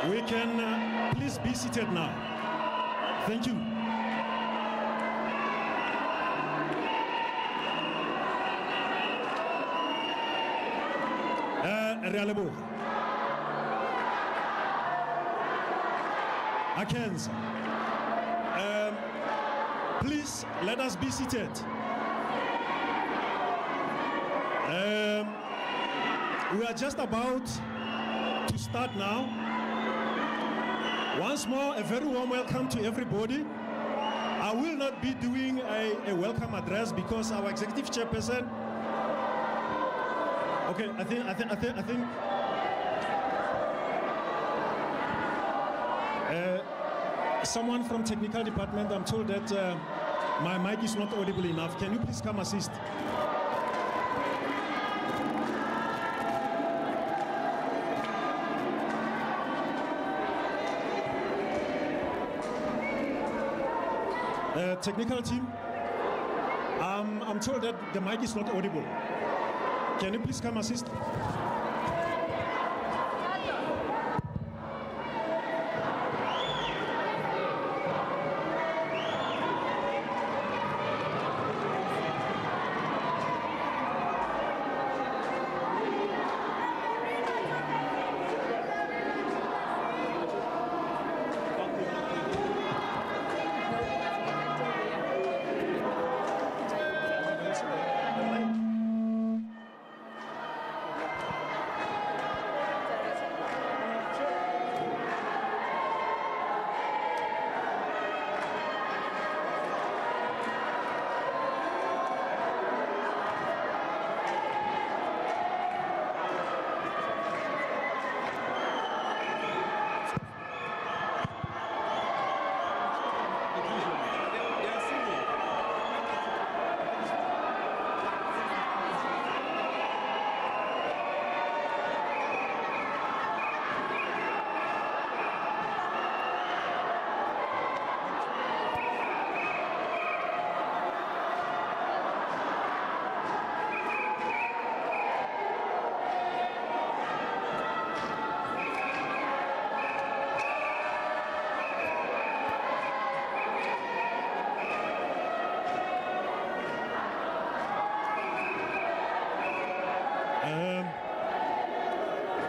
We can please be seated now. Thank you. Akens, please let us be seated. We are just about to start now. Once more, a very warm welcome to everybody. I will not be doing a welcome address because our executive chairperson. Okay, I think. Someone from technical department, I'm told that my mic is not audible enough. Can you please come assist? Technical team, I'm told that the mic is not audible. Can you please come assist?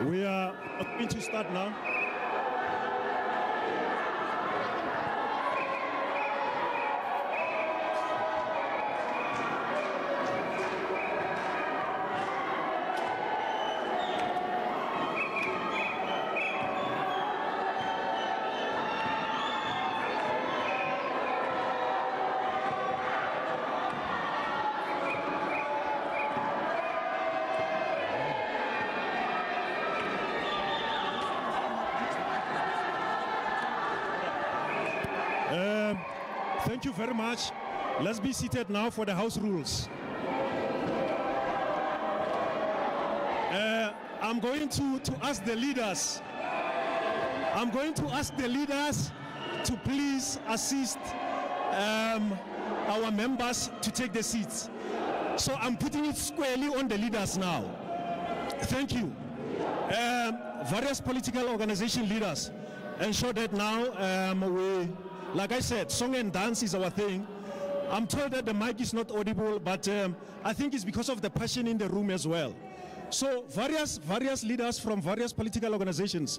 We are going to start now. Thank you very much. Let's be seated now for the house rules. I'm going to ask the leaders. I'm going to ask the leaders to please assist our members to take the seats. So I'm putting it squarely on the leaders now. Thank you. Various political organization leaders, ensure that now like I said, song and dance is our thing. I'm told that the mic is not audible, but I think it's because of the passion in the room as well. So various leaders from various political organizations,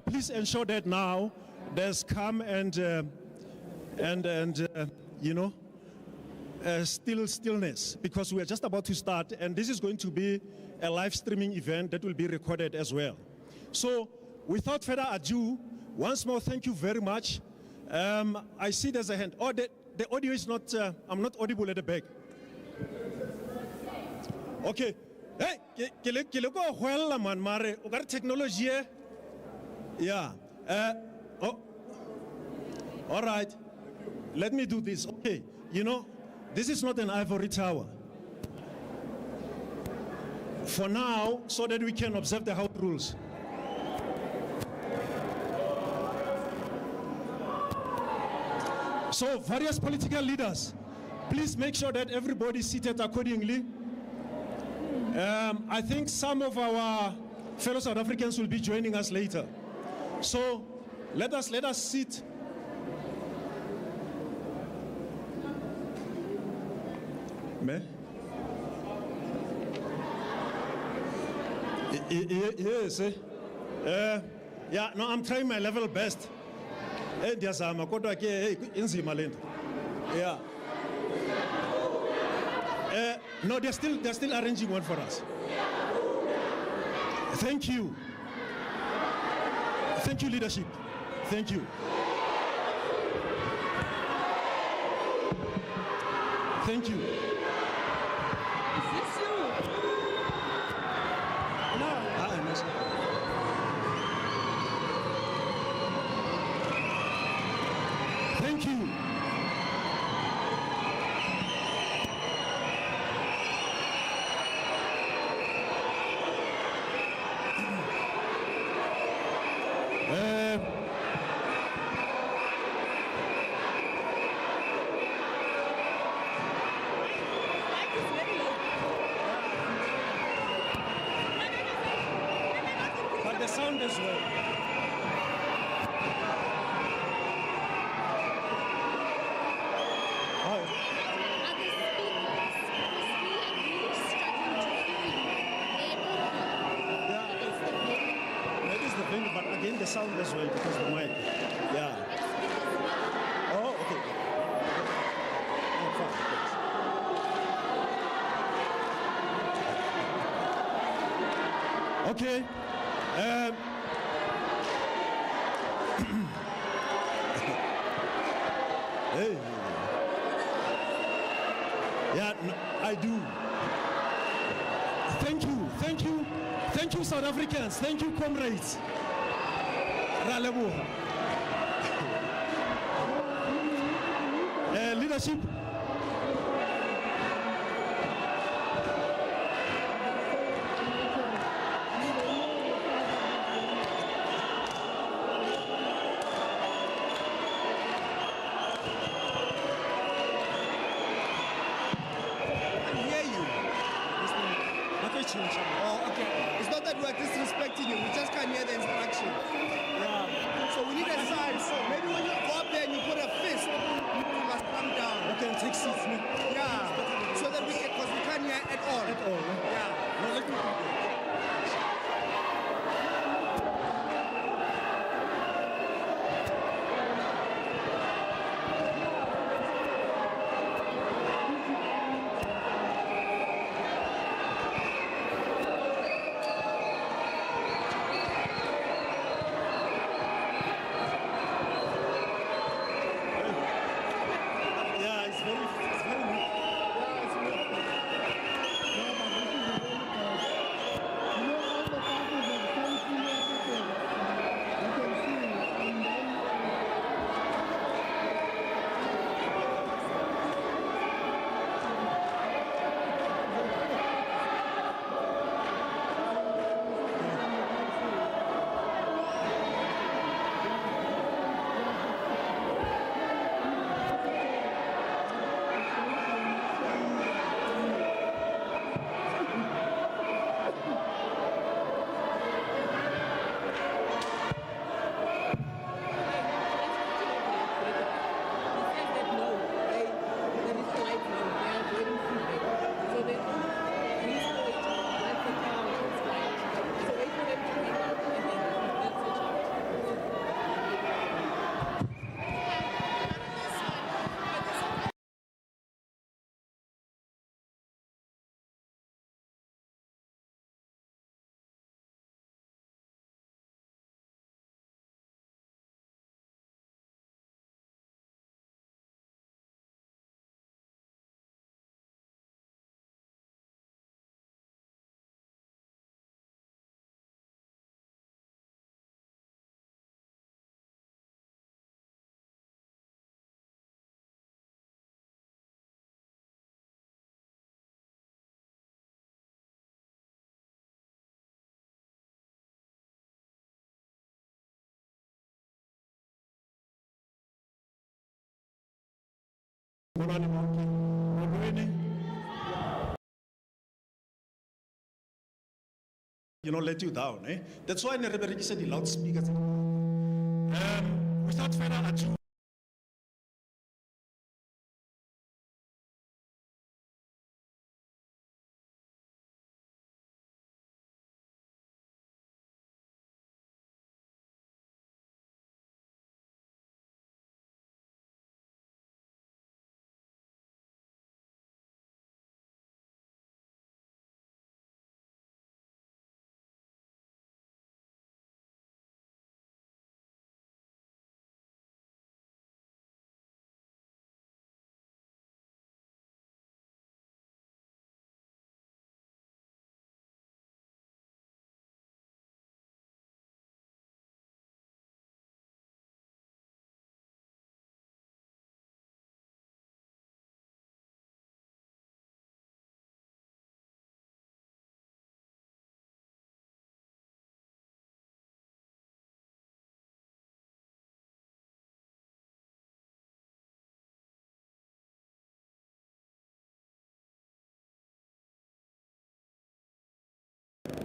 please ensure that now there's calm and stillness, because we are just about to start, and this is going to be a live streaming event that will be recorded as well. So without further ado, once more, thank you very much. I see there's a hand. Oh, the audio is not, I'm not audible at the back. Okay. Hey, well, man, mare. You got technology? Yeah. Oh. All right. Let me do this. Okay. You know, this is not an ivory tower. For now, so that we can observe the house rules. So, various political leaders, please make sure that everybody is seated accordingly. I think some of our fellow South Africans will be joining us later. So, let us sit. Me? Yes. Yeah, no, I'm trying my level best. Yeah. No, they're still arranging one for us. Thank you. Thank you, leadership. Thank you. Thank you. Is this you? No. Thank you. as well. Hi. Other speakers, because we are really struggling to hear you. Yeah, maybe it's the venue, but again the sound as well because the mic. Yeah. Oh, okay. Oh, fine. Thanks. Okay. Hey. Yeah, no, I do. Thank you, thank you, thank you, South Africans. Thank you, comrades. Ra leboha. Leadership. Oh, okay. It's not that we're disrespecting you. We just can't hear the instruction. Yeah. So we need a sign. So maybe when you go up there and you put a fist, you must come down. Okay, and take seats. Yeah. So that we can, because we can't hear at all. At all. Yeah. No, let me. Yeah, it's very weak. Let you down. That's why I never said the loudspeakers. Without further ado.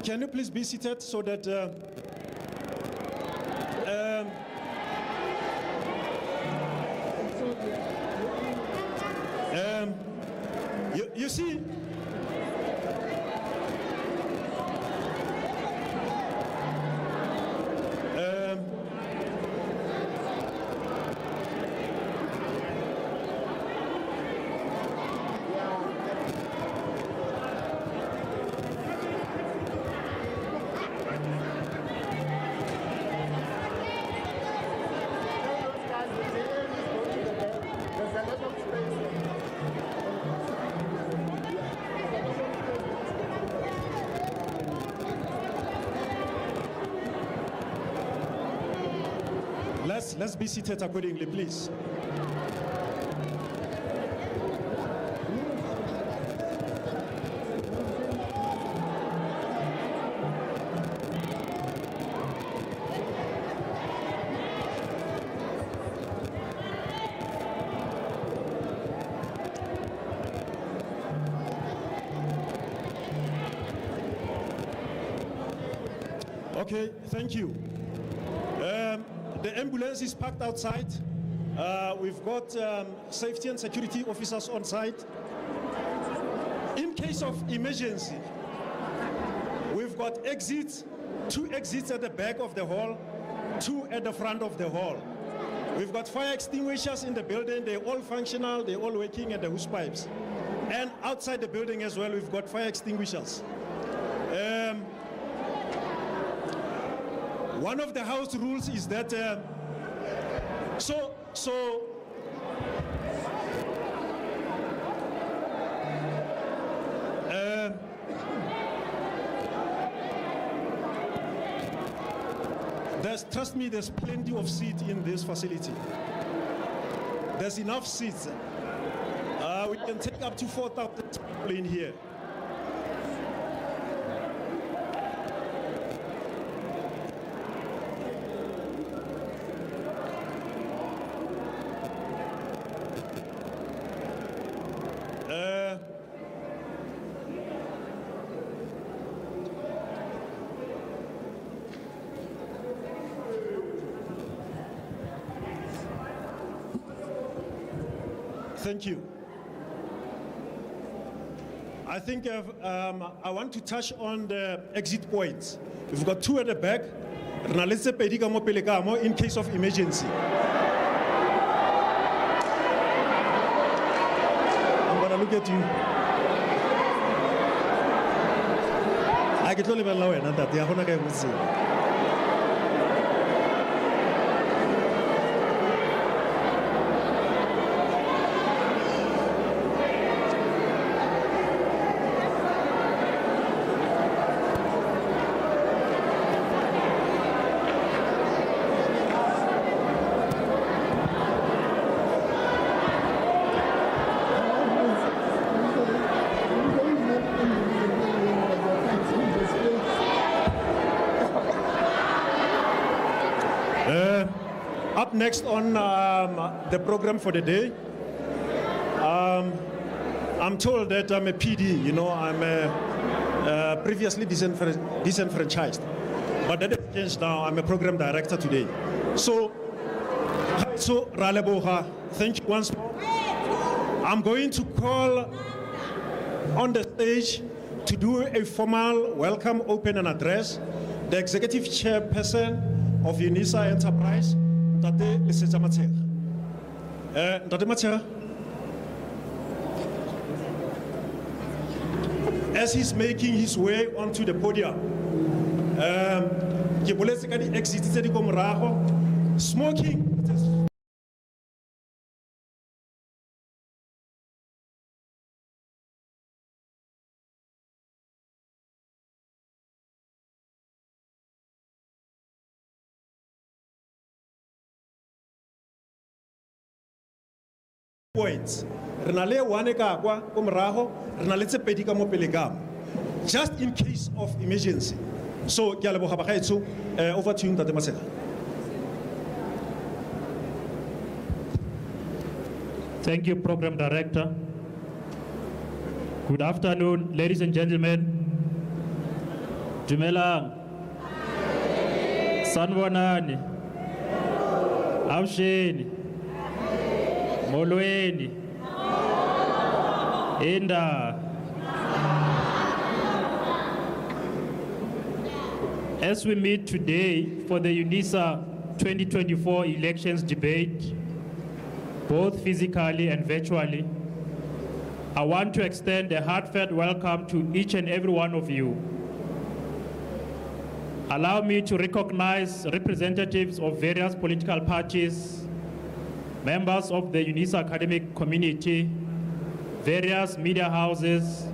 Can you please be seated so that see. Let's be seated accordingly, please. Okay, thank you. The ambulance is parked outside. We've got safety and security officers on site. In case of emergency, we've got exits, 2 exits at the back of the hall, 2 at the front of the hall. We've got fire extinguishers in the building. They're all functional, they're all working at the hose pipes. And outside the building as well, we've got fire extinguishers. One of the house rules is that trust me, there's plenty of seats in this facility. There's enough seats. We can take up to 4,000 people in here. Thank you. I think I want to touch on the exit points. We've got 2 at the back. In case of emergency. I'm gonna look at you. I get only one lawyer, that they are gonna get with you. Up next on the program for the day, I'm told that I'm a PD, you know, I'm previously disenfranchised, but that has changed now. I'm a program director today. So Raleboha, thank you once more. I'm going to call on the stage to do a formal welcome, open and address the executive chairperson of Unisa Enterprise, Ntate Lesetsa Matshega. Ntate Matshega, as he's making his way onto the podium, ke boletse ka di-exit tse di ko morago. Smoking points. Renale one ka kwa ko morago, renale tse pedi ka mo pele ka, just in case of emergency. So ke a leboga bagaetsho, over to you Ntate Matshega. Thank you, Program Director. Good afternoon, ladies and gentlemen. Dumelang. Sanbonani. Awusheni. Molweni. Inda. As we meet today for the Unisa 2024 elections debate, both physically and virtually, I want to extend a heartfelt welcome to each and every one of you. Allow me to recognize representatives of various political parties, members of the Unisa academic community, various media houses,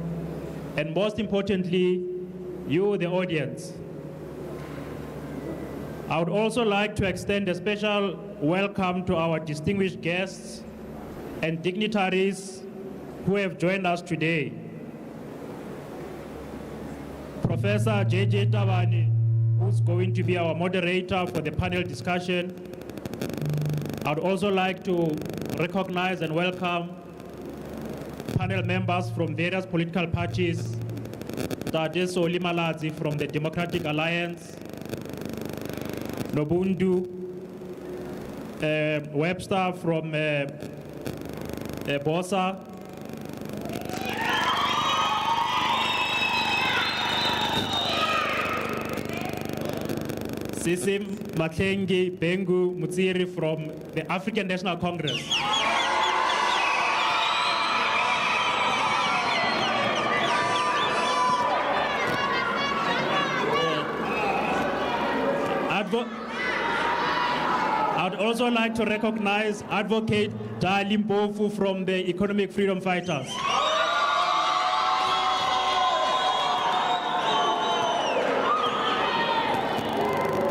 and most importantly, you, the audience. I would also like to extend a special welcome to our distinguished guests and dignitaries who have joined us today. Professor J.J. Tabane, who's going to be our moderator for the panel discussion. I'd also like to recognize and welcome panel members from various political parties. Tadeso Limalazi from the Democratic Alliance, Nobundu Webster from Bosa, Sisim Maklengi Bengu Mutsiri from the African National Congress. I'd also like to recognize Advocate Dali Mpofu from the Economic Freedom Fighters.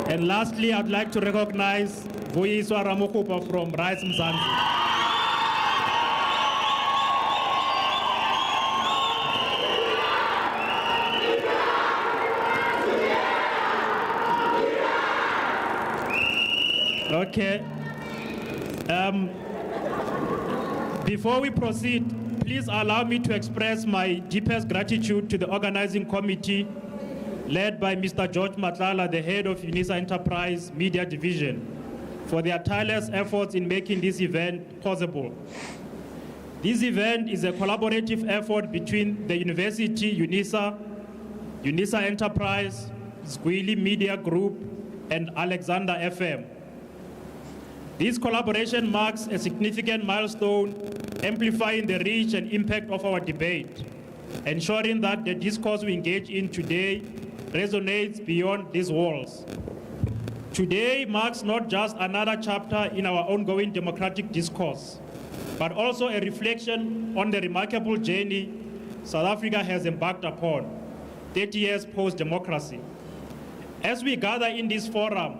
And lastly, I'd like to recognize Vuyiswa Ramokupa from Rise Mzansi. Okay. Before we proceed, please allow me to express my deepest gratitude to the organizing committee led by Mr. George Matlala, the head of Unisa Enterprise Media Division, for their tireless efforts in making this event possible. This event is a collaborative effort between the University, Unisa Enterprise, Squili Media Group, and Alexander FM. This collaboration marks a significant milestone, amplifying the reach and impact of our debate, ensuring that the discourse we engage in today resonates beyond these walls. Today marks not just another chapter in our ongoing democratic discourse, but also a reflection on the remarkable journey South Africa has embarked upon, 30 years post-democracy. As we gather in this forum,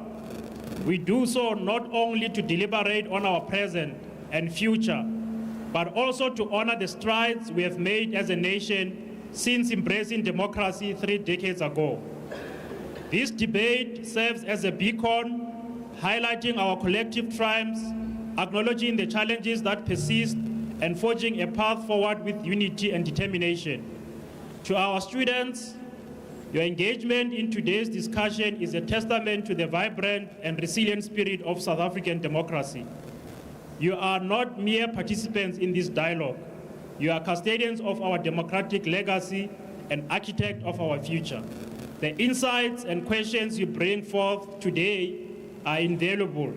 we do so not only to deliberate on our present and future, but also to honor the strides we have made as a nation since embracing democracy 3 decades ago. This debate serves as a beacon, highlighting our collective triumphs, acknowledging the challenges that persist, and forging a path forward with unity and determination. To our students, your engagement in today's discussion is a testament to the vibrant and resilient spirit of South African democracy. You are not mere participants in this dialogue. You are custodians of our democratic legacy and architect of our future. The insights and questions you bring forth today are invaluable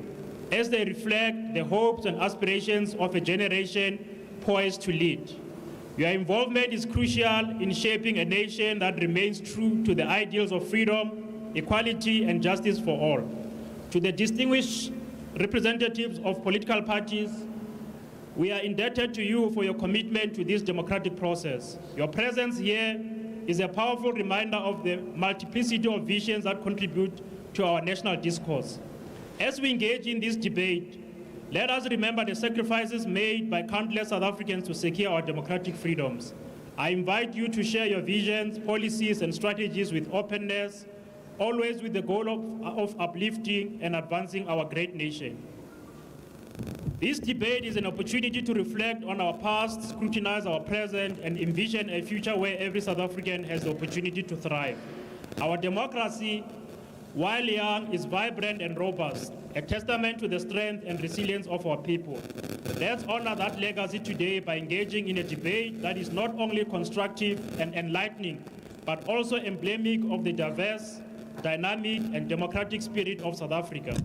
as they reflect the hopes and aspirations of a generation poised to lead. Your involvement is crucial in shaping a nation that remains true to the ideals of freedom, equality, and justice for all. To the distinguished representatives of political parties, we are indebted to you for your commitment to this democratic process. Your presence here is a powerful reminder of the multiplicity of visions that contribute to our national discourse. As we engage in this debate, let us remember the sacrifices made by countless South Africans to secure our democratic freedoms. I invite you to share your visions, policies, and strategies with openness, always with the goal of uplifting and advancing our great nation. This debate is an opportunity to reflect on our past, scrutinize our present, and envision a future where every South African has the opportunity to thrive. Our democracy, while young, is vibrant and robust, a testament to the strength and resilience of our people. Let's honor that legacy today by engaging in a debate that is not only constructive and enlightening, but also emblematic of the diverse dynamic, and democratic spirit of South Africa.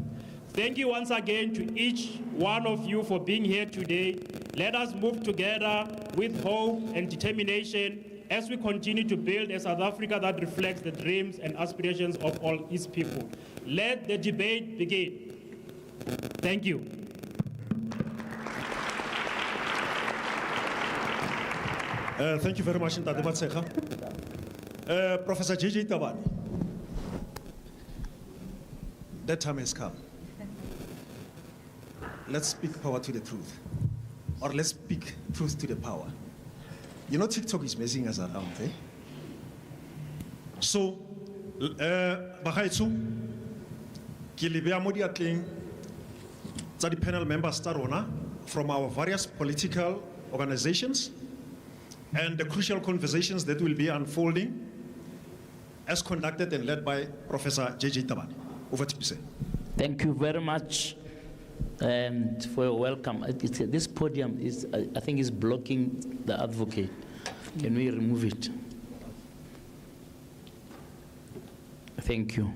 Thank you once again to each one of you for being here today. Let us move together with hope and determination as we continue to build a South Africa that reflects the dreams and aspirations of all its people. Let the debate begin. Thank you. Thank you very much, Ntate Matshekga. Professor JJ Tabane, that time has come. Let's speak power to the truth, or let's speak truth to the power. You know, TikTok is messing us around, eh? So, bagaetsho, ke le beya mo diatleng tsa di-panel members tsa rona from our various political organizations and the crucial conversations that will be unfolding as conducted and led by Professor JJ Tabane. Over to you, sir. Thank you very much and for your welcome. This podium is, I think, is blocking the advocate. Can we remove it? Thank you.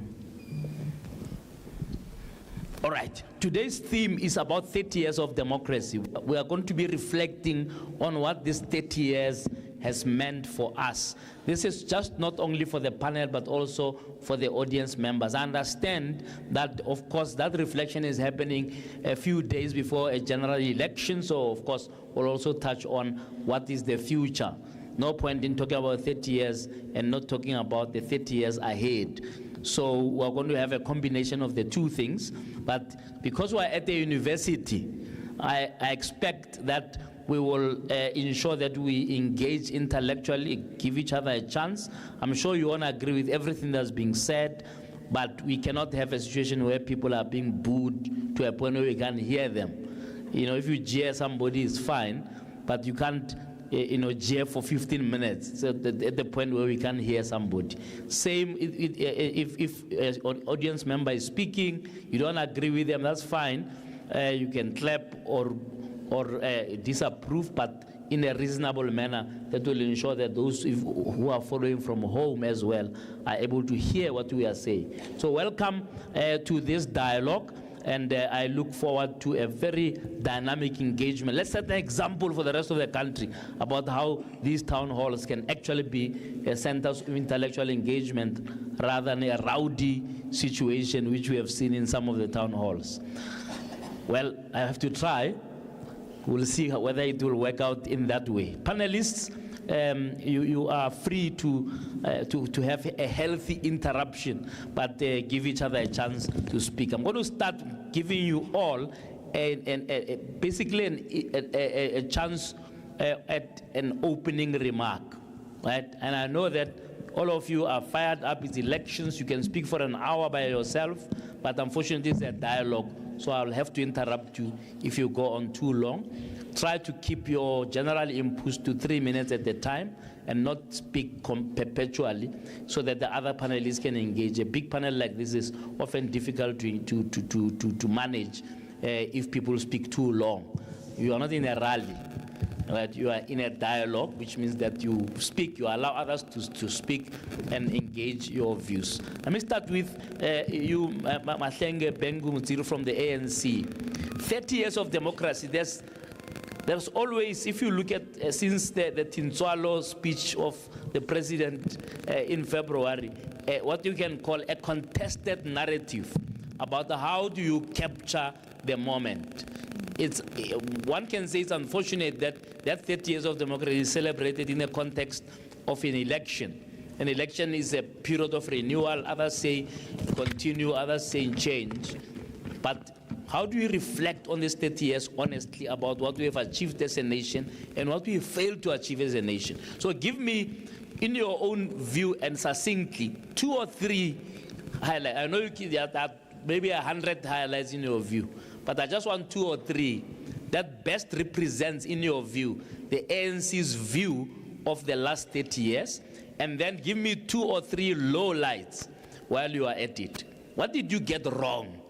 All right, today's theme is about 30 years of democracy. We are going to be reflecting on what this 30 years has meant for us. This is just not only for the panel, but also for the audience members. I understand that, of course, that reflection is happening a few days before a general election, so of course, we'll also touch on what is the future. No point in talking about 30 years and not talking about the 30 years ahead. So we're going to have a combination of the two things, but because we're at the university, I expect that we will ensure that we engage intellectually, give each other a chance. I'm sure you won't agree with everything that's being said, but we cannot have a situation where people are being booed to a point where we can't hear them. You know, if you jeer somebody, it's fine, but you can't jeer for 15 minutes, so at the point where we can't hear somebody. Same, if an audience member is speaking, you don't agree with them, that's fine. You can clap or disapprove, but in a reasonable manner that will ensure that those who are following from home as well are able to hear what we are saying. So welcome to this dialogue, and I look forward to a very dynamic engagement. Let's set an example for the rest of the country about how these town halls can actually be centers of intellectual engagement rather than a rowdy situation which we have seen in some of the town halls. Well, I have to try. We'll see whether it will work out in that way. Panelists, you are free to have a healthy interruption, but give each other a chance to speak. I'm going to start giving you all basically a chance at an opening remark, right? And I know that all of you are fired up. It's elections. You can speak for an hour by yourself, but unfortunately it's a dialogue. So I'll have to interrupt you if you go on too long. Try to keep your general inputs to 3 minutes at a time and not speak perpetually so that the other panelists can engage. A big panel like this is often difficult to manage if people speak too long. You are not in a rally, right? You are in a dialogue, which means that you speak, you allow others to speak and engage your views. Let me start with you, Mahlenge Bengu Mutiru from the ANC. 30 years of democracy, there's always, if you look at since the Tintswalo speech of the president in February, what you can call a contested narrative about how do you capture the moment. One can say it's unfortunate that 30 years of democracy is celebrated in the context of an election. An election is a period of renewal. Others say continue, others say change. But how do we reflect on these 30 years honestly about what we have achieved as a nation and what we failed to achieve as a nation? So give me, in your own view and succinctly, 2 or 3 highlights. I know you have maybe 100 highlights in your view, but I just want 2 or 3 that best represents, in your view, the ANC's view of the last 30 years, and then give me 2 or 3 lowlights while you are at it. What did you get wrong,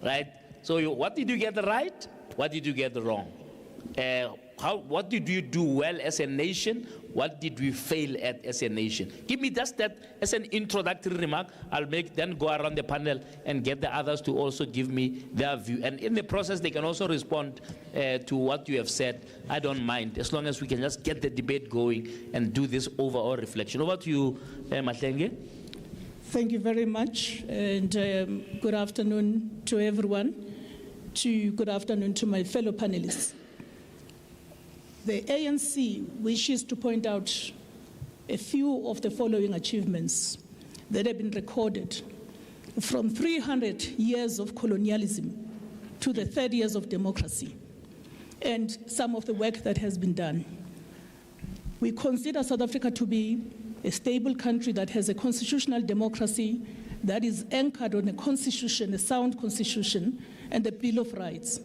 right? So what did you get right? What did you get wrong? what did we do well as a nation? What did we fail at as a nation? Give me just that as an introductory remark. I'll then go around the panel and get the others to also give me their view. And in the process, they can also respond to what you have said. I don't mind, as long as we can just get the debate going and do this overall reflection. Over to you, Mahlenge. Thank you very much, and good afternoon to everyone. Good afternoon to my fellow panelists. The ANC wishes to point out a few of the following achievements that have been recorded from 300 years of colonialism to the 30 years of democracy, and some of the work that has been done. We consider South Africa to be a stable country that has a constitutional democracy that is anchored on a constitution, a sound constitution, and a Bill of Rights.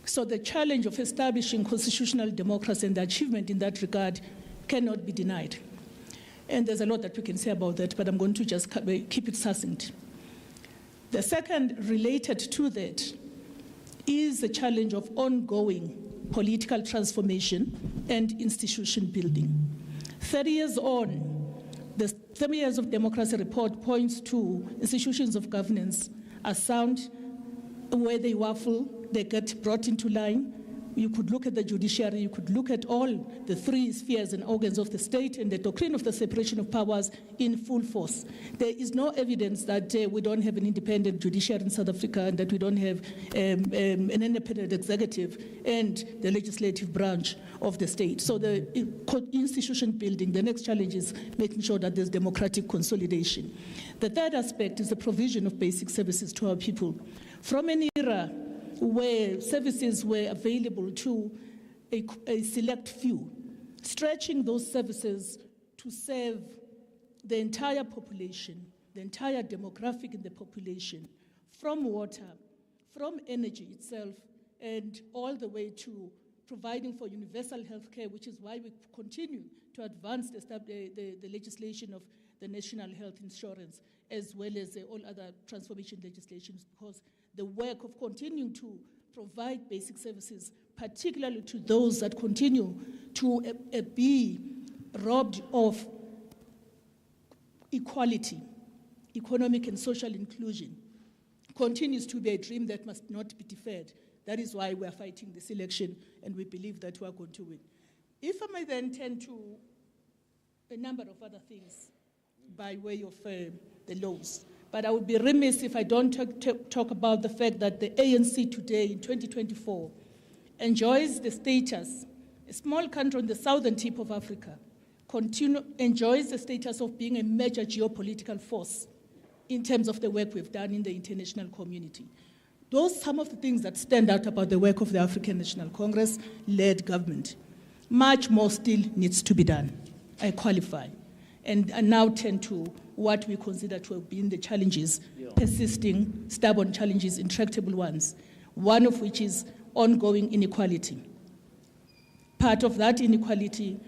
So the challenge of establishing constitutional democracy and the achievement in that regard cannot be denied. And there's a lot that we can say about that, but I'm going to just keep it succinct. The second, related to that, is the challenge of ongoing political transformation and institution building. 30 years on, the 30 years of democracy report points to institutions of governance are sound, where they waffle, they get brought into line. You could look at the judiciary, you could look at all the three spheres and organs of the state and the doctrine of the separation of powers in full force. There is no evidence that we don't have an independent judiciary in South Africa and that we don't have an independent executive and the legislative branch of the state. So the institution building, the next challenge is making sure that there's democratic consolidation. The third aspect is the provision of basic services to our people. From an era where services were available to a select few, stretching those services to serve the entire population, the entire demographic in the population, from water, from energy itself, and all the way to providing for universal health care, which is why we continue to advance the legislation of the National Health Insurance, as well as all other transformation legislations, because the work of continuing to provide basic services, particularly to those that continue to be robbed of equality, economic and social inclusion, continues to be a dream that must not be deferred. That is why we are fighting this election, and we believe that we are going to win. If I may then turn to a number of other things by way of the laws. But I would be remiss if I don't talk about the fact that the ANC today in 2024 enjoys the status, a small country on the southern tip of Africa, enjoys the status of being a major geopolitical force in terms of the work we've done in the international community. Those some of the things that stand out about the work of the African National Congress-led government. Much more still needs to be done. I qualify. And I now turn to what we consider to have been the challenges, persisting, stubborn challenges, intractable ones, one of which is ongoing inequality. Part of that inequality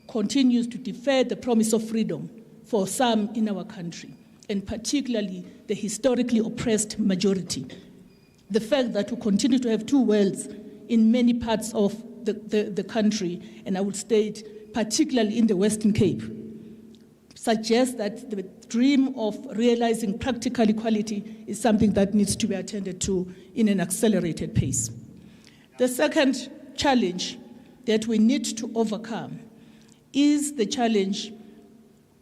continues to defer the promise of freedom for some in our country, and particularly the historically oppressed majority. The fact that we continue to have two worlds in many parts of the country, and I would state particularly in the Western Cape, suggests that the dream of realizing practical equality is something that needs to be attended to in an accelerated pace. The second challenge that we need to overcome is the challenge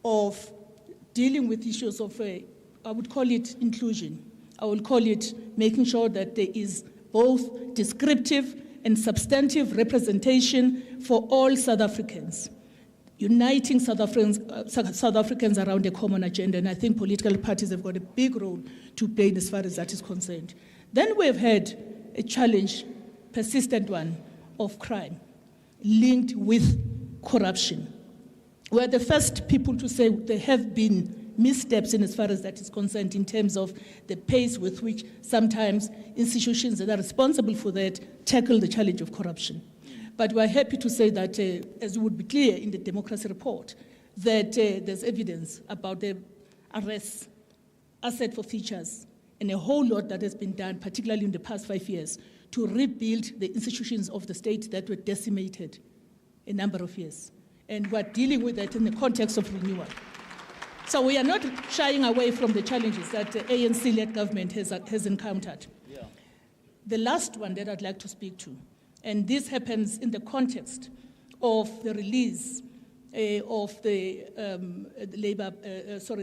of dealing with issues of, I would call it inclusion. I will call it making sure that there is both descriptive and substantive representation for all South Africans, uniting South Africans around a common agenda, and I think political parties have got a big role to play as far as that is concerned. Then we've had a challenge, persistent one, of crime linked with corruption. We're the first people to say there have been missteps in as far as that is concerned in terms of the pace with which sometimes institutions that are responsible for that tackle the challenge of corruption. But we're happy to say that, as would be clear in the democracy report, that there's evidence about the arrests, asset forfeitures, and a whole lot that has been done, particularly in the past 5 years, to rebuild the institutions of the state that were decimated a number of years. And we're dealing with that in the context of renewal. So we are not shying away from the challenges that the ANC-led government has encountered. Yeah. The last one that I'd like to speak to, and this happens in the context of the release of the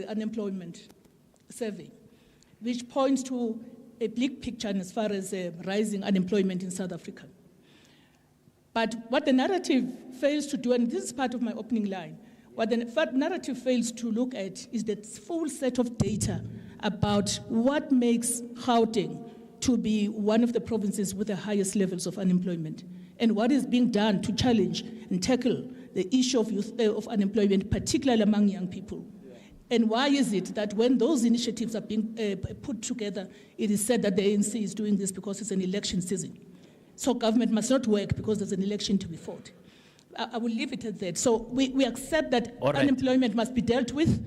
unemployment survey, which points to a bleak picture as far as rising unemployment in South Africa. But what the narrative fails to do, and this is part of my opening line, what the narrative fails to look at is the full set of data about what makes Gauteng to be one of the provinces with the highest levels of unemployment, and what is being done to challenge and tackle the issue of youth of unemployment, particularly among young people. And why is it that when those initiatives are being put together, it is said that the ANC is doing this because it's an election season? So government must not work because there's an election to be fought. I will leave it at that. So we accept that unemployment must be dealt with,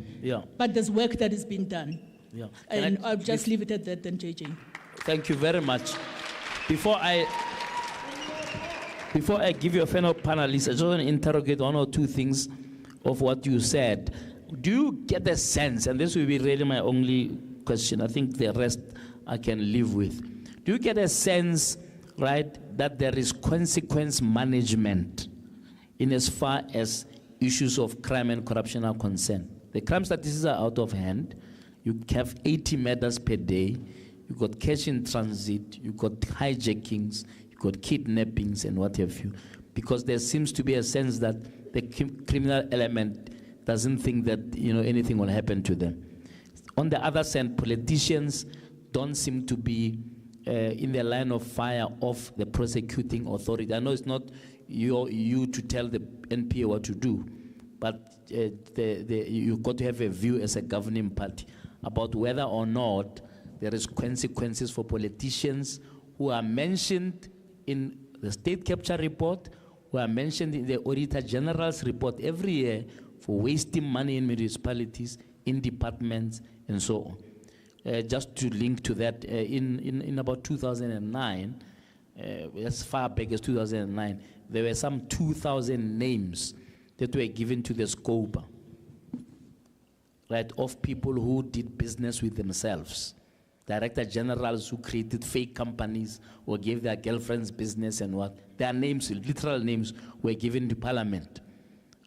but there's work that is being done. Yeah. And I'll just leave it at that then, JJ. Thank you very much. Before I give you a fellow panelist, I just want to interrogate one or two things of what you said. Do you get a sense, and this will be really my only question, I think the rest I can live with. Do you get a sense, right, that there is consequence management in as far as issues of crime and corruption are concerned? The crime statistics are out of hand. You have 80 murders per day. You got cash in transit. You got hijackings. You got kidnappings and what have you. Because there seems to be a sense that the criminal element doesn't think that anything will happen to them. On the other side, politicians don't seem to be in the line of fire of the prosecuting authority. I know it's not you to tell the NPA what to do, but you've got to have a view as a governing party about whether or not there is consequences for politicians who are mentioned in the state capture report, who are mentioned in the Auditor General's report every year for wasting money in municipalities, in departments, and so on. Just to link to that, in about 2009, as far back as 2009, there were some 2,000 names that were given to the SCOPA, right, of people who did business with themselves. Director generals who created fake companies or gave their girlfriends business and what. Their names, literal names, were given to Parliament,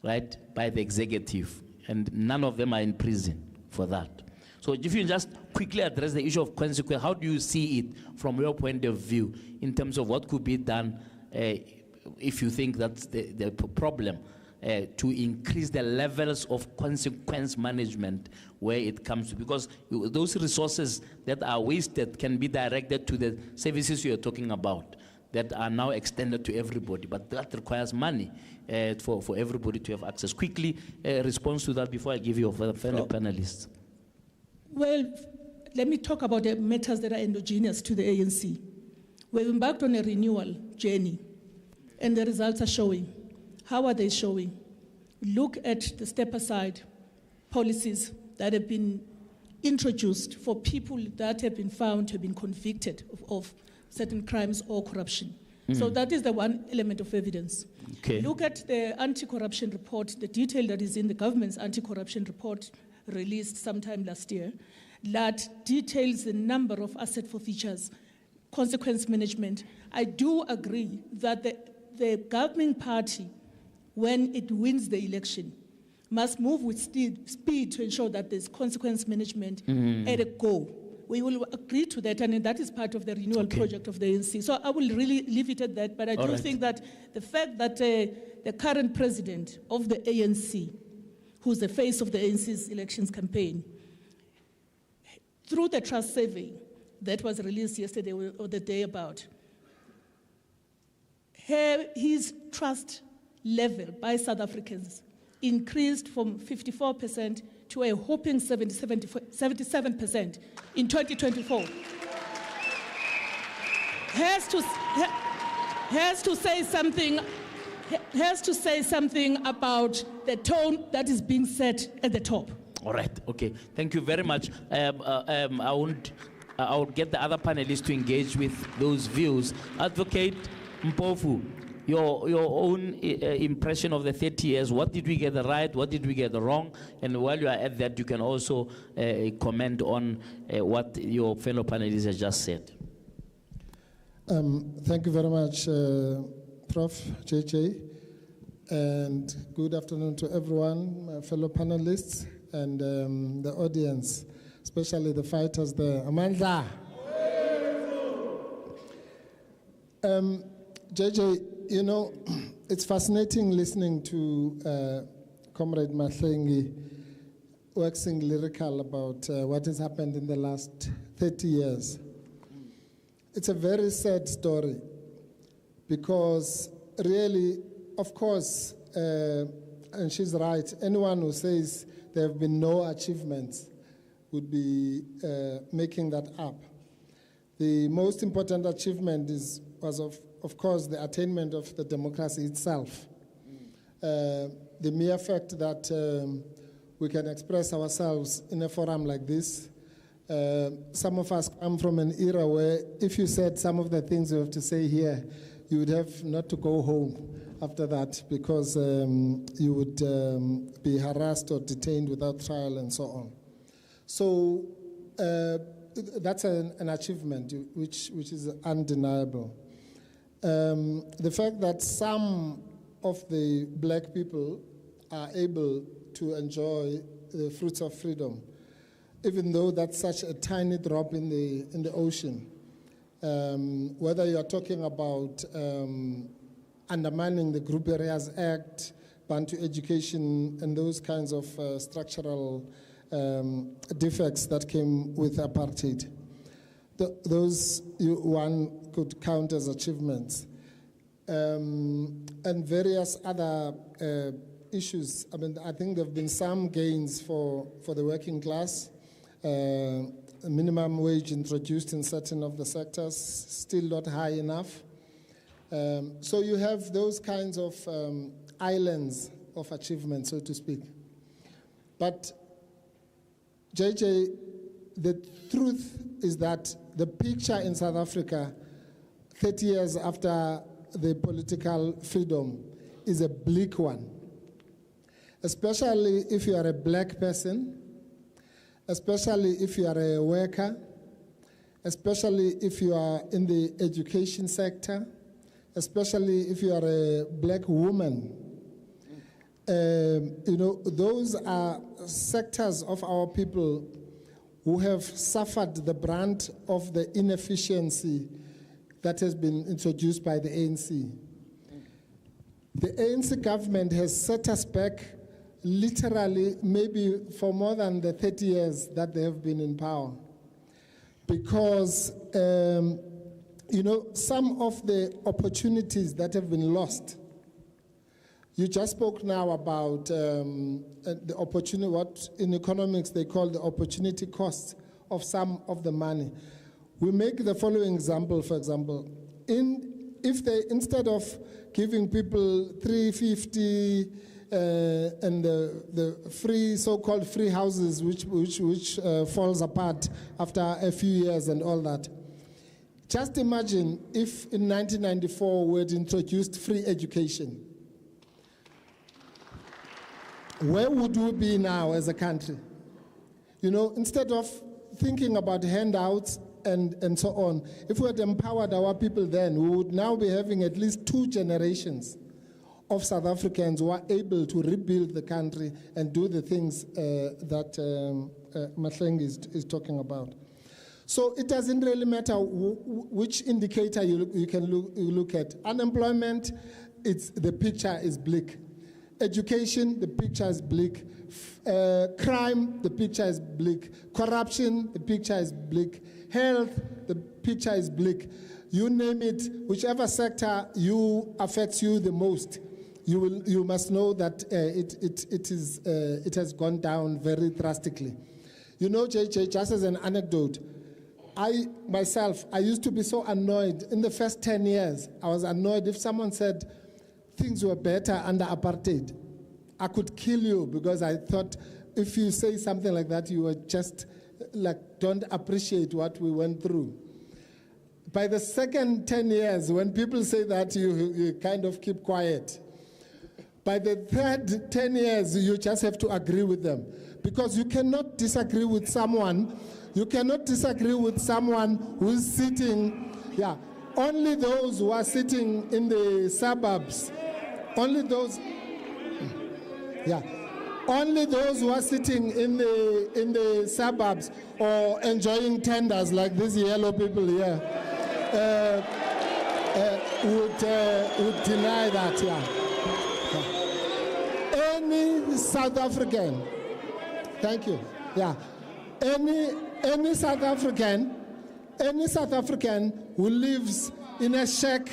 right, by the executive. And none of them are in prison for that. So if you just quickly address the issue of consequence, how do you see it from your point of view in terms of what could be done if you think that's the problem, to increase the levels of consequence management where it comes to, because those resources that are wasted can be directed to the services you're talking about that are now extended to everybody, but that requires money for everybody to have access. Quickly, response to that before I give you a fellow panelists. Well, let me talk about the matters that are endogenous to the ANC. We've embarked on a renewal journey, and the results are showing. How are they showing? Look at the step-aside policies that have been introduced for people that have been found to have been convicted of certain crimes or corruption. So that is the one element of evidence. Okay. Look at the anti-corruption report, the detail that is in the government's anti-corruption report released sometime last year, that details the number of asset forfeitures, consequence management. I do agree that the governing party, when it wins the election, must move with speed to ensure that there's consequence management at a go. We will agree to that, and that is part of the renewal project of the ANC. So I will really leave it at that, but I do think that the fact that the current president of the ANC, who's the face of the ANC's elections campaign, through the trust survey that was released yesterday or the day about, his trust level by South Africans increased from 54% to a whopping 77% in 2024. Has to say something about the tone that is being set at the top. All right, okay. Thank you very much. I I would get the other panelists to engage with those views. Advocate Mpofu, your own impression of the 30 years. What did we get right? What did we get wrong? And while you are at that, you can also comment on what your fellow panelists have just said. Thank you very much, Prof. JJ. And good afternoon to everyone, my fellow panelists and the audience, especially the fighters there. Amanda. JJ, you know, it's fascinating listening to Comrade Mahlengi waxing lyrical about what has happened in the last 30 years. It's a very sad story because really, of course, and she's right, anyone who says there have been no achievements would be making that up. The most important achievement was of course, the attainment of the democracy itself. The mere fact that we can express ourselves in a forum like this. Some of us come from an era where if you said some of the things you have to say here, you would have not to go home after that because you would be harassed or detained without trial and so on. So that's an achievement which is undeniable. The fact that some of the black people are able to enjoy the fruits of freedom, even though that's such a tiny drop in the ocean. Whether you are talking about undermining the Group Areas Act, Bantu education, and those kinds of structural defects that came with apartheid. Those one could count as achievements. And various other issues. I mean, I think there have been some gains for the working class. Minimum wage introduced in certain of the sectors, still not high enough. So you have those kinds of islands of achievement, so to speak. But JJ, the truth is that the picture in South Africa 30 years after the political freedom is a bleak one, especially if you are a black person, especially if you are a worker, especially if you are in the education sector, especially if you are a black woman. You know, those are sectors of our people who have suffered the brunt of the inefficiency that has been introduced by the ANC. The ANC government has set us back literally maybe for more than the 30 years that they have been in power. Because, you know, some of the opportunities that have been lost, you just spoke now about the opportunity, what in economics they call the opportunity cost of some of the money. We make the following example, for example. If they, instead of giving people 350 and the free, so-called free houses, which falls apart after a few years and all that, just imagine if in 1994 we had introduced free education. Where would we be now as a country? You know, instead of thinking about handouts and so on, if we had empowered our people then, we would now be having at least 2 generations of South Africans who are able to rebuild the country and do the things that Mahlengi is talking about. So it doesn't really matter which indicator you can look at. Unemployment, the picture is bleak. Education, the picture is bleak. Crime, the picture is bleak. Corruption, the picture is bleak. Health, the picture is bleak. You name it, whichever sector affects you the most, you must know that it has gone down very drastically. You know, JJ, just as an anecdote, I used to be so annoyed. In the first 10 years, I was annoyed if someone said things were better under apartheid. I could kill you because I thought if you say something like that, you were just don't appreciate what we went through. By the second 10 years, when people say that, you kind of keep quiet. By the third 10 years, you just have to agree with them. Because you cannot disagree with someone. You cannot disagree with someone who's sitting, only those who are sitting in the suburbs, only those who are sitting in the suburbs or enjoying tenders like these yellow people here would deny that. Any South African, thank you. Any South African who lives in a shack,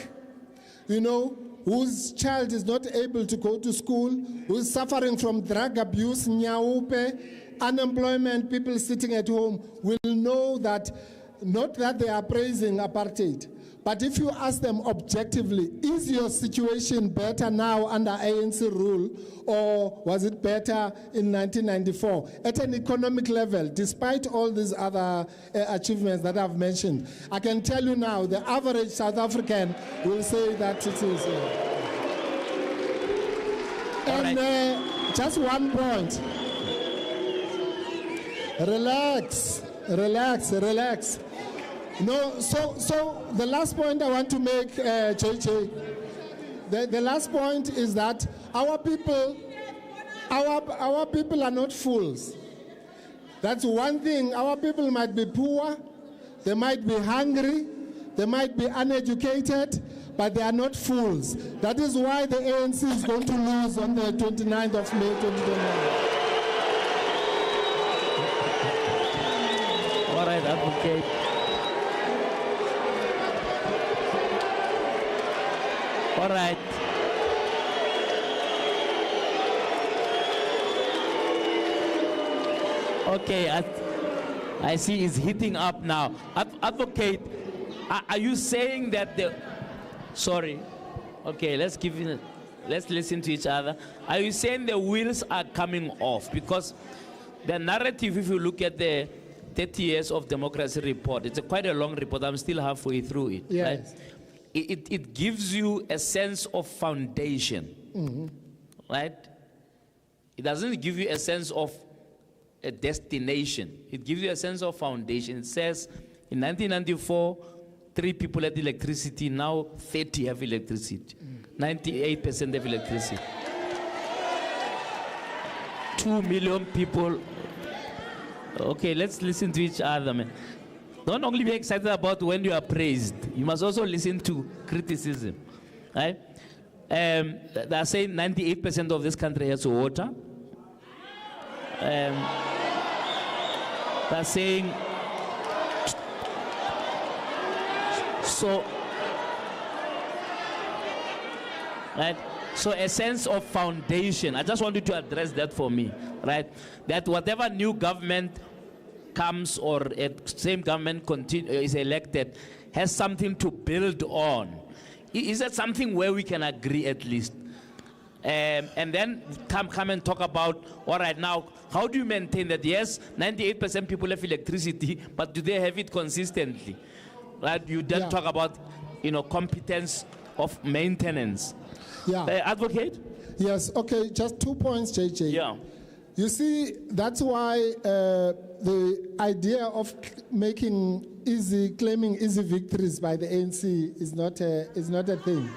whose child is not able to go to school, who's suffering from drug abuse, nyaupe, unemployment, people sitting at home, will know that, not that they are praising apartheid, but if you ask them objectively, is your situation better now under ANC rule, or was it better in 1994? At an economic level, despite all these other achievements that I've mentioned, I can tell you now, the average South African will say that it is. Just one point. Relax. No, so the last point I want to make, JJ, the last point is that our people are not fools. That's one thing. Our people might be poor, they might be hungry, they might be uneducated, but they are not fools. That is why the ANC is going to lose on the 29th of May 2021. All right, advocate. All right. Okay, I see it's heating up now. Advocate, are you saying that the... Sorry. Okay, let's listen to each other. Are you saying the wheels are coming off? Because the narrative, if you look at the 30 years of democracy report, it's quite a long report. I'm still halfway through it. Yes. Right? It gives you a sense of foundation, right? It doesn't give you a sense of a destination. It gives you a sense of foundation. It says in 1994, 3 people had electricity, now 30 have electricity. 98% have electricity. 2 million people. Okay, let's listen to each other, man. Don't only be excited about when you are praised. You must also listen to criticism, right? They are saying 98% of this country has water. They are saying so, right? So a sense of foundation. I just want you to address that for me, right? That whatever new government comes or a same government is elected has something to build on. Is that something where we can agree at least? And then come and talk about, all right, now, how do you maintain that? Yes, 98% people have electricity, but do they have it consistently? Right? You then talk about, competence of maintenance. Yeah. Advocate? Yes, okay, just 2 points, JJ. Yeah. You see, that's why the idea of claiming easy victories by the ANC is not a thing.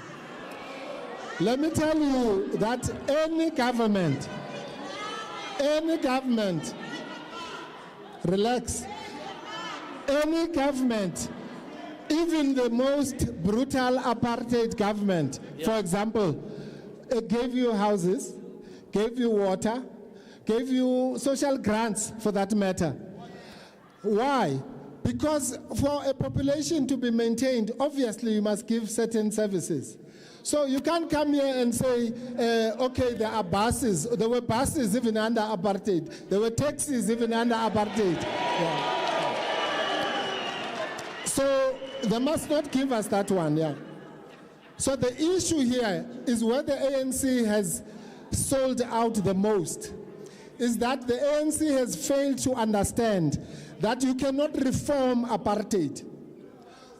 Let me tell you that any government, relax, any government, even the most brutal apartheid government, for example, gave you houses, gave you water, gave you social grants for that matter. Why? Because for a population to be maintained, obviously you must give certain services. So you can't come here and say, okay, there are buses. There were buses even under apartheid. There were taxis even under apartheid. Yeah. So they must not give us that one, yeah. So the issue here is where the ANC has sold out the most is that the ANC has failed to understand that you cannot reform apartheid.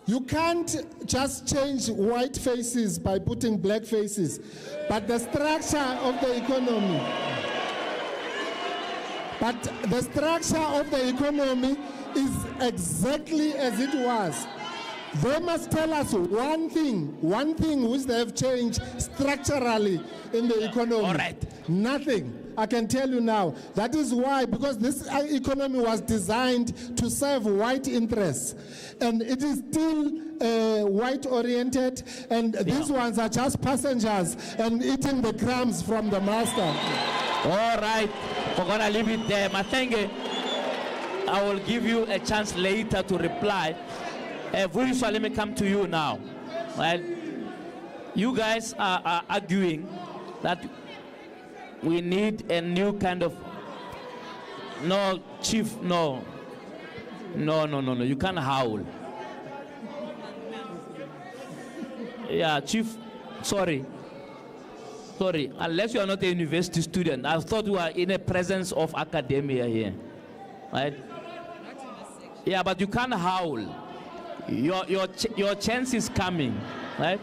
You can't just change white faces by putting black faces, but the structure of the economy. But the structure of the economy is exactly as it was. They must tell us one thing which they have changed structurally in the economy. All right. Nothing. I can tell you now. That is why, because this economy was designed to serve white interests, and it is still white-oriented, and these ones are just passengers and eating the crumbs from the master. All right, we're gonna leave it there. Mathenge, I will give you a chance later to reply. Vuiswa, let me come to you now. Right? You guys are arguing that we need a new kind of... No, Chief, no. No, you can't howl. Yeah, Chief, sorry, unless you are not a university student. I thought we were in a presence of academia here, right? Yeah, but you can't howl. Your chance is coming, right?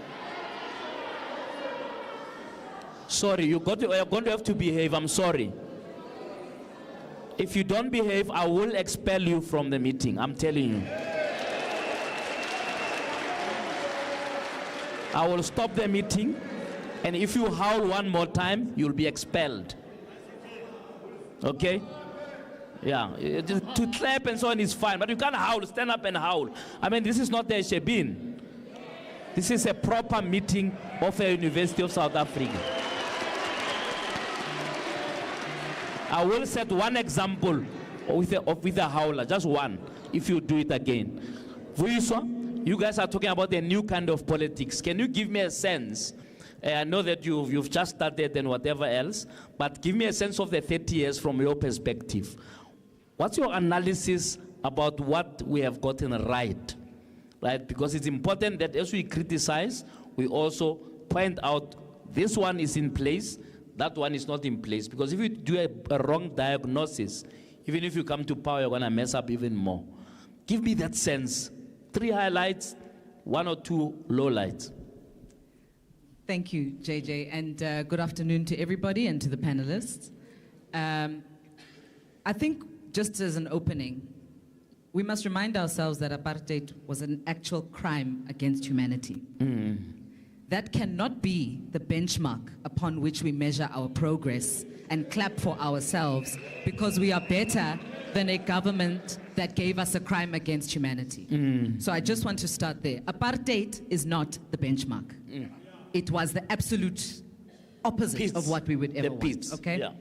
Sorry, you're going to have to behave. I'm sorry. If you don't behave, I will expel you from the meeting. I'm telling you. I will stop the meeting, and if you howl one more time, you'll be expelled. Okay? Yeah, to clap and so on is fine, but you can't howl, stand up and howl. I mean, this is not the Shebin. This is a proper meeting of a University of South Africa. I will set one example with a howler, just one, if you do it again. Vuiswa, you guys are talking about a new kind of politics. Can you give me a sense? I know that you've just started and whatever else, but give me a sense of the 30 years from your perspective. What's your analysis about what we have gotten right? Right? Because it's important that as we criticize, we also point out this one is in place, that one is not in place. Because if you do a wrong diagnosis, even if you come to power, you're going to mess up even more. Give me that sense. 3 highlights, 1 or 2 lowlights. Thank you, JJ, and good afternoon to everybody and to the panelists. I think just as an opening, we must remind ourselves that apartheid was an actual crime against humanity. That cannot be the benchmark upon which we measure our progress and clap for ourselves because we are better than a government that gave us a crime against humanity. So I just want to start there. Apartheid is not the benchmark. It was the absolute opposite of what we would ever want. Okay? Yeah.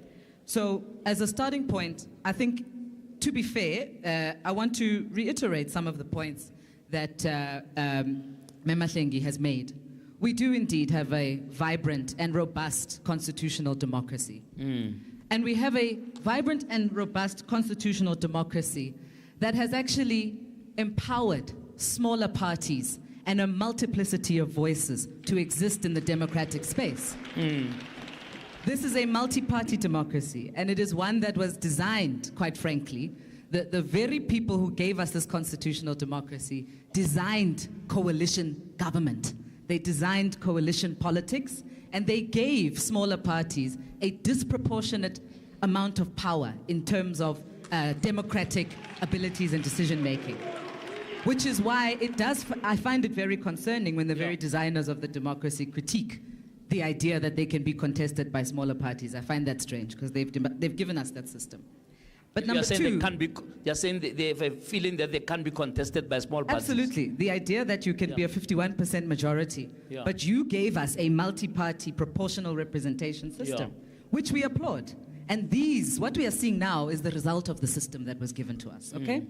So as a starting point, I think, to be fair, I want to reiterate some of the points that Mematlengi has made. We do indeed have a vibrant and robust constitutional democracy. And we have a vibrant and robust constitutional democracy that has actually empowered smaller parties and a multiplicity of voices to exist in the democratic space. This is a multi-party democracy, and it is one that was designed, quite frankly, the very people who gave us this constitutional democracy designed coalition government. They designed coalition politics, and they gave smaller parties a disproportionate amount of power in terms of democratic abilities and decision-making. Which is why I find it very concerning when the very designers of the democracy critique the idea that they can be contested by smaller parties. I find that strange, because they've given us that system. But number two... You're saying they have a feeling that they can be contested by small parties. Absolutely. The idea that you can be a 51% majority, but you gave us a multi-party proportional representation system, which we applaud. And what we are seeing now is the result of the system that was given to us, okay?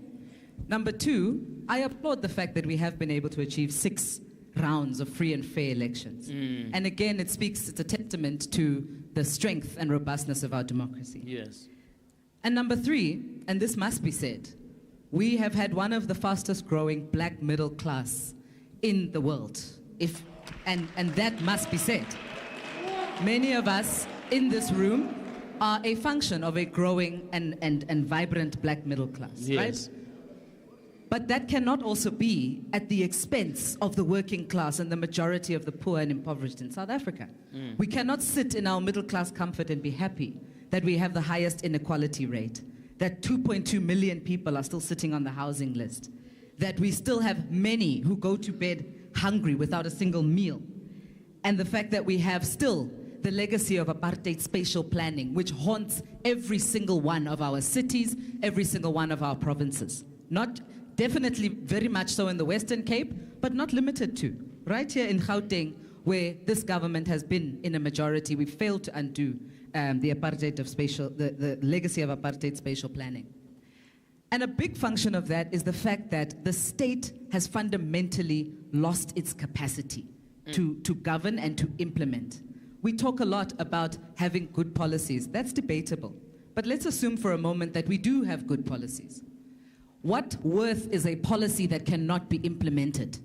Number two, I applaud the fact that we have been able to achieve 6 rounds of free and fair elections. And again, it's a testament to the strength and robustness of our democracy. Yes. And number 3, and this must be said, we have had one of the fastest growing black middle class in the world. And that must be said. Many of us in this room are a function of a growing and vibrant black middle class, Yes. right? But that cannot also be at the expense of the working class and the majority of the poor and impoverished in South Africa. We cannot sit in our middle class comfort and be happy that we have the highest inequality rate, that 2.2 million people are still sitting on the housing list, that we still have many who go to bed hungry without a single meal, and the fact that we have still the legacy of apartheid spatial planning, which haunts every single one of our cities, every single one of our provinces. Not definitely very much so in the Western Cape, but not limited to. Right here in Gauteng, where this government has been in a majority, we failed to undo the legacy of apartheid spatial planning. And a big function of that is the fact that the state has fundamentally lost its capacity to govern and to implement. We talk a lot about having good policies. That's debatable. But let's assume for a moment that we do have good policies. What worth is a policy that cannot be implemented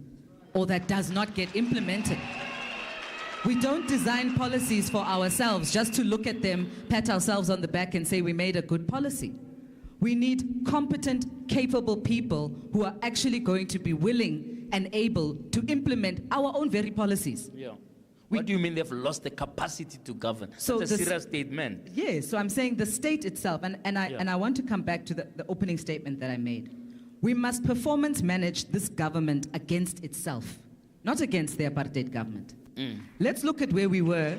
or that does not get implemented? We don't design policies for ourselves just to look at them, pat ourselves on the back and say we made a good policy. We need competent, capable people who are actually going to be willing and able to implement our own very policies. Yeah. What do you mean they've lost the capacity to govern? So That's a serious statement. Yes, so I'm saying the state itself, and I want to come back to the opening statement that I made. We must performance manage this government against itself, not against the apartheid government. Let's look at where we were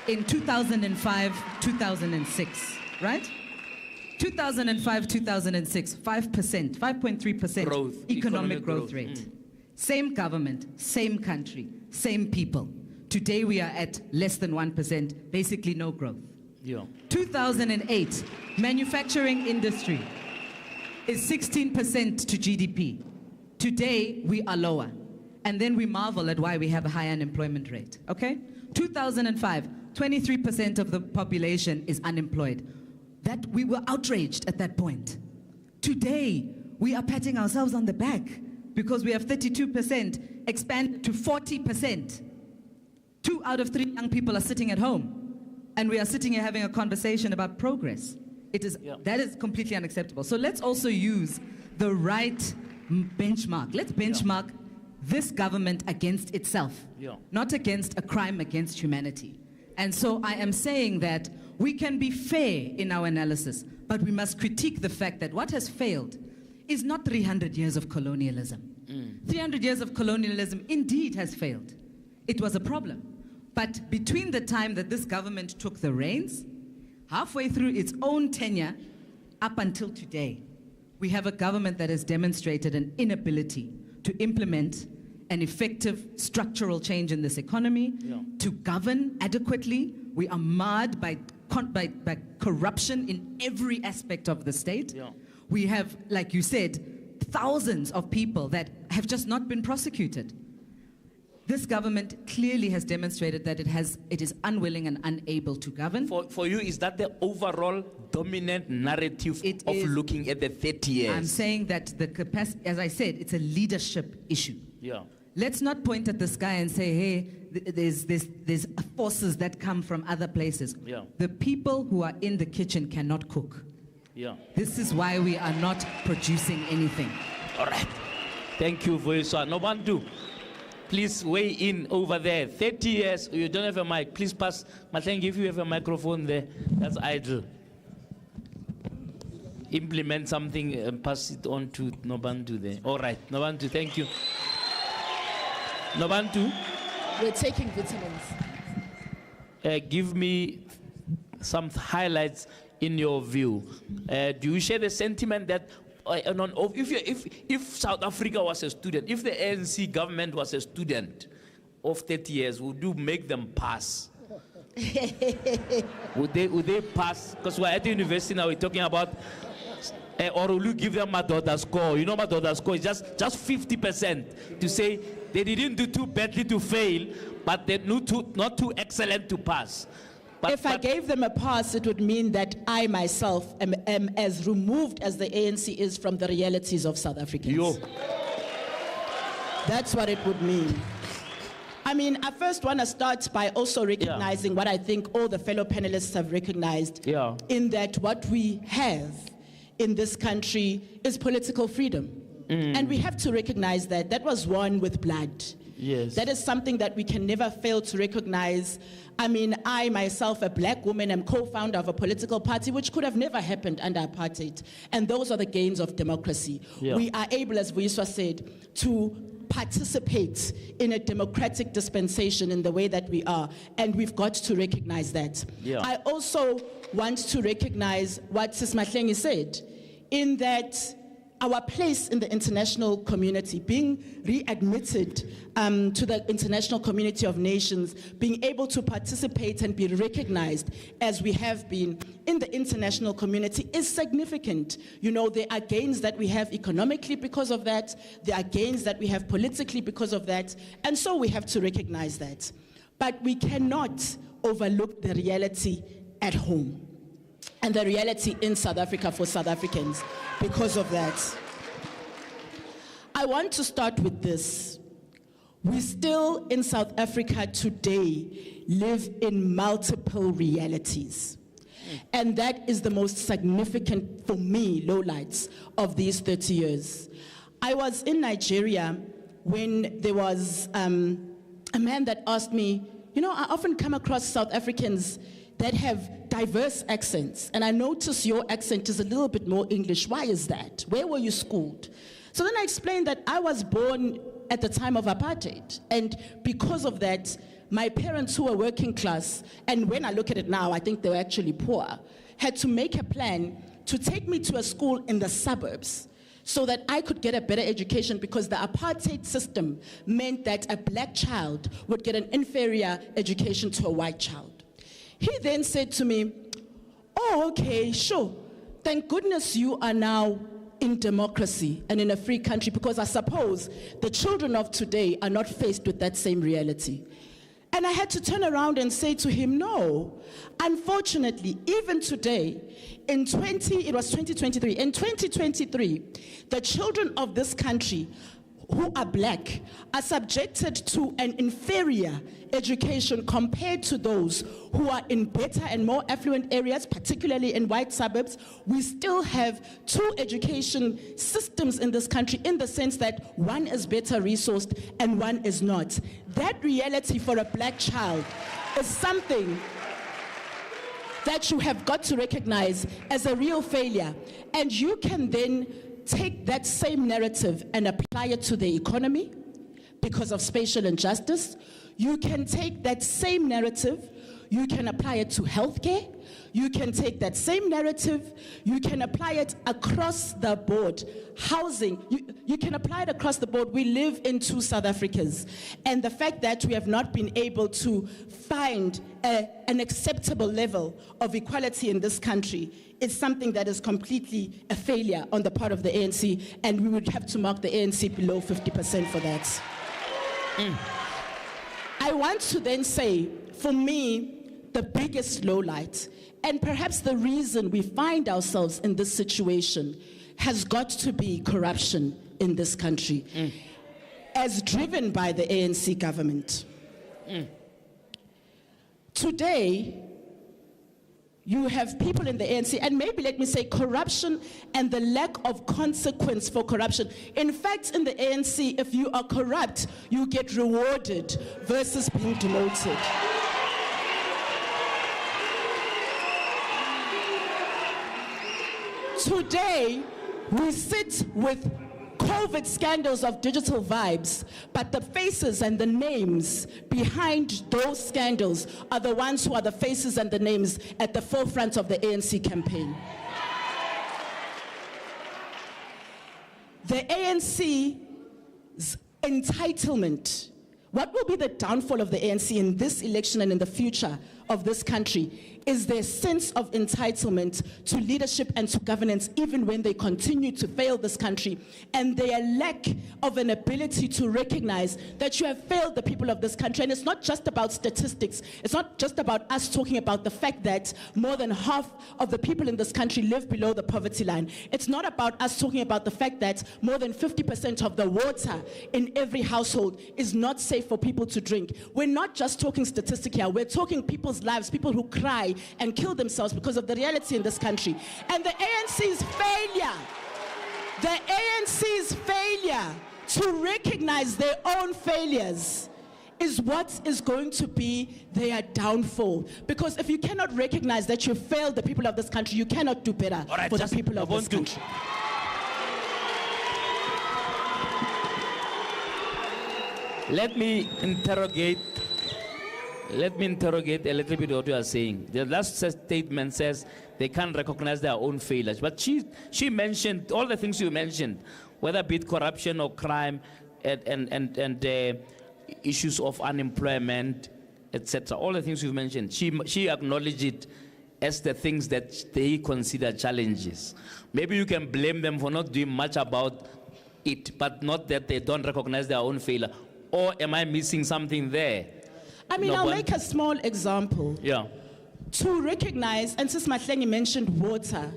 in 2005, 2006, right? 2005, 2006, 5%, 5.3% Growth, economic growth rate. Same government, same country, same people. Today we are at less than 1%, basically no growth. Yeah. 2008, manufacturing industry is 16% to GDP. Today we are lower. And then we marvel at why we have a high unemployment rate, okay? 2005, 23% of the population is unemployed. That we were outraged at that point. Today, we are patting ourselves on the back because we have 32% expanded to 40%. 2 out of 3 young people are sitting at home, and we are sitting here having a conversation about progress. That is completely unacceptable. So let's also use the right benchmark. Let's benchmark this government against itself, not against a crime against humanity. And so I am saying that we can be fair in our analysis, but we must critique the fact that what has failed is not 300 years of colonialism. 300 years of colonialism indeed has failed. It was a problem. But between the time that this government took the reins, halfway through its own tenure, up until today, we have a government that has demonstrated an inability to implement an effective structural change in this economy, to govern adequately. We are marred by corruption in every aspect of the state. We have, like you said, thousands of people that have just not been prosecuted. This government clearly has demonstrated that it is unwilling and unable to govern. For you, is that the overall dominant narrative of looking at the 30 years? I'm saying that the capacity, as I said, it's a leadership issue. Yeah. Let's not point at the sky and say, hey, there's forces that come from other places. Yeah. The people who are in the kitchen cannot cook. Yeah. This is why we are not producing anything. All right. Thank you, Voice. Nobantu, please weigh in over there. 30 years, you don't have a mic. Please pass. Mateng, if you have a microphone there, that's idle. Implement something and pass it on to Nobantu there. All right, Nobantu, thank you. Nobantu? We're taking vitamins. Give me some highlights in your view. Do you share the sentiment that if South Africa was a student, if the ANC government was a student of 30 years, would you make them pass? Would they pass? Because we're at the university now, we're talking about, or will you give them my daughter's score? You know, my daughter's score is just 50% to say they didn't do too badly to fail, but they're not too excellent to pass. If I gave them a pass, it would mean that I myself am as removed as the ANC is from the realities of South Africans. That's what it would mean. I mean, I first want to start by also recognizing what I think all the fellow panelists have recognized, Yeah. in that what we have in this country is political freedom. And we have to recognize that that was won with blood. Yes. That is something that we can never fail to recognize. I mean, I myself, a black woman, am co-founder of a political party which could have never happened under apartheid. And those are the gains of democracy. Yeah. We are able, as Vuiswa said, to participate in a democratic dispensation in the way that we are. And we've got to recognize that. Yeah. I also want to recognize what Sis Mahlengi said, in that our place in the international community, being readmitted to the international community of nations, being able to participate and be recognized as we have been in the international community is significant. You know, there are gains that we have economically because of that. There are gains that we have politically because of that. And so we have to recognize that. But we cannot overlook the reality at home and the reality in South Africa for South Africans because of that. I want to start with this. We still in South Africa today live in multiple realities. And that is the most significant, for me, lowlights of these 30 years. I was in Nigeria when there was a man that asked me, you know, I often come across South Africans that have diverse accents, and I notice your accent is a little bit more English. Why is that? Where were you schooled? So then I explained that I was born at the time of apartheid, and because of that, my parents, who were working class, and when I look at it now, I think they were actually poor, had to make a plan to take me to a school in the suburbs so that I could get a better education, because the apartheid system meant that a black child would get an inferior education to a white child. He then said to me, oh, okay, sure. Thank goodness you are now in democracy and in a free country, because I suppose the children of today are not faced with that same reality. And I had to turn around and say to him, no, unfortunately, even today, it was 2023, in 2023, the children of this country who are black are subjected to an inferior education compared to those who are in better and more affluent areas, particularly in white suburbs. We still have two education systems in this country, in the sense that one is better resourced and one is not. That reality for a black child is something that you have got to recognize as a real failure. And you can then take that same narrative and apply it to the economy because of spatial injustice. You can take that same narrative, you can apply it to healthcare. You can take that same narrative, you can apply it across the board. Housing, you can apply it across the board. We live in two South Africas, and the fact that we have not been able to find an acceptable level of equality in this country is something that is completely a failure on the part of the ANC, and we would have to mark the ANC below 50% for that. I want to then say, for me, the biggest lowlight, and perhaps the reason we find ourselves in this situation, has got to be corruption in this country, as driven by the ANC government. Today, you have people in the ANC, and maybe let me say corruption and the lack of consequence for corruption. In fact, in the ANC, if you are corrupt, you get rewarded versus being demoted. Today, we sit with COVID scandals of digital vibes, but the faces and the names behind those scandals are the ones who are the faces and the names at the forefront of the ANC campaign. The ANC's entitlement, what will be the downfall of the ANC in this election and in the future of this country is their sense of entitlement to leadership and to governance, even when they continue to fail this country, and their lack of an ability to recognize that you have failed the people of this country. And it's not just about statistics. It's not just about us talking about the fact that more than half of the people in this country live below the poverty line. It's not about us talking about the fact that more than 50% of the water in every household is not safe for people to drink. We're not just talking statistics here. We're talking people's lives, people who cry and kill themselves because of the reality in this country. And the ANC's failure to recognize their own failures is what is going to be their downfall. Because if you cannot recognize that you failed the people of this country, you cannot do better for the people of this country. Let me interrogate a little bit what you are saying. The last statement says they can't recognize their own failures. But she mentioned all the things you mentioned, whether be it corruption or crime and issues of unemployment, etc. All the things you've mentioned. She acknowledged it as the things that they consider challenges. Maybe you can blame them for not doing much about it, but not that they don't recognize their own failure. Or am I missing something there? I mean, I'll make a small example. Yeah. To recognize, and since Mahlengi mentioned water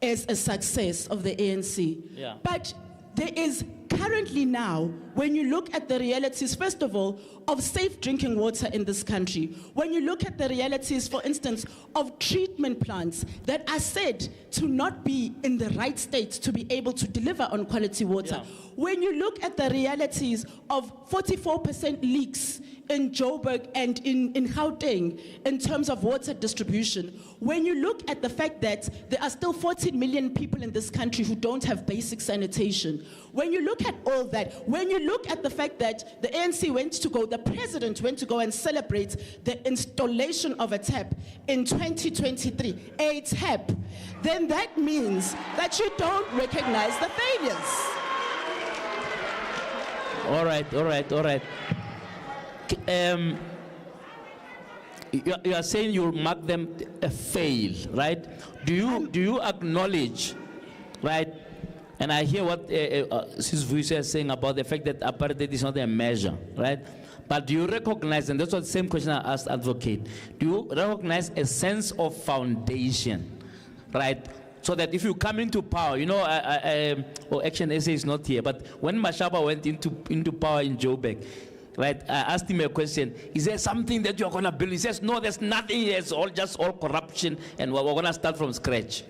as a success of the ANC, but there is currently now, when you look at the realities, first of all, of safe drinking water in this country, when you look at the realities, for instance, of treatment plants that are said to not be in the right state to be able to deliver on quality water, when you look at the realities of 44% leaks in Joburg and in Gauteng in terms of water distribution, when you look at the fact that there are still 14 million people in this country who don't have basic sanitation, when you look at all that, when you look at the fact that the ANC the president went to go and celebrate the installation of a tap in 2023, a tap, then that means that you don't recognize the failures. All right. You are saying you'll mark them a fail, right? Do you acknowledge, right? And I hear what Sis Vuisa is saying about the fact that apartheid is not a measure, right? But do you recognize, and that's what the same question I asked Advocate, do you recognize a sense of foundation, right? So that if you come into power, you know, Action SA is not here, but when Mashaba went into power in Joburg, right, I asked him a question, is there something that you're going to build? He says, no, there's nothing here, it's all corruption, and we're going to start from scratch.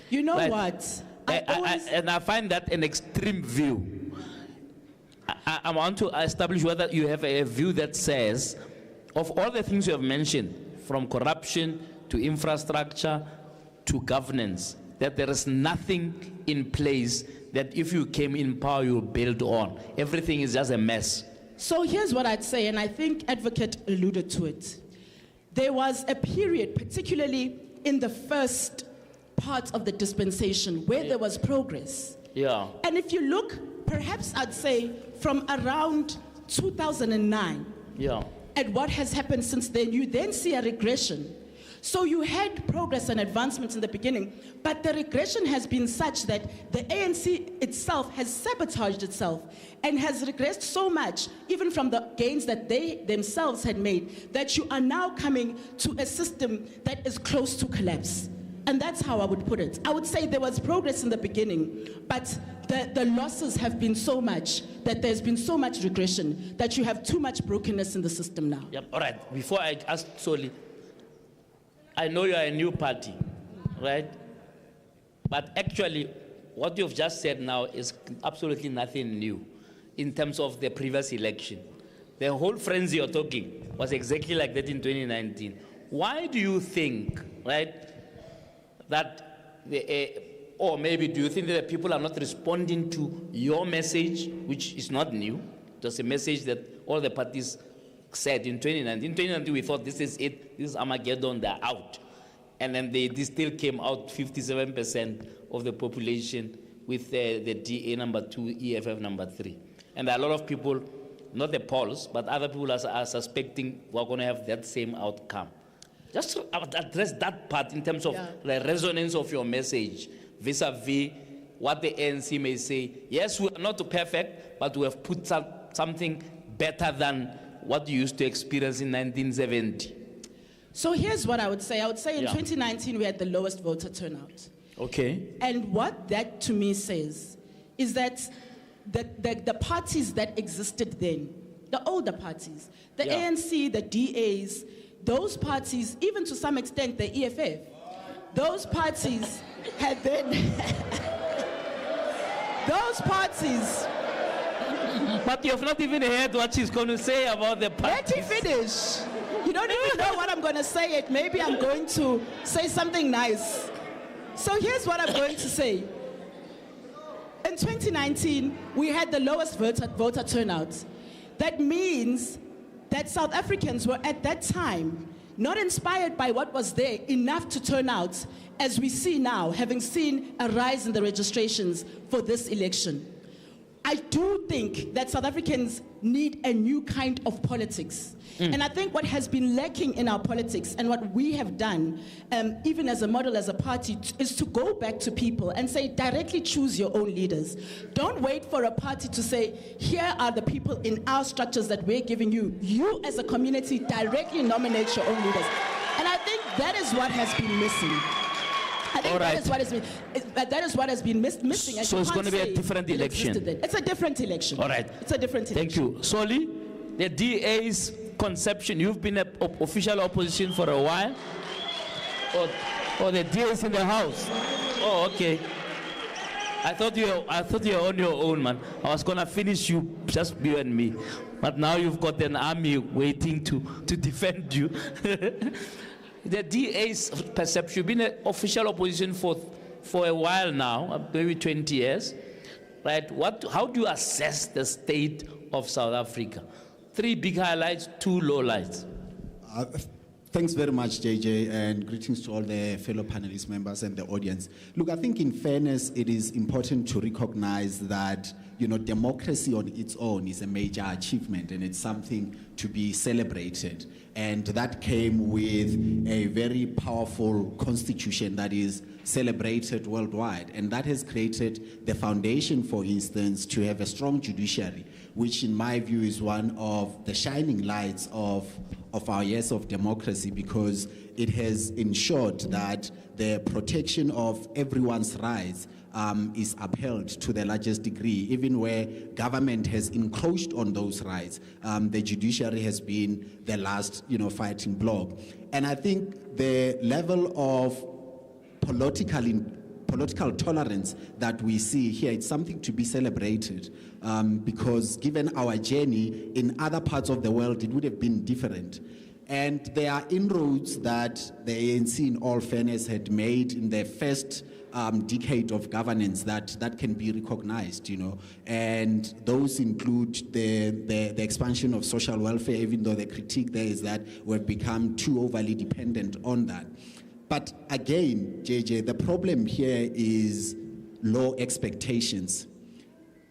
You know right? what? And I find that an extreme view. I want to establish whether you have a view that says, of all the things you have mentioned, from corruption to infrastructure to governance, that there is nothing in place that if you came in power, you'll build on. Everything is just a mess. So here's what I'd say, and I think Advocate alluded to it. There was a period, particularly in the first part of the dispensation, where there was progress. Yeah. And if you look, perhaps I'd say, from around 2009, at what has happened since then, you then see a regression. So you had progress and advancements in the beginning, but the regression has been such that the ANC itself has sabotaged itself and has regressed so much, even from the gains that they themselves had made, that you are now coming to a system that is close to collapse. And that's how I would put it. I would say there was progress in the beginning, but the losses have been so much that there's been so much regression that you have too much brokenness in the system now. Yep. All right. Before I ask Soli, I know you are a new party, right? But actually, what you've just said now is absolutely nothing new in terms of the previous election. The whole frenzy you're talking was exactly like that in 2019. Why do you think, right, that or maybe do you think that people are not responding to your message, which is not new? Just a message that all the parties said in 2019. In 2019, we thought this is it, this is Armageddon, they're out. And then they still came out 57% of the population with the DA number 2, EFF number 3. And there are a lot of people, not the polls, but other people are suspecting we're going to have that same outcome. Just to address that part in terms of the resonance of your message vis-a-vis what the ANC may say. Yes, we are not perfect, but we have put something better than what you used to experience in 1970. So here's what I would say. I would say in Yeah. 2019, we had the lowest voter turnout. Okay. And what that to me says is that the parties that existed then, the older parties, the Yeah. ANC, the DAs, those parties, even to some extent the EFF, those parties had then, those parties. But you have not even heard what she's going to say about the parties. Let me finish. You don't even know what I'm going to say yet. Maybe I'm going to say something nice. So here's what I'm going to say. In 2019, we had the lowest voter turnout. That means that South Africans were at that time not inspired by what was there enough to turn out, as we see now, having seen a rise in the registrations for this election. I do think that South Africans need a new kind of politics. And I think what has been lacking in our politics and what we have done, even as a model, as a party, is to go back to people and say, directly choose your own leaders. Don't wait for a party to say, here are the people in our structures that we're giving you. You as a community directly nominate your own leaders. And I think that is what has been missing. I think that is what has been missing. And So you it's can't going to be a say different it election. existed then. It's a different election. All right. It's a different election. Thank you. Soli, the DA's conception, you've been an official opposition for a while? Or the DA's in the house? Oh, okay. I thought you were on your own, man. I was going to finish you, just you and me. But now you've got an army waiting to defend you. The DA's perception, you've been an official opposition for a while now, maybe 20 years, right? How do you assess the state of South Africa? 3 big highlights, 2 lowlights. Thanks very much, JJ, and greetings to all the fellow panelist members and the audience. Look, I think in fairness, it is important to recognize that, democracy on its own is a major achievement, and it's something to be celebrated. And that came with a very powerful constitution that is celebrated worldwide. And that has created the foundation, for instance, to have a strong judiciary, which in my view is one of the shining lights of our years of democracy, because it has ensured that the protection of everyone's rights is upheld to the largest degree. Even where government has encroached on those rights, the judiciary has been the last, fighting bloc. And I think the level of political tolerance that we see here, it's something to be celebrated, because given our journey in other parts of the world, it would have been different. And there are inroads that the ANC, in all fairness, had made in the first decade of governance that can be recognized, and those include the expansion of social welfare, even though the critique there is that we've become too overly dependent on that. But again, JJ, the problem here is low expectations.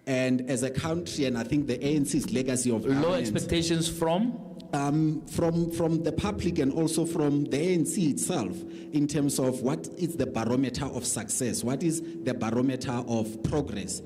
And as a country, and I think the ANC's legacy of low expectations from the public and also from the ANC itself, in terms of what is the barometer of success, what is the barometer of progress.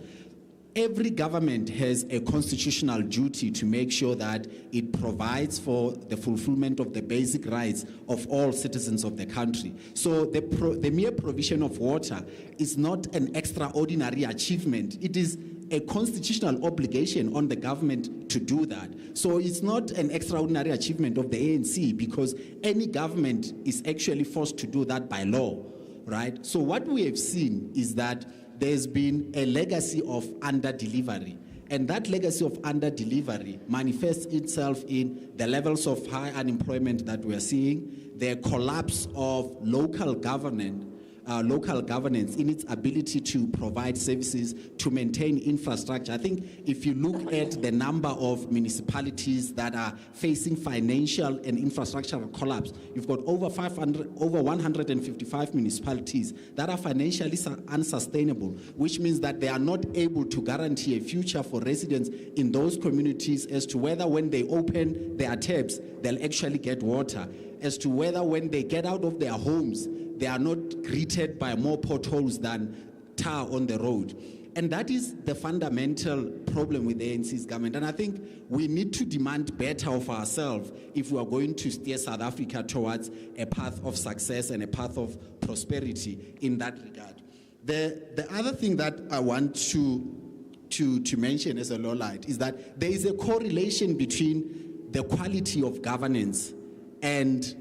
Every government has a constitutional duty to make sure that it provides for the fulfillment of the basic rights of all citizens of the country. So the mere provision of water is not an extraordinary achievement. It is a constitutional obligation on the government to do that. So it's not an extraordinary achievement of the ANC, because any government is actually forced to do that by law, right? So what we have seen is that there's been a legacy of under-delivery. And that legacy of under-delivery manifests itself in the levels of high unemployment that we're seeing, the collapse of local government, local governance in its ability to provide services, to maintain infrastructure. I think if you look at the number of municipalities that are facing financial and infrastructural collapse, you've got over 155 municipalities that are financially unsustainable, which means that they are not able to guarantee a future for residents in those communities as to whether when they open their taps, they'll actually get water, as to whether when they get out of their homes, they are not greeted by more potholes than tar on the road. And that is the fundamental problem with the ANC's government. And I think we need to demand better of ourselves if we are going to steer South Africa towards a path of success and a path of prosperity in that regard. The other thing that I want to mention as a lowlight is that there is a correlation between the quality of governance and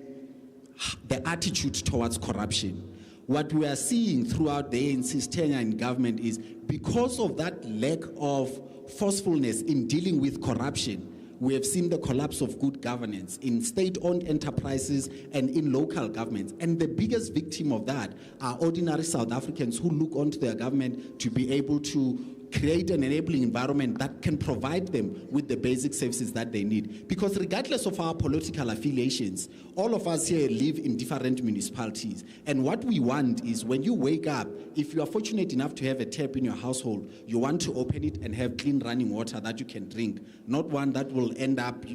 the attitude towards corruption. What we are seeing throughout the ANC's tenure in government is because of that lack of forcefulness in dealing with corruption, we have seen the collapse of good governance in state-owned enterprises and in local governments. And the biggest victim of that are ordinary South Africans who look onto their government to be able to create an enabling environment that can provide them with the basic services that they need. Because regardless of our political affiliations, all of us here live in different municipalities. And what we want is when you wake up, if you are fortunate enough to have a tap in your household, you want to open it and have clean running water that you can drink, not one that will end up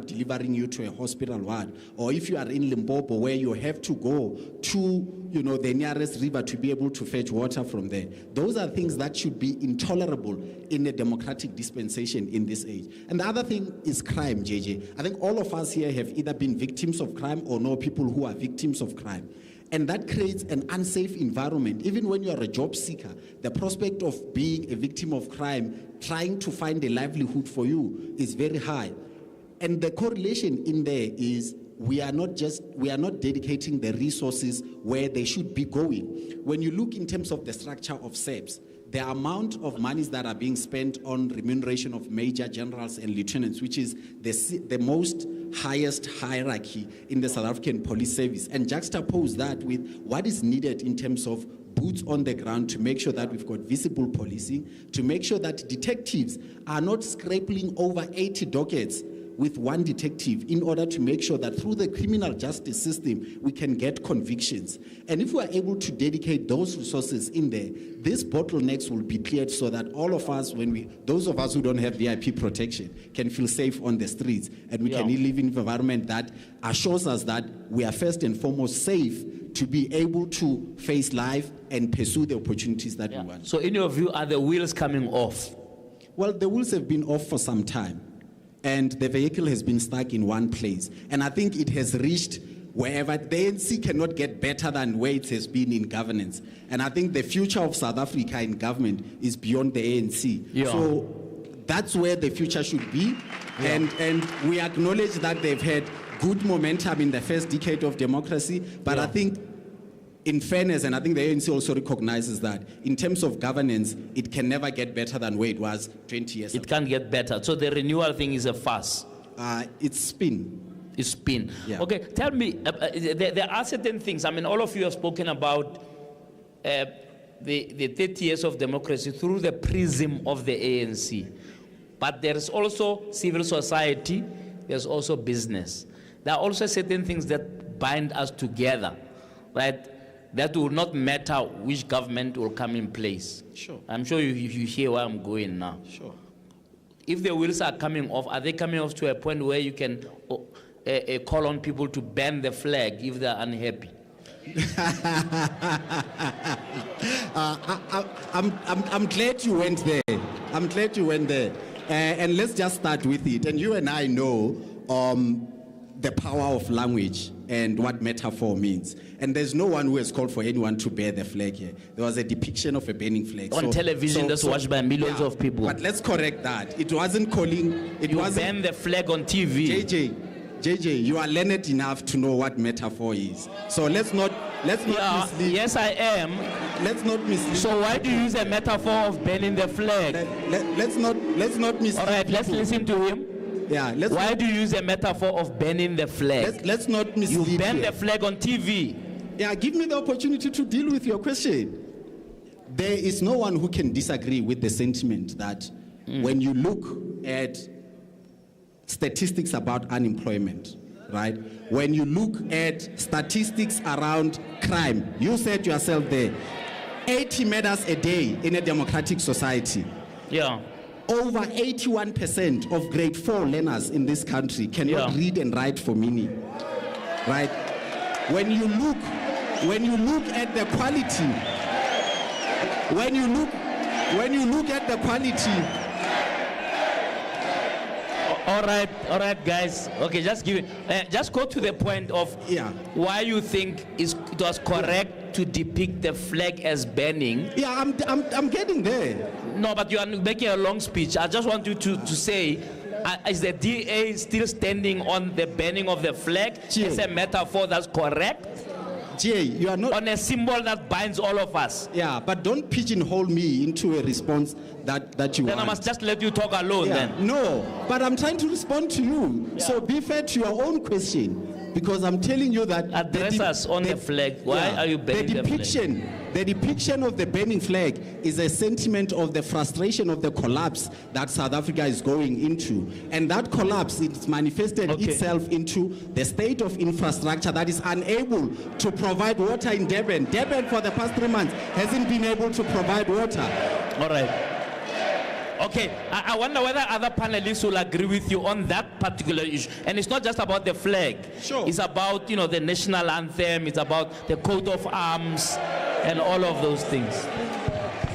delivering you to a hospital ward. Or if you are in Limpopo where you have to go to the nearest river to be able to fetch water from there. Those are things that should be intolerable in a democratic dispensation in this age. And the other thing is crime, JJ. I think all of us here have either been victims of crime or know people who are victims of crime. And that creates an unsafe environment. Even when you are a job seeker, the prospect of being a victim of crime, trying to find a livelihood for you is very high. And the correlation in there is we are not dedicating the resources where they should be going. When you look in terms of the structure of SEPs, the amount of monies that are being spent on remuneration of major generals and lieutenants, which is the most highest hierarchy in the South African police service, and juxtapose that with what is needed in terms of boots on the ground to make sure that we've got visible policing, to make sure that detectives are not scraping over 80 dockets with one detective in order to make sure that through the criminal justice system, we can get convictions. And if we are able to dedicate those resources in there, these bottlenecks will be cleared so that all of us, those of us who don't have VIP protection, can feel safe on the streets. And we can live in an environment that assures us that we are first and foremost safe to be able to face life and pursue the opportunities that we want. So in your view, are the wheels coming off? Well, the wheels have been off for some time. And the vehicle has been stuck in one place. And I think it has reached wherever the ANC cannot get better than where it has been in governance. And I think the future of South Africa in government is beyond the ANC. So that's where the future should be. And we acknowledge that they've had good momentum in the first decade of democracy. But I think in fairness, and I think the ANC also recognizes that, in terms of governance, it can never get better than where it was 20 years ago. It can't get better. So the renewal thing is a fuss. It's spin. It's spin. Yeah. Okay, tell me, there are certain things. I mean, all of you have spoken about the 30 years of democracy through the prism of the ANC. But there is also civil society, there's also business. There are also certain things that bind us together, right? That will not matter which government will come in place. Sure. I'm sure you hear where I'm going now. Sure. If the wheels are coming off, are they coming off to a point where you can call on people to ban the flag if they're unhappy? I'm glad you went there. I'm glad you went there. And let's just start with it. And you and I know the power of language and what metaphor means. And there's no one who has called for anyone to bear the flag here. There was a depiction of a burning flag. On television that's watched by millions of people. But let's correct that. It wasn't calling... You banned the flag on TV. JJ, you are learned enough to know what metaphor is. So let's not mislead. Yes, I am. Let's not mislead. So why do you use a metaphor of burning the flag? Let's not mislead. All right, let's listen to him. Yeah, why do you use a metaphor of burning the flag? Let's not mislead. You burn the flag on TV. Yeah, give me the opportunity to deal with your question. There is no one who can disagree with the sentiment that when you look at statistics about unemployment, right? When you look at statistics around crime, you said yourself there, 80 murders a day in a democratic society. Yeah. Over 81% of grade 4 learners in this country cannot read and write for meaning, right? When you look at the quality, when you look at the quality. All right, guys. Okay, just go to the point of why you think it was correct to depict the flag as burning. Yeah, I'm getting there. No, but you are making a long speech. I just want you to say, is the DA still standing on the burning of the flag as a metaphor that's correct? Jay, you are not on a symbol that binds all of us. Yeah, but don't pigeonhole me into a response that you want. Then I must just let you talk alone then. No, but I'm trying to respond to you. So be fair to your own question, because I'm telling you that address us on the flag. Why are you burning the flag? The depiction of the burning flag is a sentiment of the frustration of the collapse that South Africa is going into. And that collapse, it's manifested itself into the state of infrastructure that is unable to provide water in Durban. Durban for the past 3 months hasn't been able to provide water. All right. Okay, I wonder whether other panelists will agree with you on that particular issue. And it's not just about the flag. Sure. It's about, the national anthem. It's about the coat of arms and all of those things.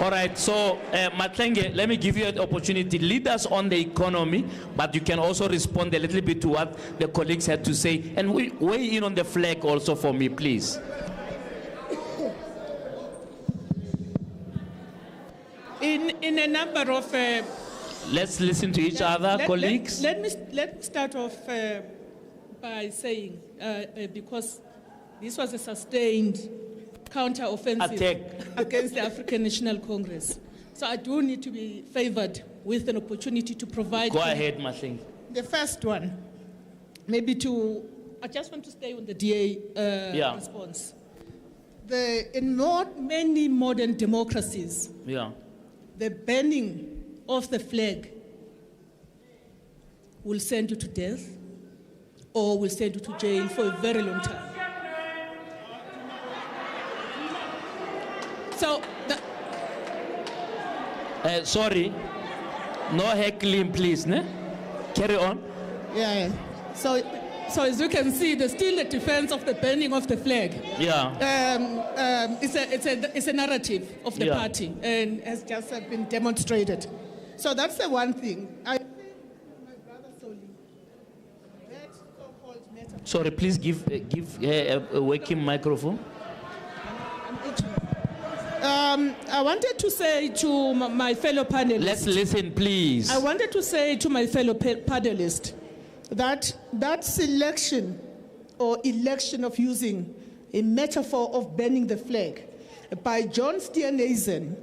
All right, so Matlenge, let me give you an opportunity. Lead us on the economy, but you can also respond a little bit to what the colleagues had to say. And weigh in on the flag also for me, please. In a number of... Let's listen to each other, colleagues. Let me start off by saying, because this was a sustained counter-offensive against the African National Congress. So I do need to be favored with an opportunity to provide... Go ahead, Matlenge. The first one, I just want to stay on the DA response. In not many modern democracies, the burning of the flag will send you to death or will send you to jail for a very long time. So, sorry, no heckling, please. Ne? Carry on. Yeah. So as you can see, there's still the defense of the burning of the flag. Yeah. It's a narrative of the party, and has just been demonstrated. So that's the one thing. I think my brother Soli, that so-called metaphor. Sorry, please give a working microphone. I wanted to say to my fellow panelists. Let's listen, please. I wanted to say to my fellow panelists that selection or election of using a metaphor of burning the flag by John Steenhuisen,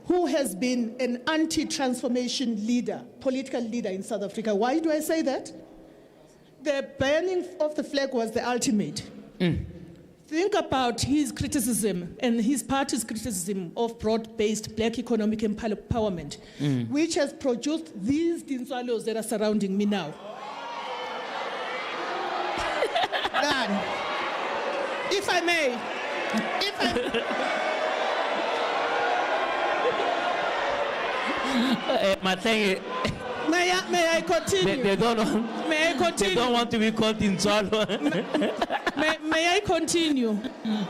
who has been an anti-transformation leader, political leader in South Africa. Why do I say that? The burning of the flag was the ultimate. Think about his criticism and his party's criticism of broad-based black economic empowerment, which has produced these dinswalos that are surrounding me now. Done. If I may, may I continue? They don't want, may I continue? They don't want to be caught in swallow. May I continue?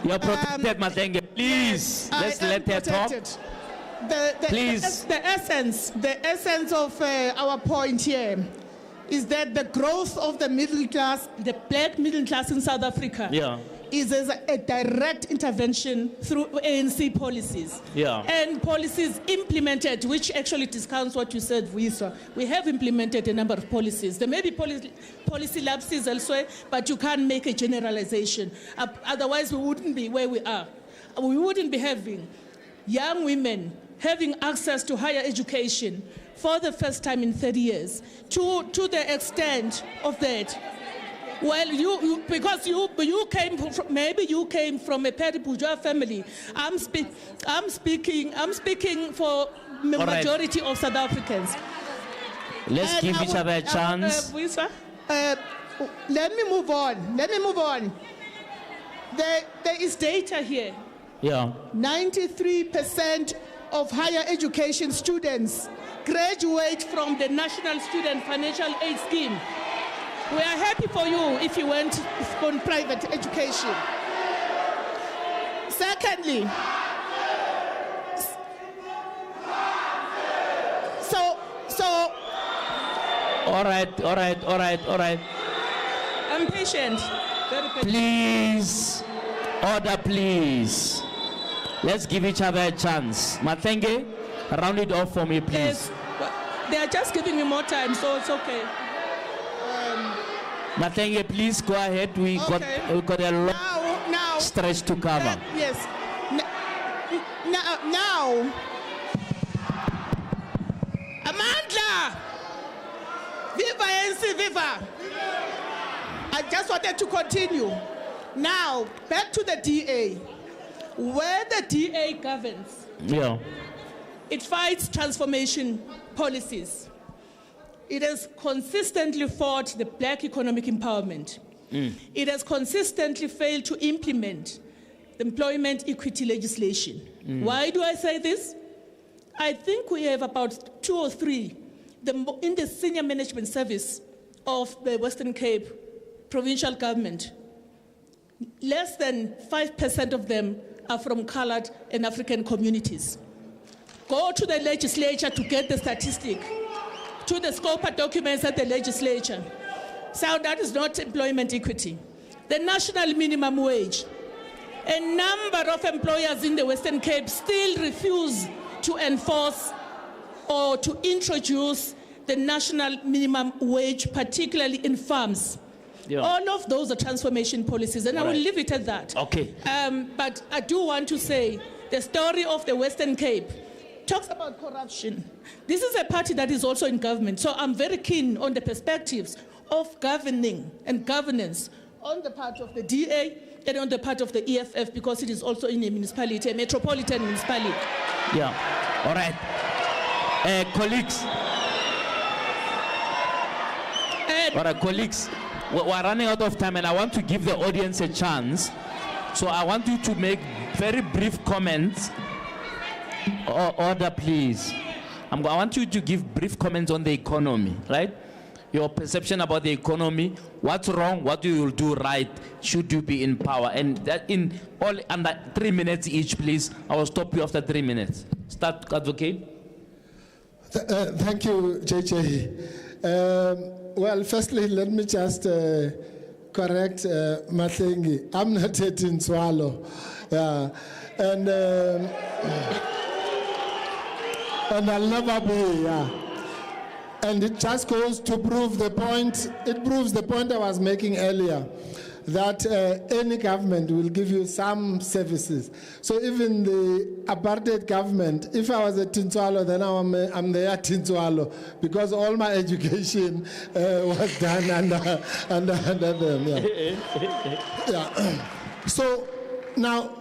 You're protected, Matlenge. Please, let's let her talk. Please. The essence of our point here is that the growth of the middle class, the black middle class in South Africa, is as a direct intervention through ANC policies. And policies implemented, which actually discounts what you said, Visa. We have implemented a number of policies. There may be policy lapses elsewhere, but you can't make a generalization. Otherwise, we wouldn't be where we are. We wouldn't be having young women having access to higher education for the first time in 30 years. To the extent of that, Well, because you came from, maybe you came from a petty bourgeois family. I'm speaking for the All right. majority of South Africans. Let's And give I each would- other a chance. Let me move on. There is data here. Yeah. 93% of higher education students graduate from the National Student Financial Aid Scheme. We are happy for you if you went on private education. Secondly, so All right. I'm patient. Very patient. Please, order, please. Let's give each other a chance. Mathenge, round it off for me, please. Yes, well, they are just giving me more time, so it's okay. Mathenge, please go ahead. We Okay. got a lot Now, stretch to cover. yes. Now, Amandla, viva ANC, viva! I just wanted to continue. Now, back to the DA. Where the DA governs, Yeah. it fights transformation policies. It has consistently fought the black economic empowerment. It has consistently failed to implement the employment equity legislation. Why do I say this? I think we have about 2 or 3 in the senior management service of the Western Cape provincial government. Less than 5% of them are from colored and African communities. Go to the legislature to get the statistic, to the scope documents at the legislature. So that is not employment equity. The national minimum wage. A number of employers in the Western Cape still refuse to enforce or to introduce the national minimum wage, particularly in farms. Yeah. All of those are transformation policies, and I will Right. leave it at that. Okay. But I do want to say the story of the Western Cape talks about corruption. This is a party that is also in government, so I'm very keen on the perspectives of governing and governance on the part of the DA and on the part of the EFF, because it is also in a municipality, a metropolitan municipality. Yeah. All right. Colleagues. All right, colleagues. We're running out of time, and I want to give the audience a chance. So I want you to make very brief comments. Order, please. I want you to give brief comments on the economy, right? Your perception about the economy, what's wrong, what you will do right, should you be in power. And that in all under 3 minutes each, please. I will stop you after 3 minutes. Start, Advocate. Thank you, JJ. Well, firstly, let me just correct Mathengi. I'm not a Tinswalo. Yeah. And I'll never be, yeah. And it just goes to prove the point, it proves the point I was making earlier, that any government will give you some services. So even the apartheid government, if I was a Tinswalo, then I'm there at Tinswalo, because all my education was done under them. Yeah. Yeah. So now,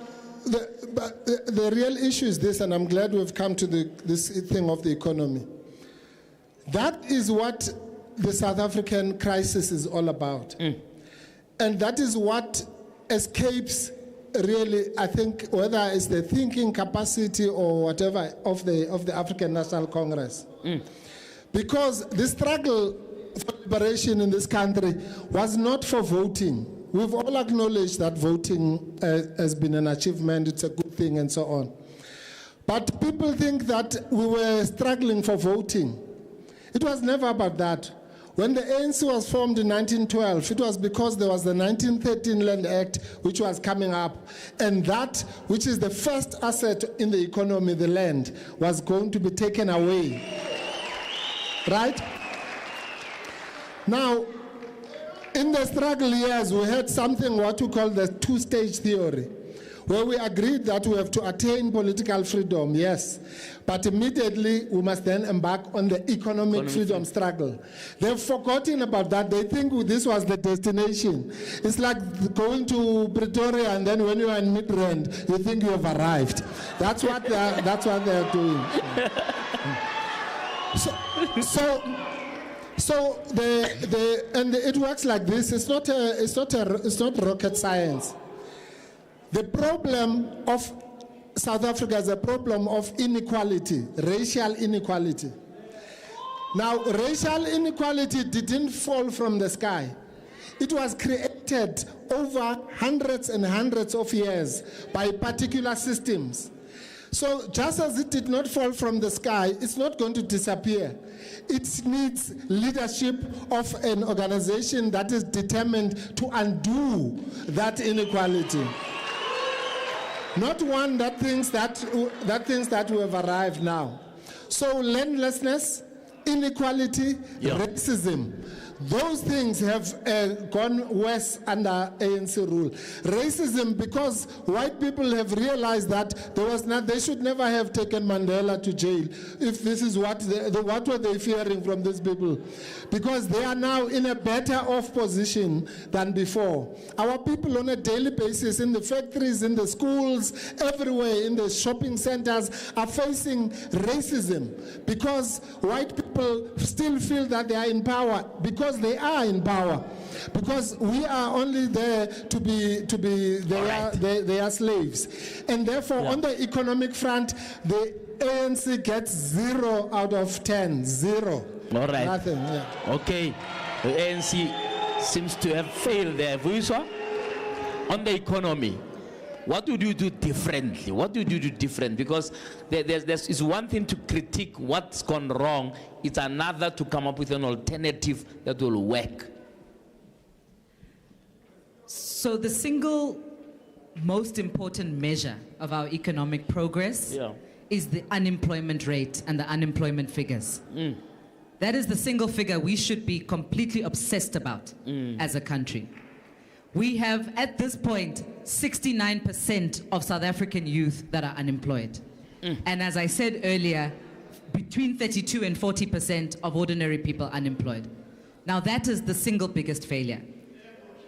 the real issue is this, and I'm glad we've come to this thing of the economy. That is what the South African crisis is all about. And that is what escapes really, I think, whether it's the thinking capacity or whatever of the African National Congress. Because the struggle for liberation in this country was not for voting. We've all acknowledged that voting has been an achievement, it's a good thing, and so on. But people think that we were struggling for voting. It was never about that. When the ANC was formed in 1912, it was because there was the 1913 Land Act which was coming up, and that, which is the first asset in the economy, the land, was going to be taken away. Right? Now, in the struggle years, we had something what we call the two-stage theory, where we agreed that we have to attain political freedom, yes, but immediately we must then embark on the economic freedom struggle. They've forgotten about that. They think this was the destination. It's like going to Pretoria and then when you are in Midrand, you think you have arrived. That's what they're doing. So it works like this. It's not rocket science. The problem of South Africa is a problem of inequality, racial inequality. Now, racial inequality didn't fall from the sky. It was created over hundreds and hundreds of years by particular systems. So just as it did not fall from the sky, it's not going to disappear. It needs leadership of an organization that is determined to undo that inequality. Not one that thinks that we have arrived now. So landlessness, inequality, racism, those things have gone worse under ANC rule. Racism, because white people have realized that they should never have taken Mandela to jail. If this is what were they fearing from these people? Because they are now in a better off position than before. Our people on a daily basis in the factories, in the schools, everywhere, in the shopping centers are facing racism because white people still feel that they are in power, because they are in power, because we are only there to be they are slaves, and therefore on the economic front the ANC gets 0 out of 10. 0. All right. Nothing. Yeah. Okay. The ANC seems to have failed there. Vuiswa, on the economy, what would you do differently? What would you do different? Because it's one thing to critique what's gone wrong. It's another to come up with an alternative that will work. So the single most important measure of our economic progress is the unemployment rate and the unemployment figures. That is the single figure we should be completely obsessed about as a country. We have, at this point, 69% of South African youth that are unemployed. And as I said earlier, between 32 and 40% of ordinary people unemployed. Now that is the single biggest failure.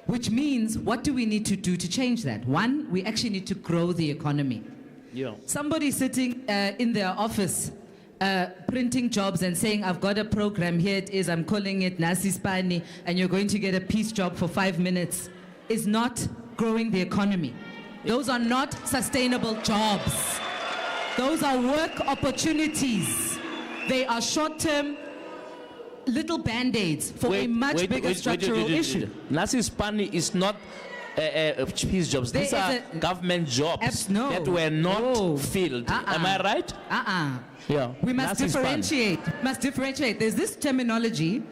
Which means, what do we need to do to change that? One, we actually need to grow the economy. Somebody sitting in their office printing jobs and saying, I've got a program, here it is, I'm calling it Nasi Spani, and you're going to get a piece job for 5 minutes, is not growing the economy. Those are not sustainable jobs. Those are work opportunities. They are short-term little band-aids for a much bigger structural issue. Nasi Spani is not peace jobs. These are government jobs that were not filled. Am I right? Yeah. We must differentiate. There's this terminology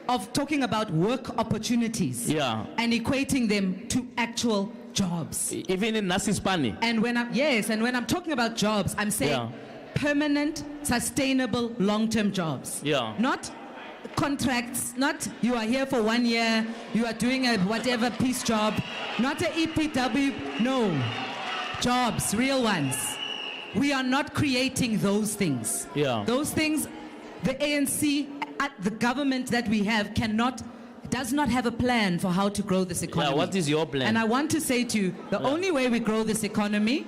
of talking about work opportunities and equating them to actual jobs. Even in Nasi Spani. And when I'm talking about jobs, I'm saying permanent, sustainable, long-term jobs. Not contracts, not you are here for 1 year, you are doing a whatever piece job, not a EPW, no. Jobs, real ones. We are not creating those things. Those things, the ANC, the government that we have does not have a plan for how to grow this economy. What is your plan? And I want to say to you, the only way we grow this economy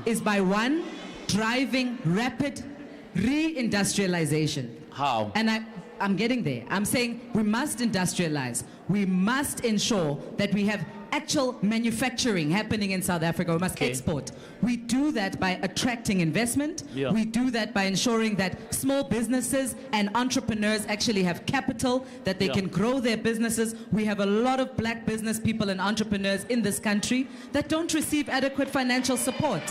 is by one, driving rapid re-industrialization. How? And I'm getting there. I'm saying we must industrialize. We must ensure that we have actual manufacturing happening in South Africa. We must export. We do that by attracting investment. We do that by ensuring that small businesses and entrepreneurs actually have capital, that they can grow their businesses. We have a lot of black business people and entrepreneurs in this country that don't receive adequate financial support.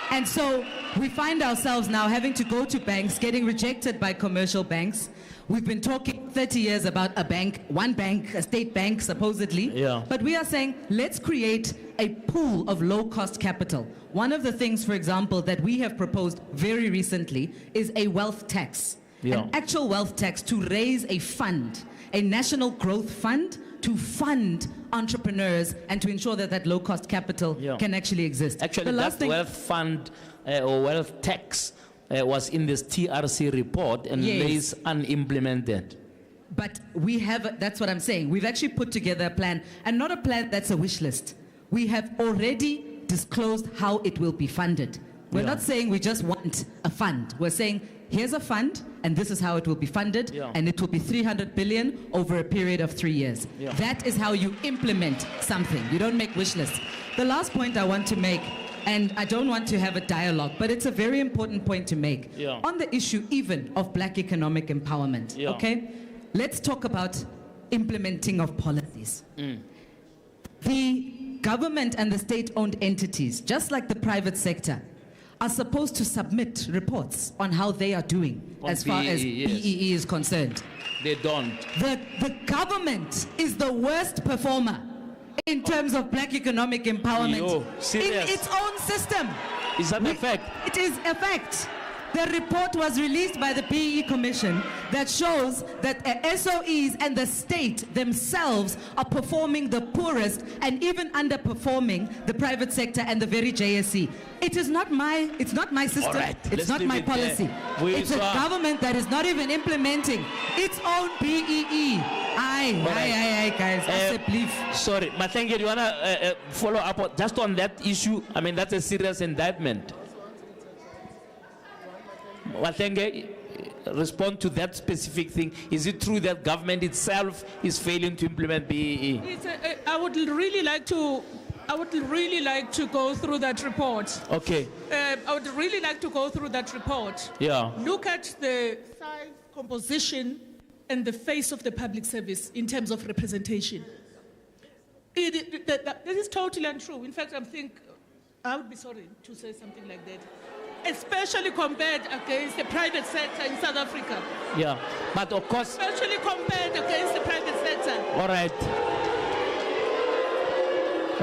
And so we find ourselves now having to go to banks, getting rejected by commercial banks. We've been talking 30 years about a bank, one bank, a state bank, supposedly. But we are saying, let's create a pool of low-cost capital. One of the things, for example, that we have proposed very recently is a wealth tax. An actual wealth tax to raise a fund, a national growth fund, to fund entrepreneurs and to ensure that that low-cost capital can actually exist. Actually, The last that wealth fund or wealth tax was in this TRC report and Yes. lays unimplemented. But we have, that's what I'm saying. We've actually put together a plan, and not a plan that's a wish list. We have already disclosed how it will be funded. We're not saying we just want a fund. We're saying, here's a fund, and this is how it will be funded, and it will be 300 billion over a period of 3 years. That is how you implement something. You don't make wish lists. The last point I want to make, and I don't want to have a dialogue, but it's a very important point to make. On the issue even of black economic empowerment, okay? Let's talk about implementing of policies. The government and the state-owned entities, just like the private sector, are supposed to submit reports on how they are doing On as far as BEE, yes. BEE is concerned. They don't. The government is the worst performer in terms of black economic empowerment Yo, in serious? its own system. Is that a fact? It is a fact. The report was released by the BEE Commission that shows that SOEs and the state themselves are performing the poorest and even underperforming the private sector and the very JSE. It's not my system. All right, It's let's not leave my it there. policy. We It's a saw- government that is not even implementing its own BEE. Aye, guys. Sorry, Mathenge, do you want to follow up just on that issue? I mean, that's a serious indictment. Mathenge, respond to that specific thing. Is it true that government itself is failing to implement BEE? I would really like to go through that report. Okay. I would really like to go through that report. Yeah. Look at the size, composition, and the face of the public service in terms of representation. That is totally untrue. In fact, I would be sorry to say something like that, especially compared against the private sector in South Africa. Yeah, but of course. Especially compared against the private sector. All right.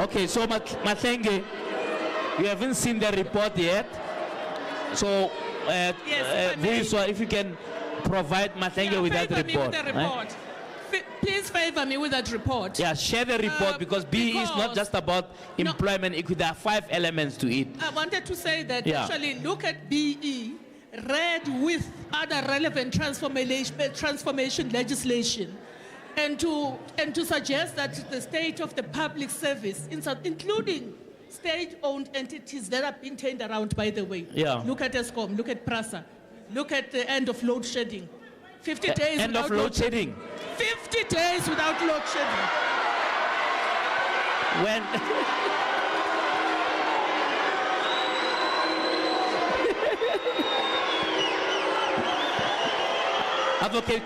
Okay, so Mathenge, you haven't seen the report yet. So, Vuiswa, if you can provide Mathenge with that Favor me with report. the right? report. Please favor me with that report. Yeah, share the report because BEE is not just about employment equity. There are 5 elements to it. I wanted to say that Yeah. actually look at BE read with other relevant transformation legislation and to suggest that the state of the public service, including state-owned entities that are being turned around, by the way. Yeah. Look at ESCOM, look at PRASA, look at the end of load shedding. 50 days End without of load shedding. 50 days without load shedding. When Advocate,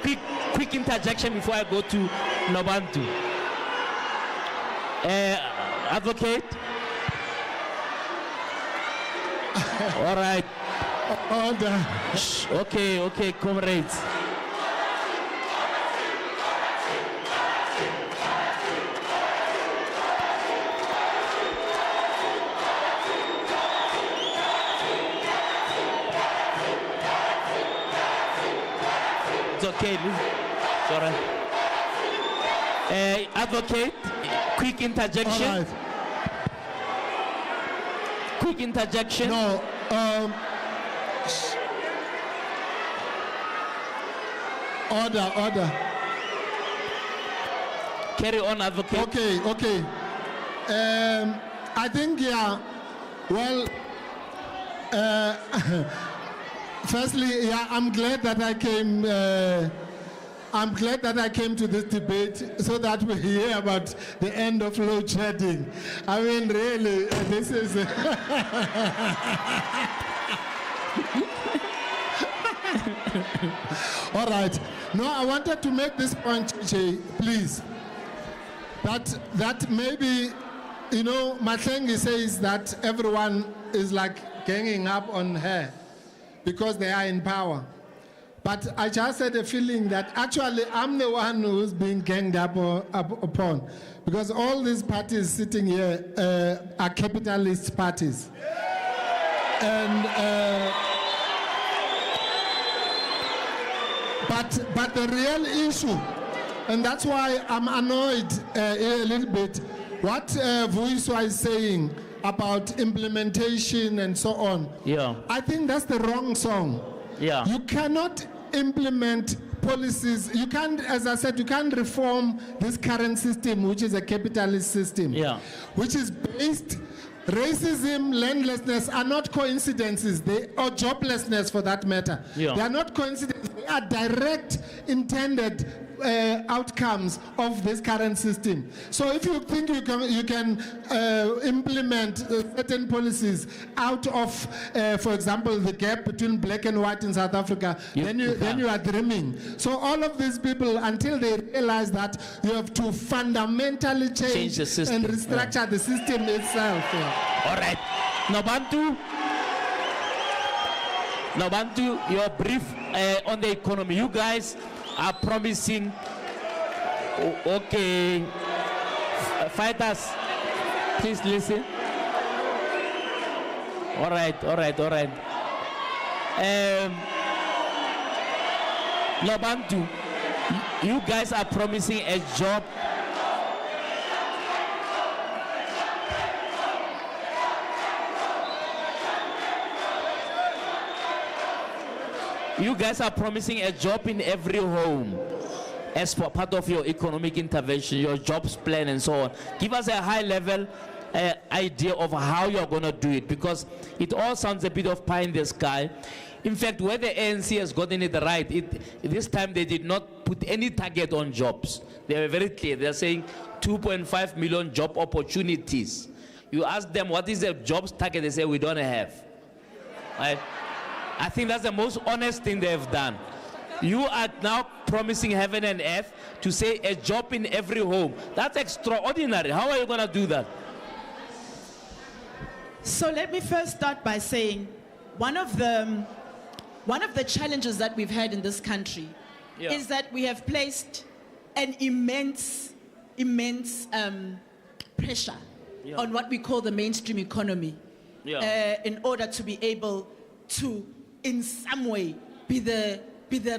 quick interjection before I go to Nobantu. Advocate. All right. Order. Okay, comrades. It's okay. It's all right. Advocate, quick interjection. All right. Quick interjection. No. Order. Carry on, advocate. Okay. I think, well, firstly, I'm glad that I came. I'm glad that I came to this debate so that we hear about the end of load shedding. I mean, really, this is. All right. No, I wanted to make this point, Jay, please. That maybe, Mathenge says that everyone is like ganging up on her because they are in power. But I just had a feeling that actually I'm the one who's being ganged up upon, because all these parties sitting here are capitalist parties. And but the real issue And that's why I'm annoyed a little bit. What Vuiswa is saying about implementation and so on. Yeah. I think that's the wrong song. Yeah. You cannot implement policies. You can't, as I said, you can't reform this current system, which is a capitalist system, which is based. Racism, landlessness are not coincidences, or joblessness for that matter. Yeah. They are not coincidences, they are direct intended outcomes of this current system. So if you think you can implement certain policies out of, for example, the gap between black and white in South Africa, then you are dreaming. So all of these people, until they realize that you have to fundamentally change the system. and restructure the system itself. All right. Nobantu, your brief on the economy. You guys are promising, okay, fighters, please listen. All right. Nobantu, you guys are promising a job. You guys are promising a job in every home as for part of your economic intervention, your jobs plan and so on. Give us a high level idea of how you're going to do it, because it all sounds a bit of pie in the sky. In fact, where the ANC has gotten it right, this time they did not put any target on jobs. They were very clear. They're saying 2.5 million job opportunities. You ask them, what is the jobs target? They say, we don't have. Right? I think that's the most honest thing they've done. You are now promising heaven and earth to say a job in every home. That's extraordinary. How are you going to do that? So let me first start by saying one of the challenges that we've had in this country is that we have placed an immense pressure on what we call the mainstream economy in order to be able to, in some way, be the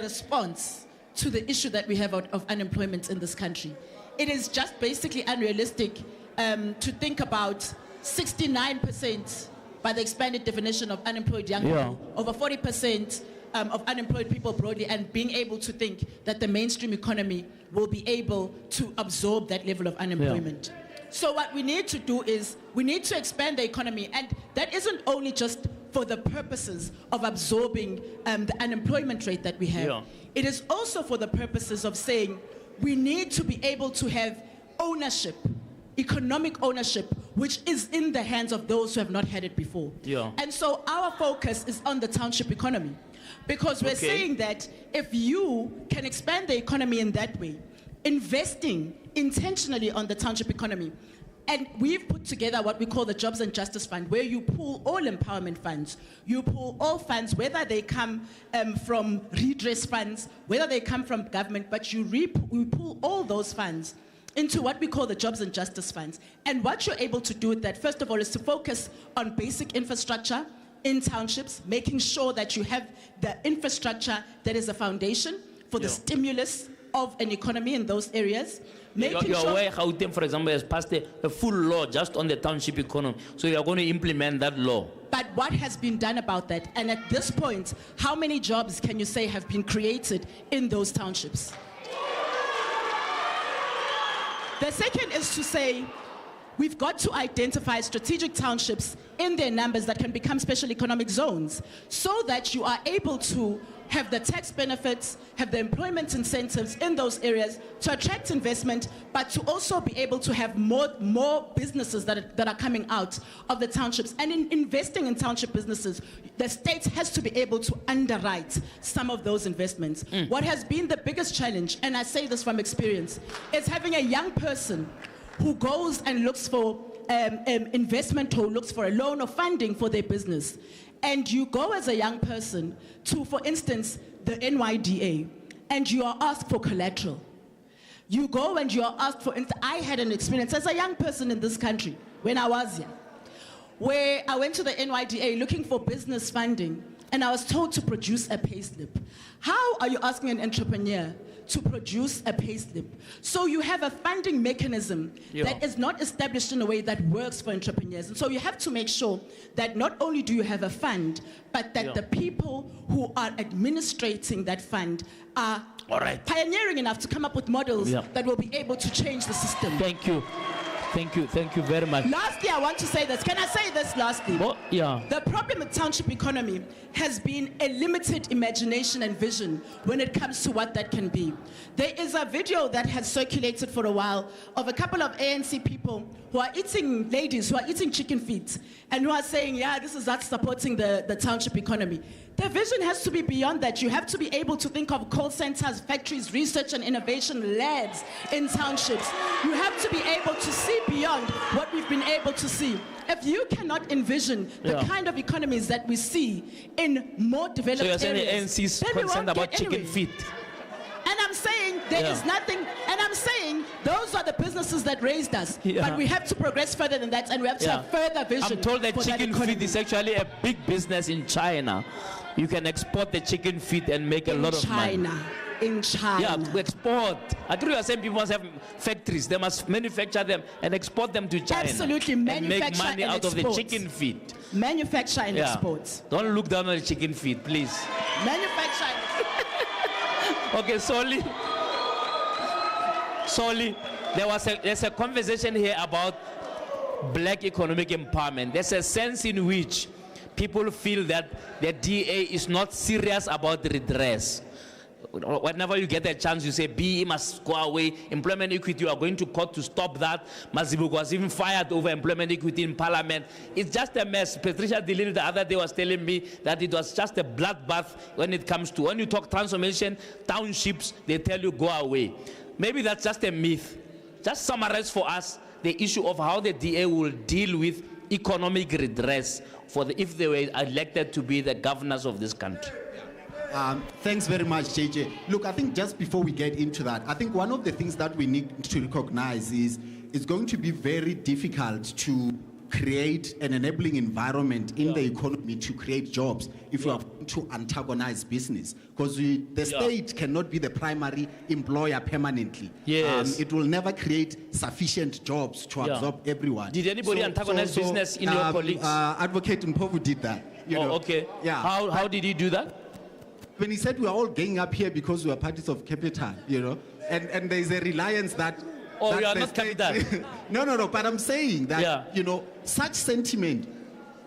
response to the issue that we have of unemployment in this country. It is just basically unrealistic to think about 69% by the expanded definition of unemployed young people, over 40% of unemployed people broadly, and being able to think that the mainstream economy will be able to absorb that level of unemployment. So what we need to do is we need to expand the economy, and that isn't only just for the purposes of absorbing the unemployment rate that we have. It is also for the purposes of saying we need to be able to have ownership, economic ownership, which is in the hands of those who have not had it before. And so our focus is on the township economy, because we're saying that if you can expand the economy in that way, investing intentionally on the township economy, and we've put together what we call the Jobs and Justice Fund, where you pool all empowerment funds. You pool all funds, whether they come from redress funds, whether they come from government, but you pool all those funds into what we call the Jobs and Justice Funds. And what you're able to do with that, first of all, is to focus on basic infrastructure in townships, making sure that you have the infrastructure that is a foundation for the stimulus of an economy in those areas. You're aware Gauteng, for example, has passed a full law just on the township economy. So you are going to implement that law. But what has been done about that? And at this point, how many jobs can you say have been created in those townships? The second is to say, we've got to identify strategic townships in their numbers that can become special economic zones, so that you are able to have the tax benefits, have the employment incentives in those areas to attract investment, but to also be able to have more businesses that are coming out of the townships. And in investing in township businesses, the state has to be able to underwrite some of those investments. What has been the biggest challenge, and I say this from experience, is having a young person who goes and looks for investment, or looks for a loan or funding for their business. And you go as a young person to, for instance, the NYDA, and you are asked for collateral. You go and you are asked for, I had an experience as a young person in this country when I was young, where I went to the NYDA looking for business funding and I was told to produce a payslip. How are you asking an entrepreneur to produce a payslip? So you have a funding mechanism that is not established in a way that works for entrepreneurs. And so you have to make sure that not only do you have a fund, but that the people who are administrating that fund are pioneering enough to come up with models that will be able to change the system. Thank you. Thank you very much. Lastly, I want to say this. Can I say this lastly? Oh, yeah. The problem with township economy has been a limited imagination and vision when it comes to what that can be. There is a video that has circulated for a while of a couple of ANC people who are eating, ladies who are eating chicken feet and who are saying, yeah, this is not supporting the township economy. The vision has to be beyond that. You have to be able to think of call centers, factories, research and innovation labs in townships. You have to be able to see beyond what we've been able to see. If you cannot envision the kind of economies that we see in more developed areas, so you're saying the ANC is concerned about chicken feet? And I'm saying there is nothing, and I'm saying those are the businesses that raised us. But we have to progress further than that, and we have to have further vision. I'm told that chicken feet is actually a big business in China. You can export the chicken feet and make a lot of money. In China. Yeah, to export. I agree, you are saying people must have factories. They must manufacture them and export them to China. Absolutely, and manufacture make money and out export. of the chicken feet. Manufacture and export. Don't look down on the chicken feet, please. Manufacture. Okay, Soli, there's a conversation here about black economic empowerment. There's a sense in which people feel that the DA is not serious about redress. Whenever you get a chance, you say BE must go away. Employment equity, you are going to court to stop that. Mazibuko was even fired over employment equity in parliament. It's just a mess. Patricia Dilili the other day was telling me that it was just a bloodbath when it comes to, when you talk transformation, townships, they tell you go away. Maybe that's just a myth. Just summarize for us the issue of how the DA will deal with economic redress if they were elected to be the governors of this country. Thanks very much, JJ. Look, I think just before we get into that, I think one of the things that we need to recognize is it's going to be very difficult to create an enabling environment in the economy to create jobs if you are going to antagonize business. Because the state cannot be the primary employer permanently. Yes. It will never create sufficient jobs to absorb everyone. Did anybody antagonize business in your colleagues? Advocate Mpofu did that. You know. Okay. Yeah. How did he do that? When he said we are all ganging up here because we are parties of capital, you know, and there is a reliance that. Oh, that you are the not state- capital. No. But I'm saying that you know such sentiment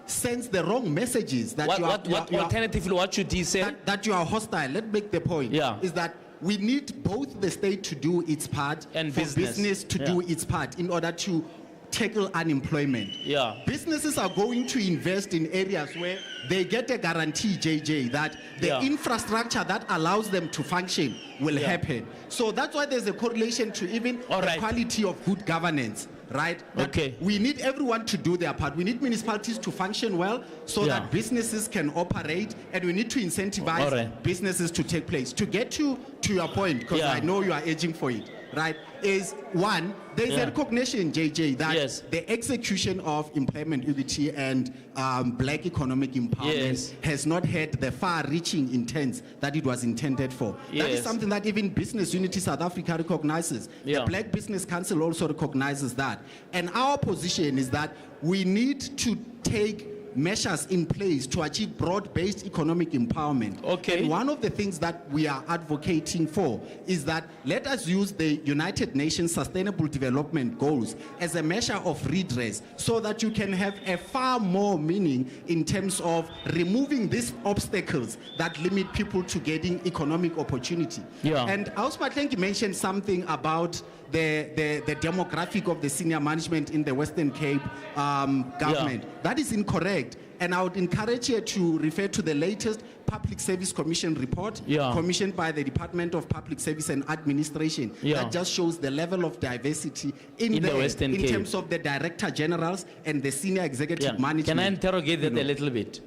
sends the wrong messages. That Alternatively, what should he say? That you are hostile. Let's make the point. Is that we need both the state to do its part and for business to do its part in order to tackle unemployment. Businesses are going to invest in areas where they get a guarantee, JJ, that the infrastructure that allows them to function will happen. So that's why there's a correlation to even the quality of good governance, right? That we need everyone to do their part. We need municipalities to function well so that businesses can operate, and we need to incentivize businesses to take place. To get to your point, because I know you are edging for it, right, is one, there is a recognition, JJ, that the execution of employment equity and black economic empowerment has not had the far-reaching intent that it was intended for. That is something that even Business Unity South Africa recognizes. The Black Business Council also recognizes that. And our position is that we need to take measures in place to achieve broad-based economic empowerment. And one of the things that we are advocating for is that let us use the United Nations Sustainable Development Goals as a measure of redress so that you can have a far more meaning in terms of removing these obstacles that limit people to getting economic opportunity. And Ausma, I think you mentioned something about the demographic of the senior management in the Western Cape government. That is incorrect. And I would encourage you to refer to the latest Public Service Commission report commissioned by the Department of Public Service and Administration that just shows the level of diversity in the Western Cape in terms of the Director Generals and the senior executive management. Can I interrogate that a little bit?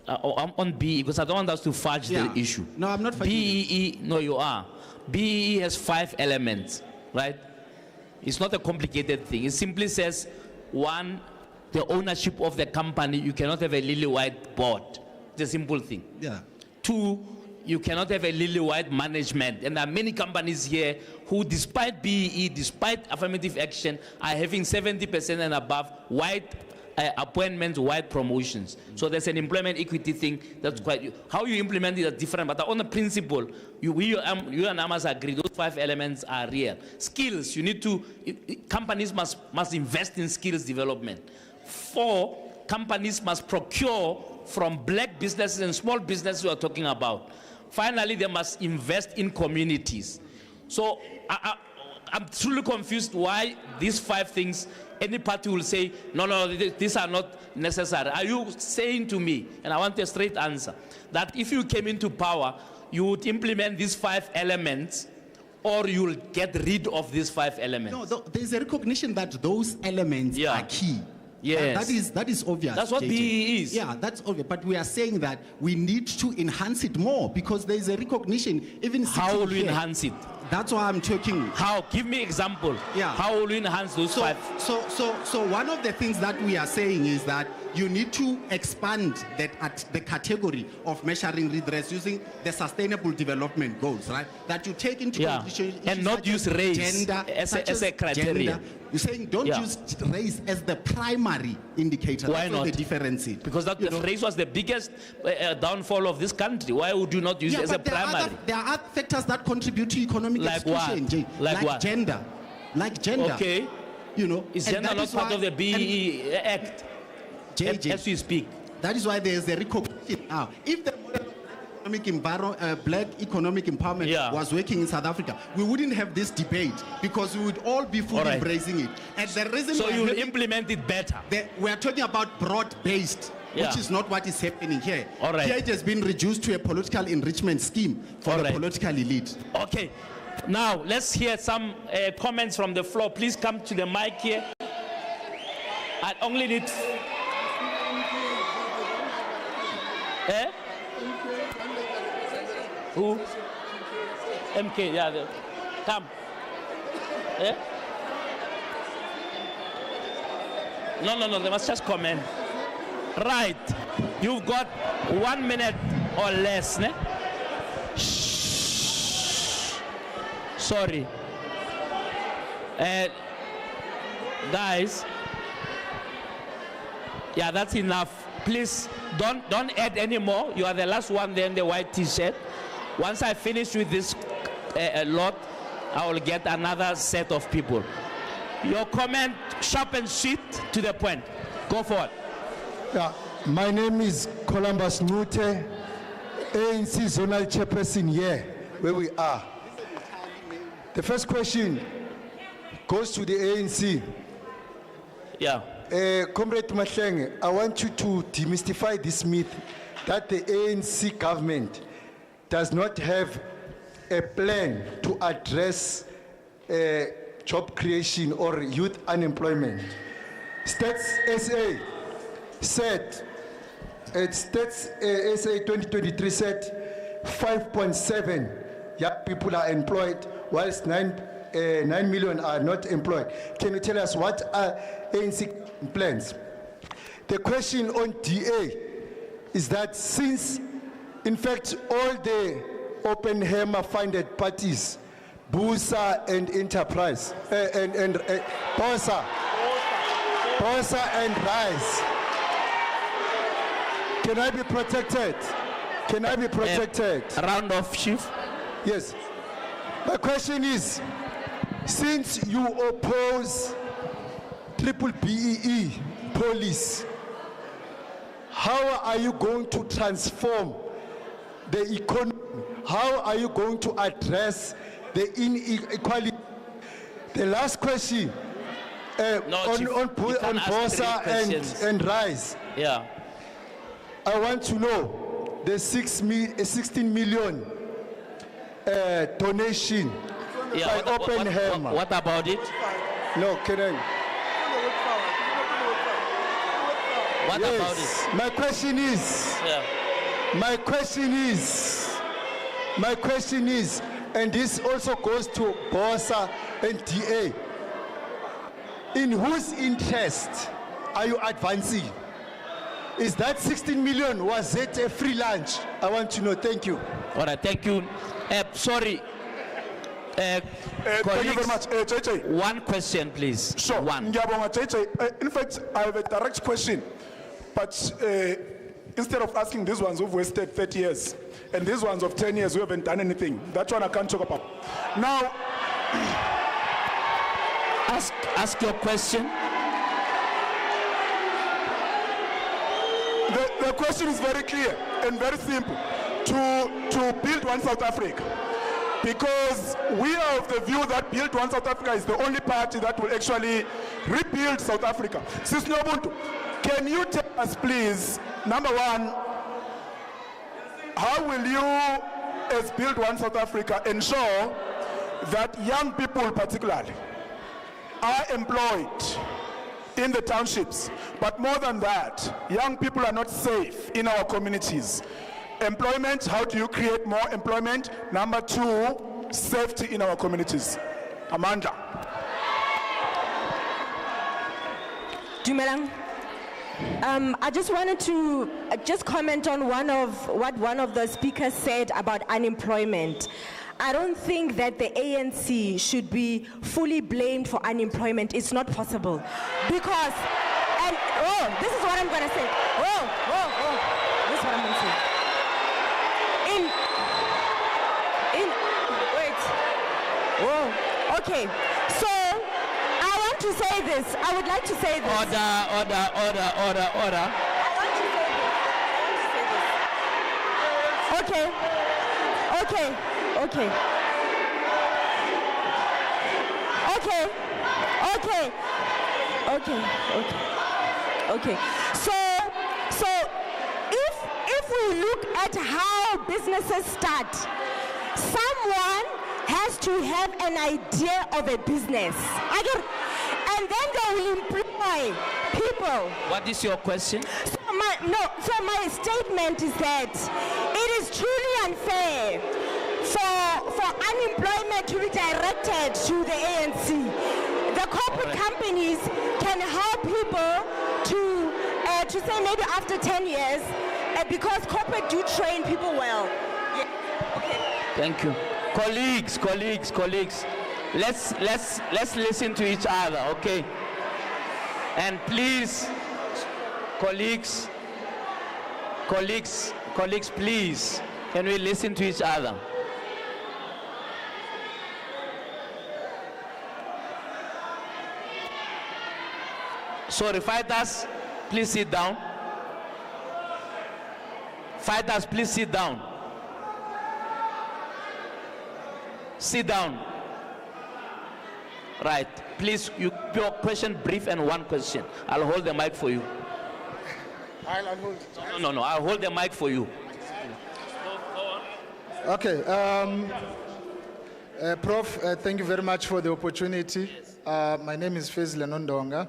On BE, because I don't want us to fudge the issue. No, I'm not fudging BEE, no, you are. BEE has 5 elements, right? It's not a complicated thing. It simply says, one, the ownership of the company. You cannot have a lily white board. the simple thing. Yeah. 2, you cannot have a lily-white management. And there are many companies here who, despite BEE, despite affirmative action, are having 70% and above white appointments, white promotions. So there's an employment equity thing that's quite, how you implement it is different, but on the principle, you and I must agree, those 5 elements are real. Skills, you need to, companies must invest in skills development. 4, companies must procure from black businesses and small businesses we are talking about. Finally, they must invest in communities. So I'm truly confused why these 5 things, any party will say, no, these are not necessary. Are you saying to me, and I want a straight answer, that if you came into power, you would implement these 5 elements, or you'll get rid of these 5 elements? No, there's a recognition that those elements are key. Yes. That is obvious. That's what JJ. BEE is. Yeah, that's obvious. But we are saying that we need to enhance it more because there is a recognition. Even how will we here, enhance it? That's why I'm talking. How? Give me example. Yeah. How will we enhance those 5? So one of the things that we are saying is that you need to expand that at the category of measuring redress using the sustainable development goals, right? That you take into consideration and not use race gender, as a criteria. You're saying don't use race as the primary indicator. Why That's not? The difference? Because that race was the biggest downfall of this country. Why would you not use it as a primary? There are other factors that contribute to economic exclusion. Like what? Gender. Like gender. Okay. You know, is gender not part of the BEE Act? JJ, as we speak. That is why there is a recognition now. If the black economic empowerment was working in South Africa, we wouldn't have this debate because we would all be fully embracing it. And the reason so you will implement it better. We are talking about broad-based, which is not what is happening here. All right. Here it has been reduced to a political enrichment scheme for the political elite. Okay. Now let's hear some comments from the floor. Please come to the mic here. I only need. Who? MK, yeah. Come. No, they must just comment. Right. You've got 1 minute or less, ne? Shh. Sorry. Guys. Yeah, that's enough. Please don't add any more. You are the last one there in the white t-shirt. Once I finish with this lot, I will get another set of people. Your comment, sharp and sweet, to the point. Go for it. Yeah, my name is Columbus Nute, ANC Zonal Chairperson here, where we are. The first question goes to the ANC. Yeah. Comrade Mahlenge, I want you to demystify this myth that the ANC government does not have a plan to address job creation or youth unemployment. Stats SA said, Stats SA 2023 said 5.7 young people are employed, whilst 9 million are not employed. Can you tell us what are ANC plans? The question on DA is that since, in fact, all the open hammer funded parties, Busa and Enterprise, and Bosa and Rise, can I be protected? Can I be protected? A round of chief? Yes. My question is, since you oppose triple BEE police, how are you going to transform the economy? How are you going to address the inequality? The last question on Bosa and Rise. Yeah. I want to know the 16 million donation by Open Hammer. What about it? No, can I? What about it? My question is. Yeah. My question is, and this also goes to Bosa and DA. In whose interest are you advancing? Is that 16 million, was it a free lunch? I want to know. Thank you. All right, thank you. Sorry. Thank you very much. JJ. One question, please. Sure. One. Ngiyabonga, JJ. In fact, I have a direct question. But instead of asking these ones who've wasted 30 years and these ones of 10 years who haven't done anything, that one I can't talk about. Now, ask your question. The question is very clear and very simple. To build one South Africa. Because we are of the view that Build One South Africa is the only party that will actually rebuild South Africa. Sis Nobuntu, can you tell us please, number one, how will you, as Build One South Africa, ensure that young people particularly are employed in the townships? But more than that, young people are not safe in our communities. Employment, how do you create more employment? Number two, safety in our communities. Amanda. Dumelang. I just wanted to just comment on what one of the speakers said about unemployment. I don't think that the ANC should be fully blamed for unemployment. It's not possible. Because, and this is what I'm going to say. This is what I'm going to say. Okay. So I want to say this. I would like to say this. Order. I want to say this. Okay. So if we look at how businesses start, someone has to have an idea of a business. And then they will employ people. What is your question? So my statement is that it is truly unfair for unemployment to be directed to the ANC. The corporate companies can help people to say maybe after 10 years, because corporate do train people well. Yeah. Okay. Thank you. Colleagues. Let's listen to each other, okay? And please, colleagues, please, can we listen to each other? Sorry, fighters, please sit down. Fighters, please sit down. Sit down. Right. Please, your question brief and one question. I'll hold the mic for you. I'll hold. No. I'll hold the mic for you. Okay. Prof, thank you very much for the opportunity. My name is Fezile Nondonga.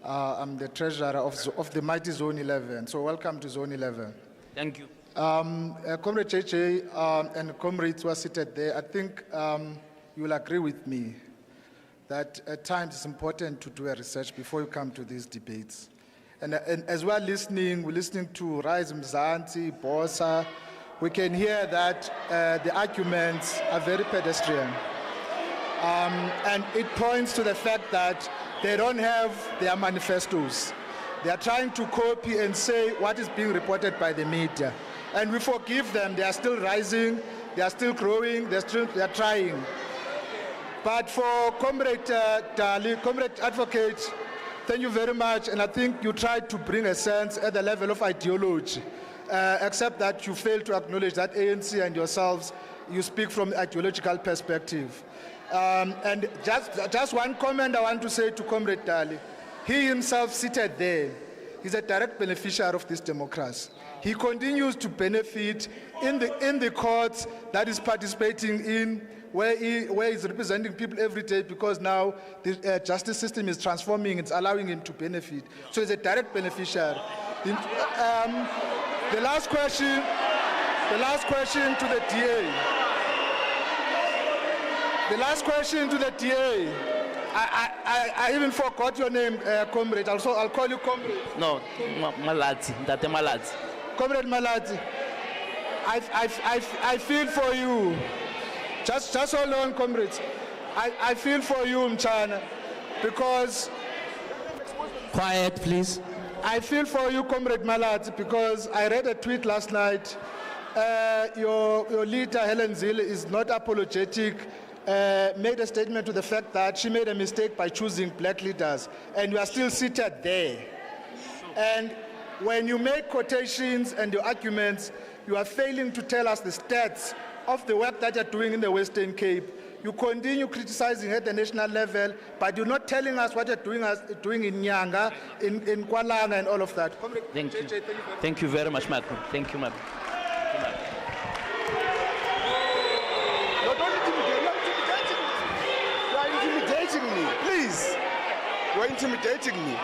I'm the treasurer of the mighty Zone 11. So welcome to Zone 11. Thank you. Comrade JJ and comrades who are seated there, I think you will agree with me that at times it's important to do a research before you come to these debates. And as we're listening to Rise Mzansi, Bosa, we can hear that the arguments are very pedestrian. And it points to the fact that they don't have their manifestos. They are trying to copy and say what is being reported by the media. And we forgive them. They are still rising. They are still growing. They are trying. But for Comrade Dali, Comrade Advocate, thank you very much. And I think you tried to bring a sense at the level of ideology, except that you failed to acknowledge that ANC and yourselves, you speak from ideological perspective. And just one comment I want to say to Comrade Dali. He himself seated there. He's a direct beneficiary of this democracy. He continues to benefit in the courts that is participating in, where he's representing people every day, because now the justice system is transforming, it's allowing him to benefit. So he's a direct beneficiary. The last question to the DA. The last question to the DA. I even forgot your name, comrade. Also, I'll call you comrade. No, Malati, Ntate Malati. Comrade Malati, I feel for you. Just hold on, comrades. I feel for you, Mchana, because... Quiet, please. I feel for you, Comrade Malati, because I read a tweet last night. Your leader, Helen Zille, is not apologetic, made a statement to the fact that she made a mistake by choosing black leaders, and you are still seated there. And when you make quotations and your arguments, you are failing to tell us the stats of the work that you're doing in the Western Cape. You continue criticizing at the national level, but you're not telling us what you're doing in Nyanga, in Kualana, and all of that. Thank you. Thank you very much, Michael. Thank you, Michael. No, don't intimidate. You are intimidating me. Please. You are intimidating me.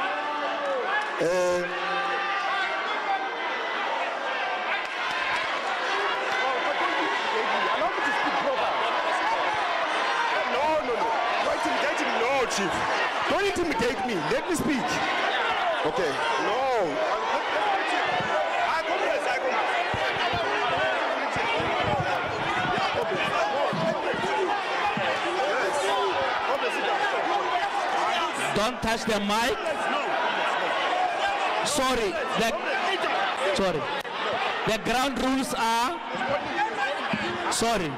Chief, don't intimidate me. Let me speak. Okay. No. Don't touch the mic. Sorry. Sorry. The ground rules are. Sorry.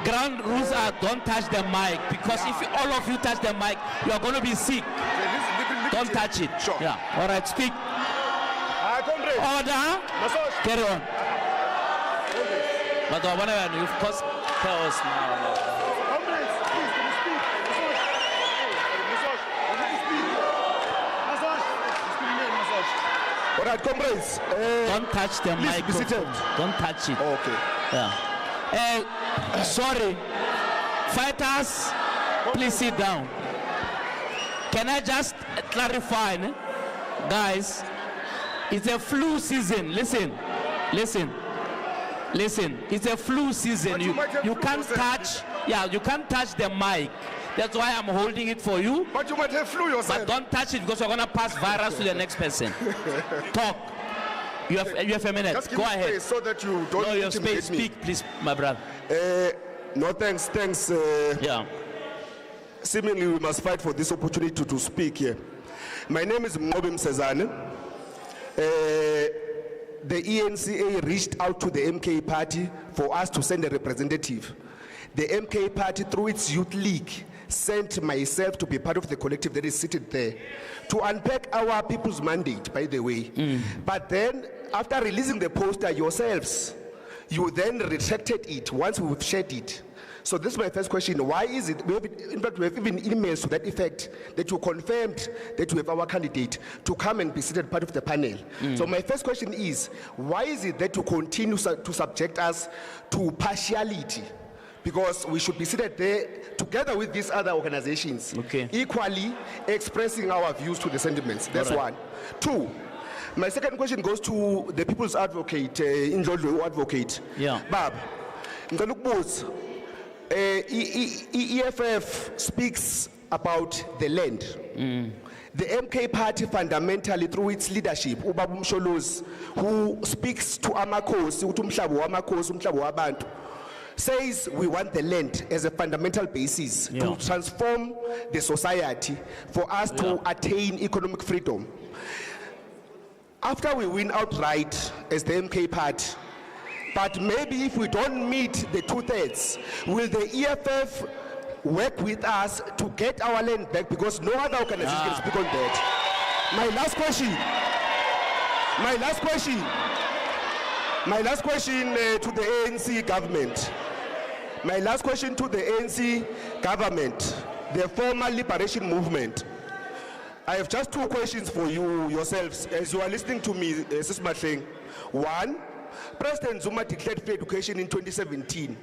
Ground rules are don't touch the mic, because if all of you touch the mic, you are going to be sick. Don't touch it. Sure. Yeah. All right, speak. Order. Carry on. But you've caused chaos now. All right, comrades. Don't touch the mic. Don't touch it. Okay. Yeah. Sorry, fighters, please sit down. Can I just clarify, guys? It's a flu season. Listen. It's a flu season. You can't touch. Yeah, you can't touch the mic. That's why I'm holding it for you. But you might have flu yourself. But don't touch it, because we're gonna pass virus to the next person. Talk. You have a minute. Just give Go me ahead. space so that you don't No, your intimidate space. me. Speak, please, my brother. No, thanks. Yeah. Seemingly, we must fight for this opportunity to speak here. My name is Mgobe Msezane. The ENCA reached out to the MK party for us to send a representative. The MK party, through its youth league, sent myself to be part of the collective that is seated there to unpack our people's mandate, by the way. But then, after releasing the poster yourselves, you then retracted it once we've shared it. So this is my first question. Why is it, in fact, we have even emails to that effect, that you confirmed that you have our candidate to come and be seated part of the panel. So my first question is, why is it that you continue to subject us to partiality? Because we should be seated there together with these other organizations, equally expressing our views to the sentiments. That's one. Two, my second question goes to the people's advocate, Indlodlo advocate. Yeah. Bab, EFF speaks about the land. The MK party fundamentally, through its leadership, Ubaba Msholozi, who speaks to Amakosi, umhlaba wamakhosi, umhlaba wabantu, says we want the land as a fundamental basis to transform the society for us to attain economic freedom. After we win outright as the MK party, but maybe if we don't meet the 2/3, will the EFF work with us to get our land back, because no other organization can speak on that? My last question to the ANC government. My last question to the ANC government, the former liberation movement. I have just two questions for you yourselves as you are listening to me, Sis Mahleng. One, President Zuma declared free education in 2017.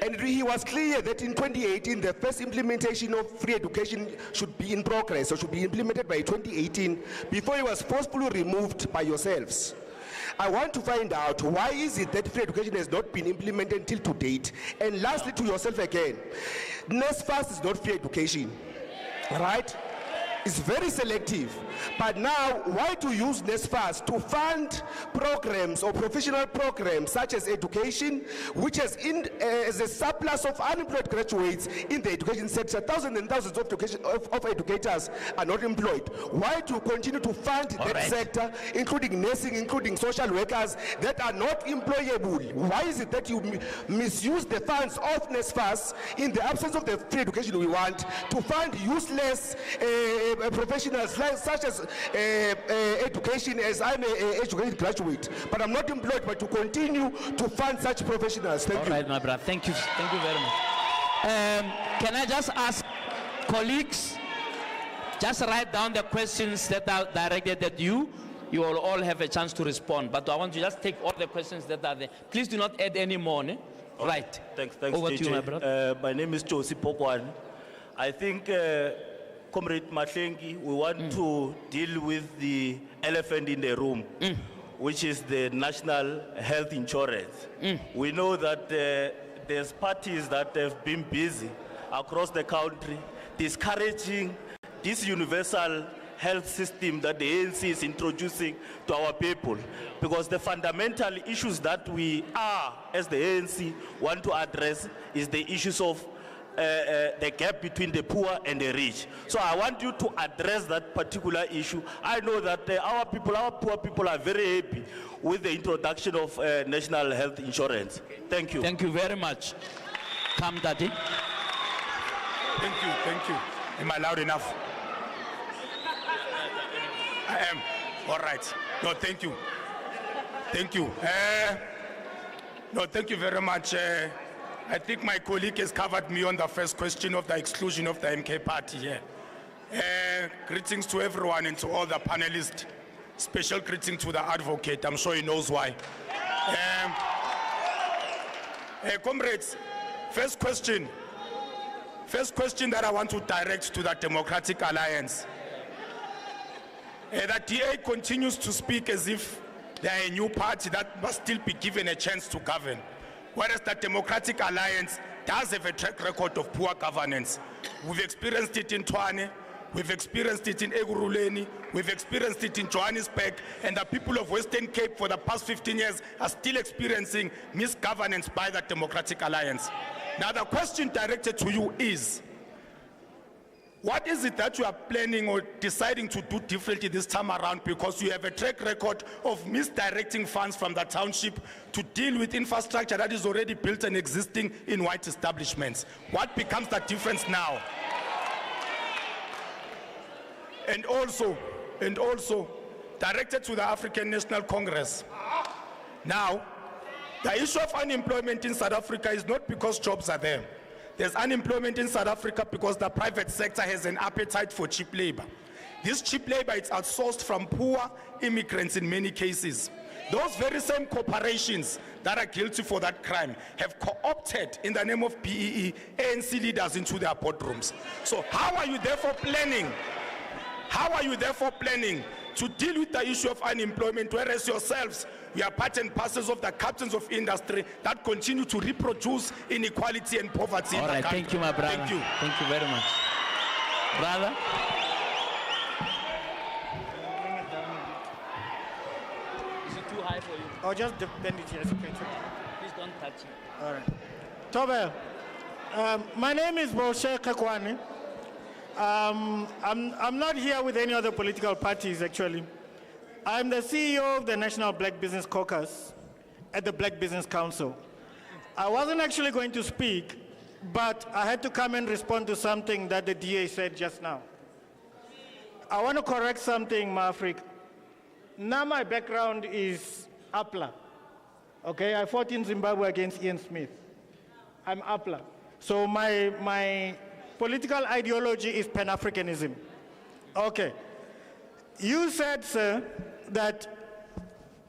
And he was clear that in 2018, the first implementation of free education should be in progress, or should be implemented by 2018, before it was forcefully removed by yourselves. I want to find out why is it that free education has not been implemented until to date? And lastly, to yourself again, NSFAS is not free education, right? It's very selective. But now, why to use NSFAS to fund programs or professional programs such as education, which has as a surplus of unemployed graduates in the education sector? Thousands and thousands of educators are not employed. Why to continue to fund that sector, including nursing, including social workers that are not employable? Why is it that you misuse the funds of NSFAS in the absence of the free education we want to fund useless professionals such as education, as I'm an educated graduate, but I'm not employed, but to continue to fund such professionals. Thank you. All right, my brother. Thank you very much. Can I just ask colleagues, just write down the questions that are directed at you. You will all have a chance to respond, but I want to just take all the questions that are there. Please do not add any more. Ne? Right. Thanks, Over JJ. to you, my brother. My name is Josie Pokwan. I think, Comrade Mahlengi, we want to deal with the elephant in the room, which is the national health insurance. We know that there's parties that have been busy across the country discouraging this universal health system that the ANC is introducing to our people, because the fundamental issues that we are, as the ANC, want to address is the issues of the gap between the poor and the rich. So I want you to address that particular issue. I know that our poor people are very happy with the introduction of national health insurance. Thank you. Thank you very much. Come, Daddy. Thank you. Am I loud enough? I am. All right. No, thank you. Thank you. No, thank you very much. I think my colleague has covered me on the first question of the exclusion of the MK party here. Greetings to everyone and to all the panelists. Special greeting to the advocate. I'm sure he knows why. Comrades, first question that I want to direct to the Democratic Alliance. The DA continues to speak as if they are a new party that must still be given a chance to govern, whereas the Democratic Alliance does have a track record of poor governance. We've experienced it in Tshwane, we've experienced it in Ekurhuleni, we've experienced it in Johannesburg, and the people of Western Cape for the past 15 years are still experiencing misgovernance by the Democratic Alliance. Now the question directed to you is, what is it that you are planning or deciding to do differently this time around, because you have a track record of misdirecting funds from the township to deal with infrastructure that is already built and existing in white establishments? What becomes the difference now? And also, directed to the African National Congress. Now, the issue of unemployment in South Africa is not because jobs are there. There's unemployment in South Africa because the private sector has an appetite for cheap labor. This cheap labor is outsourced from poor immigrants in many cases. Those very same corporations that are guilty for that crime have co-opted, in the name of BEE, ANC leaders into their boardrooms. So how are you therefore planning to deal with the issue of unemployment, whereas yourselves, you are part and parcels of the captains of industry that continue to reproduce inequality and poverty in the country? Thank you, my brother. Thank you. Thank you very much. Brother? Is it too high for you? I'll just bend it here. It's okay. Please don't touch it. All right. Tobe, my name is Boshe Kakwani. I'm not here with any other political parties, actually. I'm the CEO of the National Black Business Caucus at the Black Business Council. I wasn't actually going to speak, but I had to come and respond to something that the DA said just now. I want to correct something, Maafrik. Now my background is APLA. Okay, I fought in Zimbabwe against Ian Smith. I'm APLA. So my political ideology is Pan-Africanism. Okay. You said, sir, that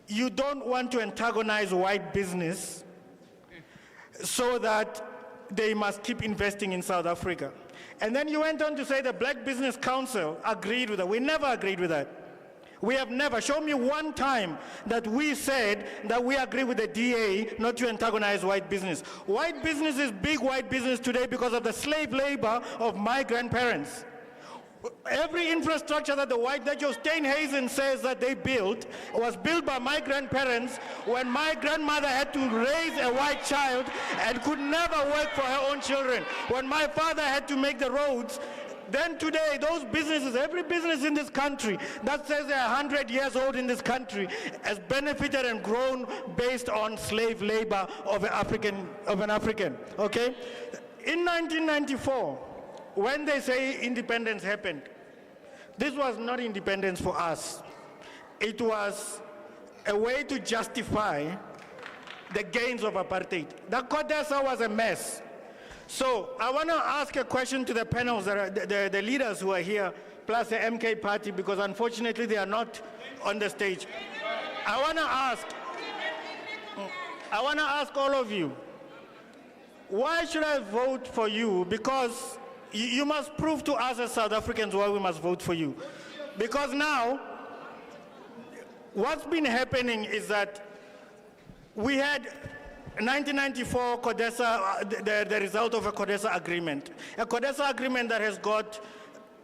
you don't want to antagonize white business so that they must keep investing in South Africa. And then you went on to say the Black Business Council agreed with that. We never agreed with that. We have never. Show me one time that we said that we agree with the DA not to antagonize white business. White business is big white business today because of the slave labor of my grandparents. Every infrastructure that Joe Steenhuisen says that they built was built by my grandparents when my grandmother had to raise a white child and could never work for her own children. When my father had to make the roads, then today, those businesses, every business in this country that says they're 100 years old in this country has benefited and grown based on slave labor of an African, okay? In 1994, when they say independence happened, this was not independence for us. It was a way to justify the gains of apartheid. The CODESA was a mess. So I want to ask a question to the panels, that are, the leaders who are here, plus the MK party, because unfortunately they are not on the stage. I want to ask all of you, why should I vote for you? Because you must prove to us as South Africans why we must vote for you. Because now, what's been happening is that we had 1994 CODESA, the result of a CODESA agreement. A CODESA agreement that has got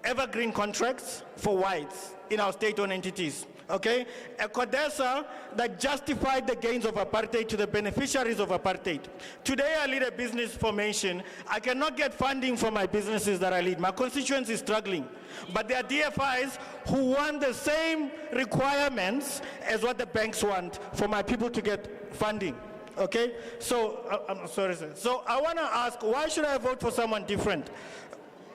evergreen contracts for whites in our state-owned entities, okay? A CODESA that justified the gains of apartheid to the beneficiaries of apartheid. Today I lead a business formation. I cannot get funding for my businesses that I lead. My constituency is struggling. But there are DFIs who want the same requirements as what the banks want for my people to get funding. Okay, so I'm sorry, sir. So I want to ask, why should I vote for someone different?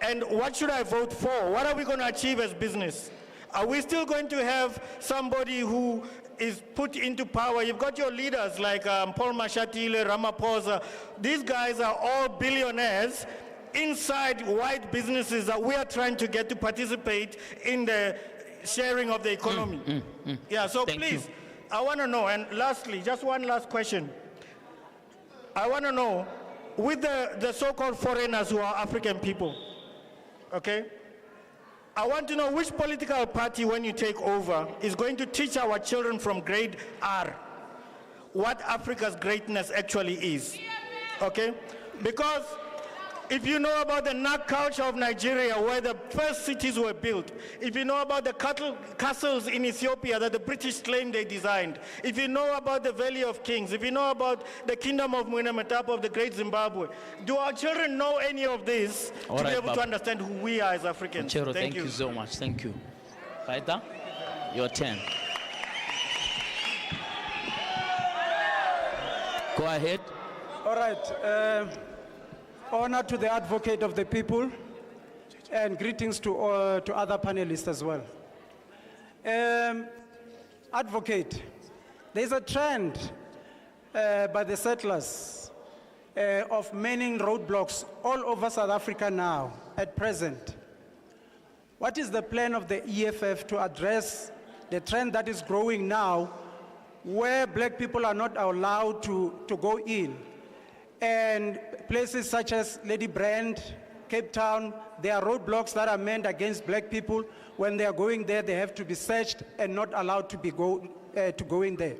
And what should I vote for? What are we going to achieve as business? Are we still going to have somebody who is put into power? You've got your leaders like Paul Mashatile, Ramaphosa. These guys are all billionaires inside white businesses that we are trying to get to participate in the sharing of the economy. Yeah, so please, I want to know, and lastly, just one last question. I want to know, with the so-called foreigners who are African people, okay? I want to know which political party, when you take over, is going to teach our children from grade R what Africa's greatness actually is, okay? Because if you know about the Nak culture of Nigeria, where the first cities were built, if you know about the castles in Ethiopia that the British claimed they designed, if you know about the Valley of Kings, if you know about the kingdom of Muinamatapa of the great Zimbabwe, do our children know any of this to be able to understand who we are as Africans? Chero, thank you so much. Thank you. Raita, your turn. Go ahead. All right. Honor to the advocate of the people, and greetings to other panelists as well. Advocate, there's a trend by the settlers of manning roadblocks all over South Africa now, at present. What is the plan of the EFF to address the trend that is growing now, where black people are not allowed to go in? And places such as Lady Brand, Cape Town, there are roadblocks that are manned against black people. When they are going there, they have to be searched and not allowed to go in there.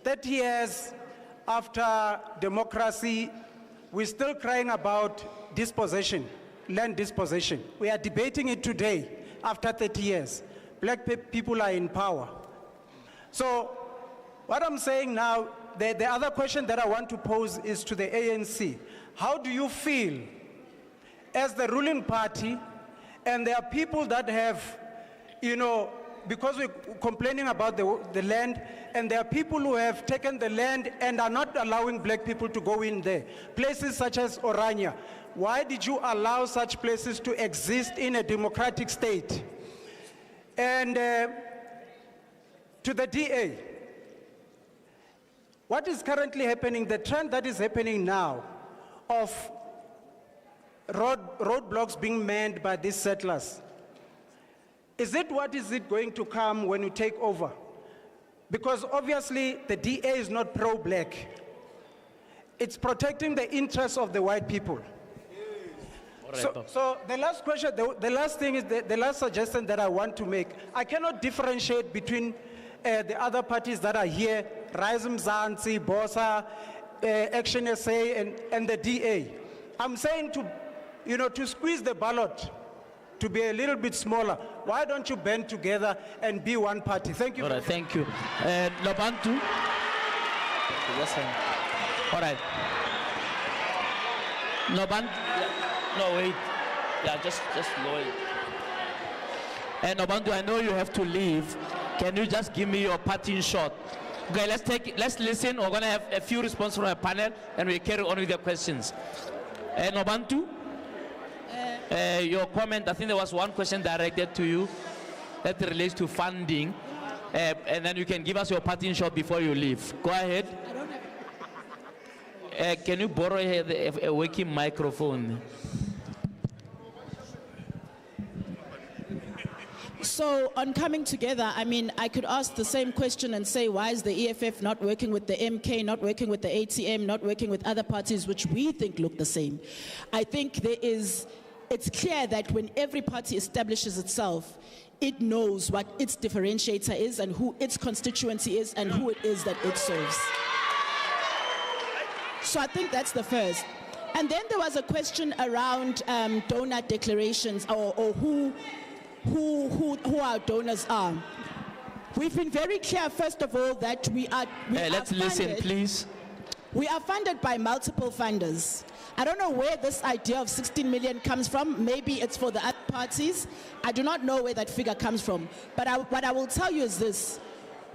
30 years after democracy, we're still crying about dispossession, land dispossession. We are debating it today, after 30 years. Black people are in power. So what I'm saying now, the other question that I want to pose is to the ANC. How do you feel as the ruling party, and there are people that have, you know, because we're complaining about the land, and there are people who have taken the land and are not allowing black people to go in there. Places such as Orania. Why did you allow such places to exist in a democratic state? And to the DA, what is currently happening, the trend that is happening now of roadblocks being manned by these settlers, is it what is it going to come when you take over? Because obviously the DA is not pro-black. It's protecting the interests of the white people. So the last question, the last thing is the last suggestion that I want to make. I cannot differentiate between the other parties that are here, Rise Mzansi, Bosa, Action SA, and the DA. I'm saying to squeeze the ballot to be a little bit smaller. Why don't you band together and be one party? Thank you. All right, thank you. Lobantu. All right. Noban, no wait. Yeah, just lower it. And Nobantu, I know you have to leave. Can you just give me your parting shot? Okay, let's listen. We're gonna have a few responses from our panel, and we carry on with the questions. Nobantu, your comment. I think there was one question directed to you that relates to funding, and then you can give us your parting shot before you leave. Go ahead. Can you borrow a working microphone? So on coming together, I mean, I could ask the same question and say, why is the EFF not working with the MK, not working with the ATM, not working with other parties which we think look the same? I think it's clear that when every party establishes itself, it knows what its differentiator is and who its constituency is and who it is that it serves. So I think that's the first. And then there was a question around donor declarations or who our donors are. We've been very clear, first of all, that let's listen, please. We are funded by multiple funders. I don't know where this idea of 16 million comes from. Maybe it's for the other parties. I do not know where that figure comes from. But what I will tell you is this.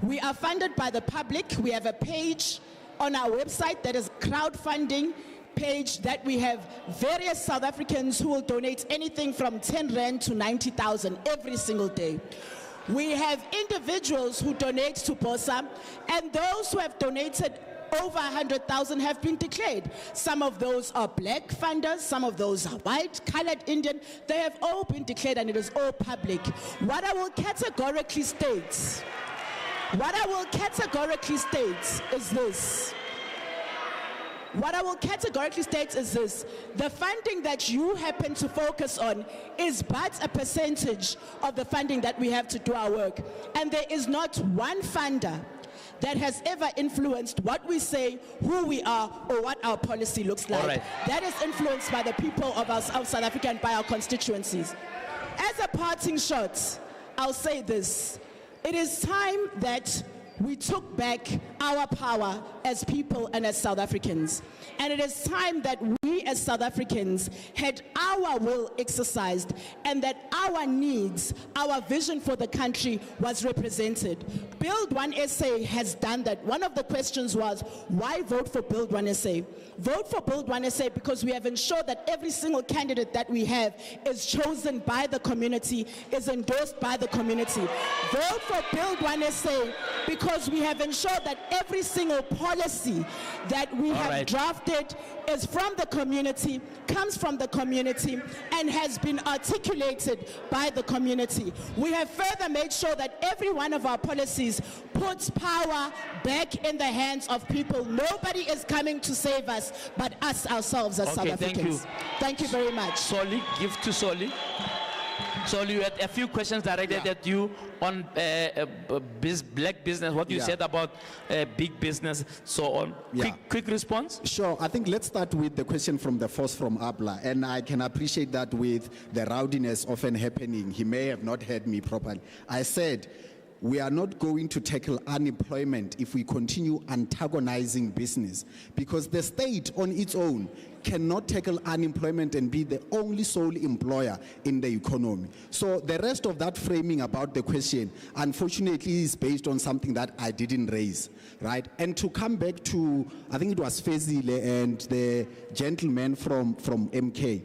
We are funded by the public. We have a page on our website that is crowdfunding page that we have various South Africans who will donate anything from 10 Rand to 90,000 every single day. We have individuals who donate to BOSA, and those who have donated over 100,000 have been declared. Some of those are black funders, some of those are white, colored, Indian. They have all been declared and it is all public. What I will categorically state is this. The funding that you happen to focus on is but a percentage of the funding that we have to do our work. And there is not one funder that has ever influenced what we say, who we are, or what our policy looks like. Right. That is influenced by the people of South Africa and by our constituencies. As a parting shot, I'll say this. It is time that we took back our power as people and as South Africans. And it is time that we as South Africans had our will exercised and that our needs, our vision for the country was represented. Build One SA has done that. One of the questions was, why vote for Build One SA? Vote for Build One SA because we have ensured that every single candidate that we have is chosen by the community, is endorsed by the community. Vote for Build One SA because we have ensured that every single policy that we have drafted is from the community, comes from the community, and has been articulated by the community. We have further made sure that every one of our policies puts power back in the hands of people. Nobody is coming to save us but us ourselves as South Africans. Thank you. Thank you very much. Soli, give to Soli. Soli, you had a few questions directed at you on black business, what you said about big business, so on. Quick response? Sure. I think let's start with the question from the first from Abla. And I can appreciate that with the rowdiness often happening. He may have not heard me properly. I said, we are not going to tackle unemployment if we continue antagonizing business, because the state on its own cannot tackle unemployment and be the only sole employer in the economy. So the rest of that framing about the question, unfortunately, is based on something that I didn't raise, right? And to come back to, I think it was Fezile and the gentleman from MK,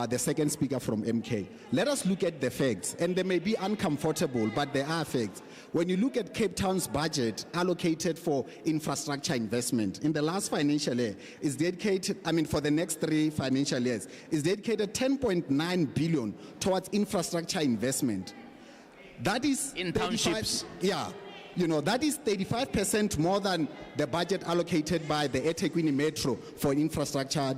the second speaker from MK. Let us look at the facts, and they may be uncomfortable, but they are facts. When you look at Cape Town's budget allocated for infrastructure investment in the last financial year, is dedicated, for the next 3 financial years, is dedicated 10.9 billion towards infrastructure investment. That is in townships. Yeah. You know, that is 35% more than the budget allocated by the eThekwini Metro for infrastructure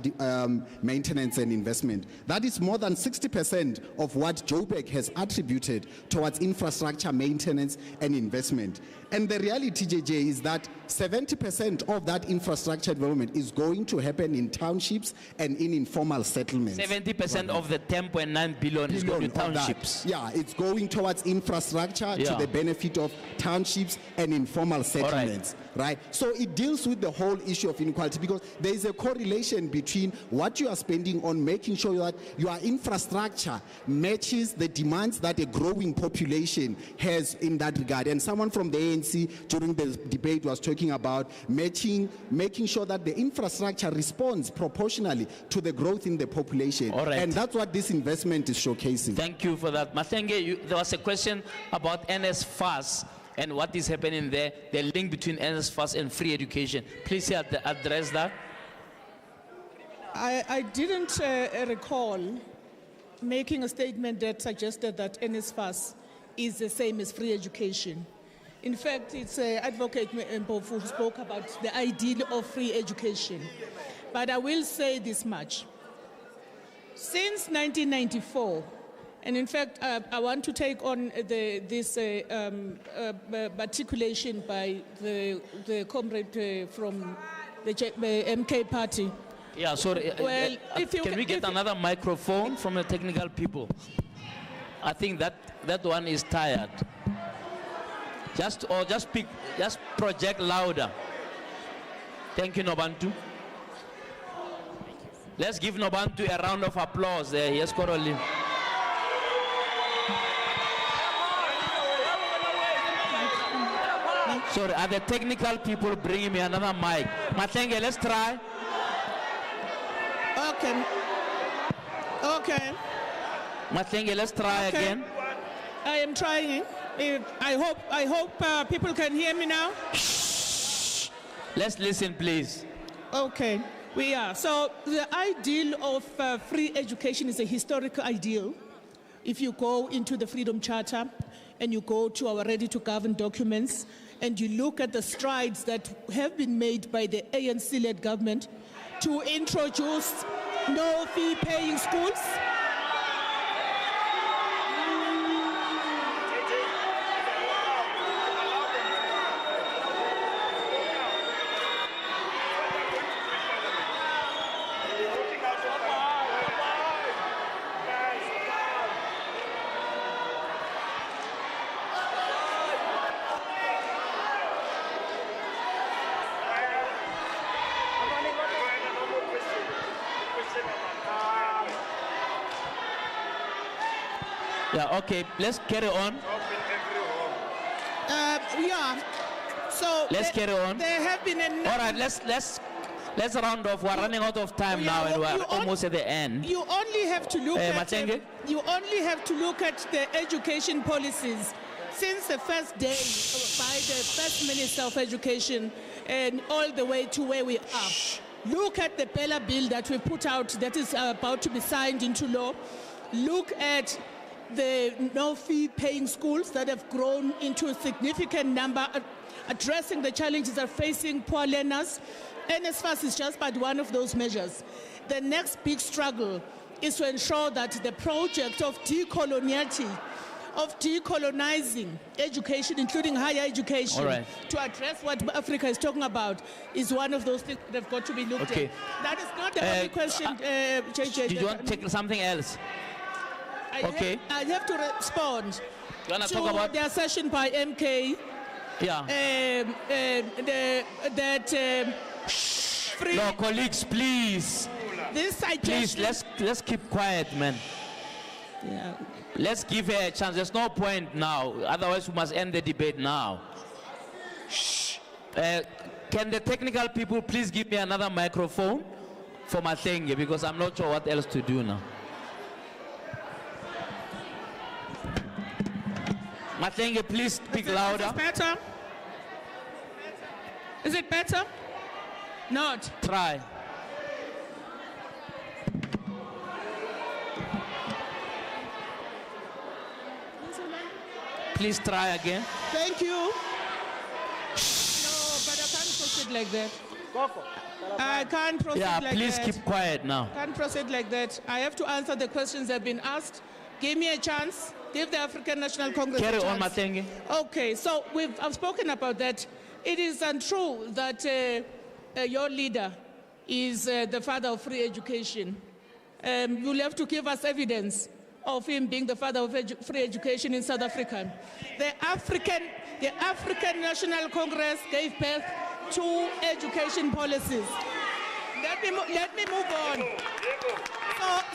maintenance and investment. That is more than 60% of what Joburg has attributed towards infrastructure maintenance and investment. And the reality, JJ, is that 70% of that infrastructure development is going to happen in townships and in informal settlements. 70% of the 10.9 billion is going to of that. townships. Yeah, it's going towards infrastructure Yeah. to the benefit of townships and informal settlements, right? So it deals with the whole issue of inequality because there is a correlation between what you are spending on making sure that your infrastructure matches the demands that a growing population has in that regard. And someone from the ANC during the debate was talking about making sure that the infrastructure responds proportionally to the growth in the population. All right. And that's what this investment is showcasing. Thank you for that. Mathenge, there was a question about NSFAS and what is happening there, the link between NSFAS and free education. Please address that. I didn't recall making a statement that suggested that NSFAS is the same as free education. In fact, it's Advocate Mpofu who spoke about the ideal of free education. But I will say this much. Since 1994, and in fact, I want to take on this articulation by the comrade from the MK party. Yeah, sorry. Well, can we get another microphone from the technical people? I think that one is tired. Just project louder. Thank you, Nobantu. Let's give Nobantu a round of applause there. Yes, Koroli. Sorry, are the technical people bringing me another mic? Mathenge, let's try. Okay. Okay. Mathenge, let's try again. I am trying. I hope people can hear me now. Let's listen, please. Okay, we are. So the ideal of free education is a historical ideal. If you go into the Freedom Charter and you go to our Ready to Govern documents and you look at the strides that have been made by the ANC-led government to introduce no-fee paying schools. Yeah, okay, let's carry on. Yeah, so let's carry on. There have been all right, let's round off. We're running out of time now, and we're almost at the end. You only have to look at Mathenge? You only have to look at the education policies since the first day by the first Minister of Education and all the way to where we are. Look at the Bella bill that we put out that is about to be signed into law. Look at the no-fee paying schools that have grown into a significant number, addressing the challenges that are facing poor learners. NSFAS is just but one of those measures. The next big struggle is to ensure that the project of decoloniality, of decolonizing education, including higher education, to address what Africa is talking about, is one of those things that have got to be looked at. That is not the only question, JJ. Do you want to take something else? I have to respond to talk about the assertion by MK. Yeah. No, colleagues, please. This please, let's keep quiet, man. Yeah. Let's give her a chance. There's no point now. Otherwise, we must end the debate now. Can the technical people please give me another microphone for Mathenge, because I'm not sure what else to do now. Mathenge, please speak louder. Is it better? Is it better? Not. Try. Please try again. Thank you. proceed like that. I can't proceed Yeah, like please that. keep quiet now. Can't proceed like that. I have to answer the questions that have been asked. Give me a chance. Give the African National Congress Carry a on, chance. Matenge. Okay, so I've spoken about that. It is untrue that your leader is the father of free education. You'll have to give us evidence of him being the father of free education in South Africa. The African National Congress gave birth to education policies. Let me move on.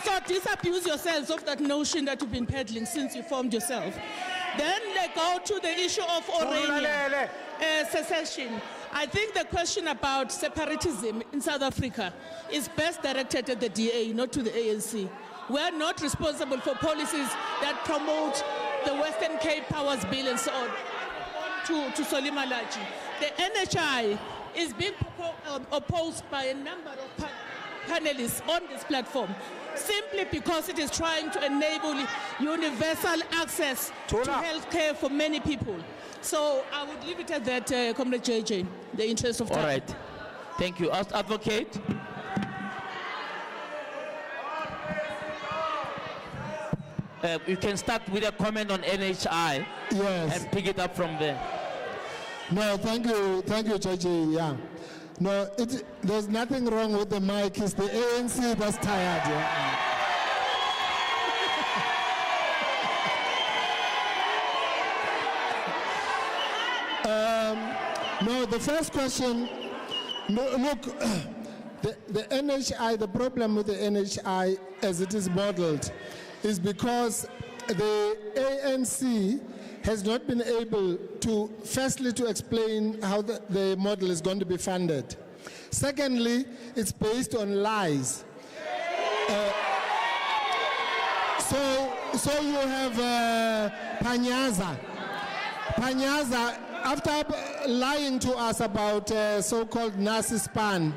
So disabuse yourselves of that notion that you've been peddling since you formed yourself. Then they go to the issue of Orania, secession. I think the question about separatism in South Africa is best directed at the DA, not to the ANC. We are not responsible for policies that promote the Western Cape Powers Bill and so on to Solimalaji. The NHI is being opposed by a number of panelists on this platform simply because it is trying to enable universal access to health care for many people. So I would leave it at that, Comrade JJ, the interest of time. All right. Thank you. Advocate. You can start with a comment on NHI. Yes. And pick it up from there. No, thank you, JJ. Yeah. No, there's nothing wrong with the mic. It's the ANC that's tired. Yeah. No, the first question, no, look, the NHI, the problem with the NHI as it is modeled is because the ANC has not been able to, firstly, to explain how the model is going to be funded. Secondly, it's based on lies. So you have Panyaza. Panyaza, after lying to us about so-called Nasi span,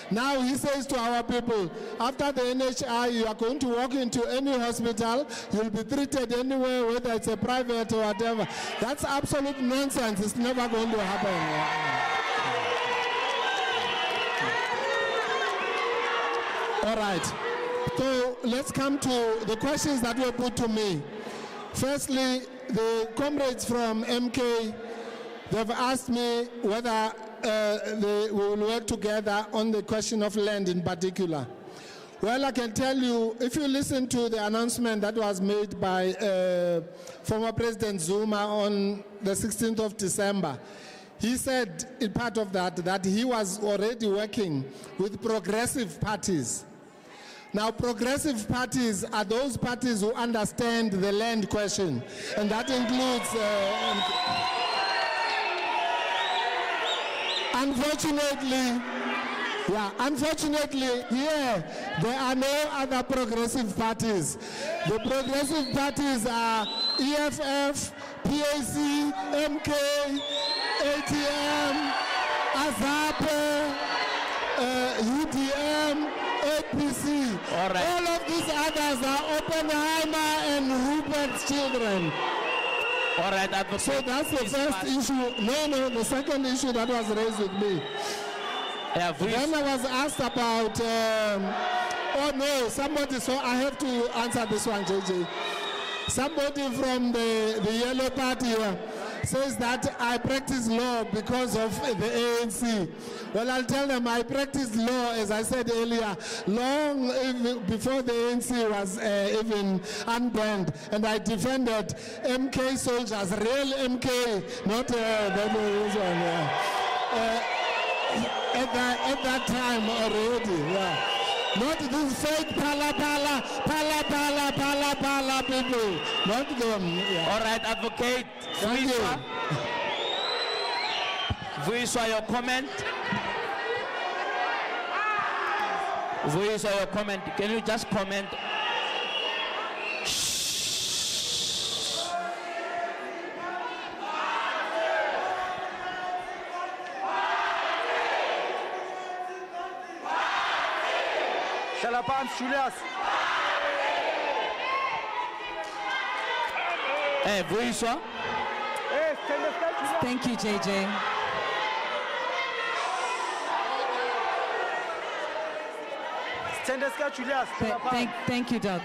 now he says to our people, after the NHI, you are going to walk into any hospital, you'll be treated anywhere, whether it's a private or whatever. That's absolute nonsense. It's never going to happen. All right. So let's come to the questions that were put to me. Firstly, the comrades from MK, they've asked me whether we will work together on the question of land in particular. Well, I can tell you, if you listen to the announcement that was made by former President Zuma on the 16th of December, he said in part of that he was already working with progressive parties. Now, progressive parties are those parties who understand the land question, and that includes unfortunately, here, there are no other progressive parties. The progressive parties are EFF, PAC, MK, ATM, AZAP, UDM, APC. All right. All of these others are Oppenheimer and Rupert's children. All right, advocate. So that's the first issue. No, the second issue that was raised with me. Then I was asked about, oh no, somebody, so I have to answer this one, JJ. Somebody from the Yellow Party here says that I practice law because of the ANC. Well, I'll tell them I practiced law, as I said earlier, long before the ANC was even unbanned. And I defended MK soldiers, real MK, not this one. At that time already, yeah. Not these fake pala people. Not them. Yeah. All right, advocate. Vuiswa, your comment. Vuiswa, your comment. Can you just comment? Shalapans, Julius. Hey, Vuiswa. Thank you, JJ. Tendeska Julius. Thank you, Doc.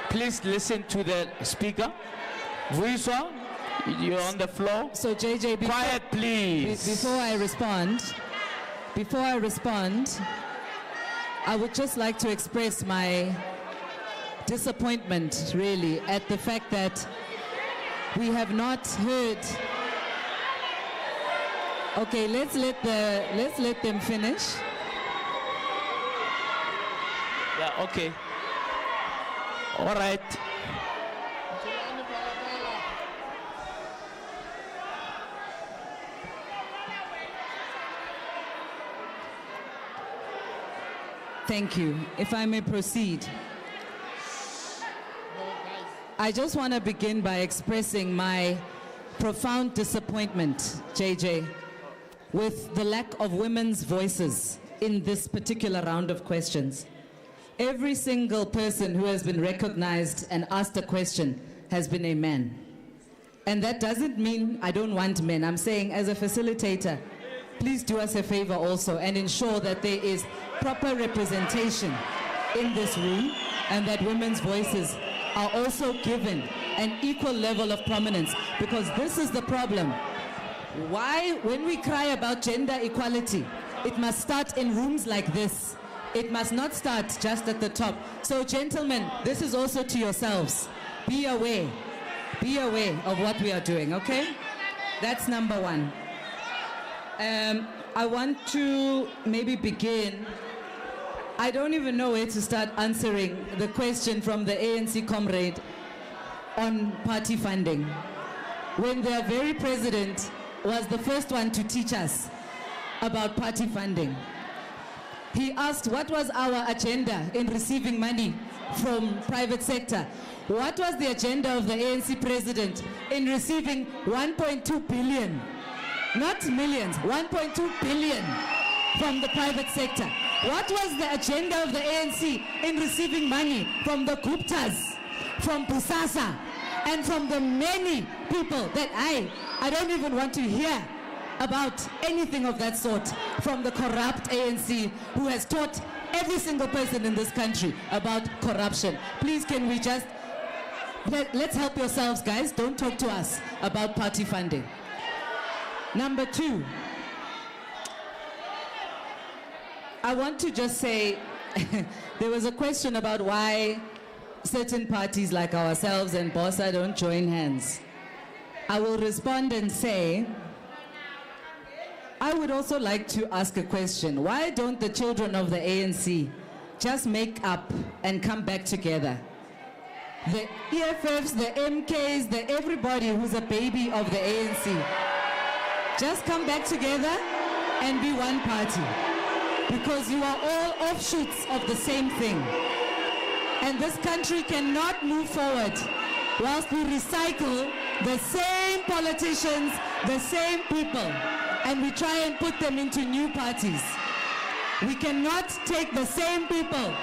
Please listen to the speaker. Vuiswa, you're on the floor. So JJ, quiet, please. Before I respond, I would just like to express my disappointment, really, at the fact that we have not heard. Okay, let's let them finish. Yeah, okay. All right. Thank you. If I may proceed. I just want to begin by expressing my profound disappointment, JJ, with the lack of women's voices in this particular round of questions. Every single person who has been recognized and asked a question has been a man. And that doesn't mean I don't want men. I'm saying as a facilitator, please do us a favor also and ensure that there is proper representation in this room and that women's voices are also given an equal level of prominence, because this is the problem. Why, when we cry about gender equality, it must start in rooms like this. It must not start just at the top. So gentlemen, this is also to yourselves. Be aware of what we are doing, okay? That's number one. I want to maybe begin. I don't even know where to start answering the question from the ANC comrade on party funding, when their very president was the first one to teach us about party funding. He asked what was our agenda in receiving money from private sector. What was the agenda of the ANC president in receiving 1.2 billion, not millions, 1.2 billion from the private sector? What was the agenda of the ANC in receiving money from the Guptas, from Busasa, and from the many people that I don't even want to hear about anything of that sort, from the corrupt ANC who has taught every single person in this country about corruption? Please, can we just, let's help yourselves, guys. Don't talk to us about party funding. Number two, I want to just say, there was a question about why certain parties like ourselves and BOSA don't join hands. I will respond and say, I would also like to ask a question. Why don't the children of the ANC just make up and come back together? The EFFs, the MKs, the everybody who's a baby of the ANC, just come back together and be one party. Because you are all offshoots of the same thing. And this country cannot move forward whilst we recycle the same politicians, the same people, and we try and put them into new parties. We cannot take the same people,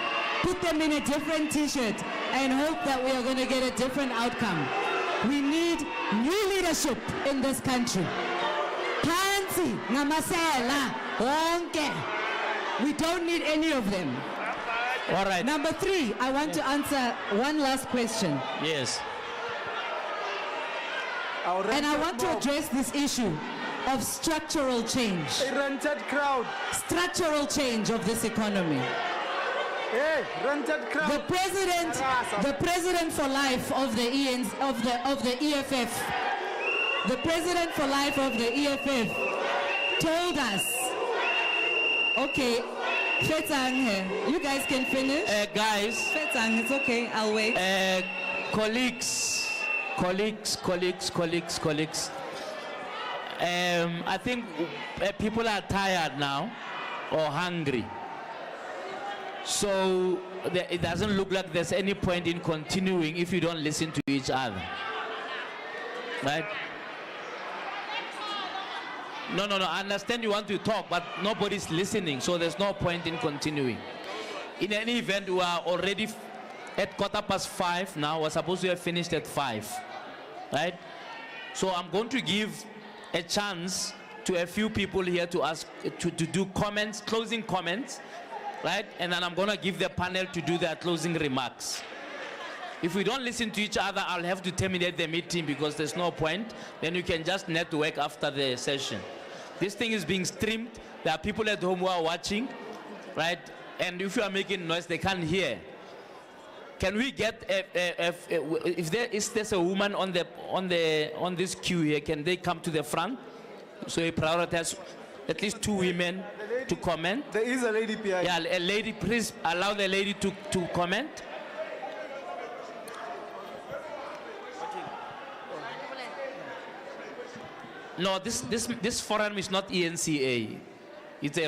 put them in a different t-shirt, and hope that we are going to get a different outcome. We need new leadership in this country. Pansi, Namasela, Onke. We don't need any of them. All right. Number three, I want to answer one last question. Yes. And I want to address this issue of structural change. A rented crowd. Structural change of this economy. Hey, rented crowd. The president for life of the EFF, the president for life of the EFF told us, okay, Fetsang, you guys can finish. Guys. Fetsang, it's okay, I'll wait. Colleagues. I think people are tired now or hungry. So it doesn't look like there's any point in continuing if you don't listen to each other. Right? No, I understand you want to talk, but nobody's listening, so there's no point in continuing. In any event, we are already at 5:15 now. We're supposed to have finished at 5, right? So I'm going to give a chance to a few people here to ask, to do comments, closing comments, right? And then I'm gonna give the panel to do their closing remarks. If we don't listen to each other, I'll have to terminate the meeting because there's no point. Then you can just network after the session. This thing is being streamed. There are people at home who are watching, right? And if you are making noise, they can't hear. Can we get if there's a woman on this queue here? Can they come to the front? So we prioritize at least 2 women to comment. There is a lady behind. Yeah, a lady. Please allow the lady to comment. No, this forum is not ENCA. It's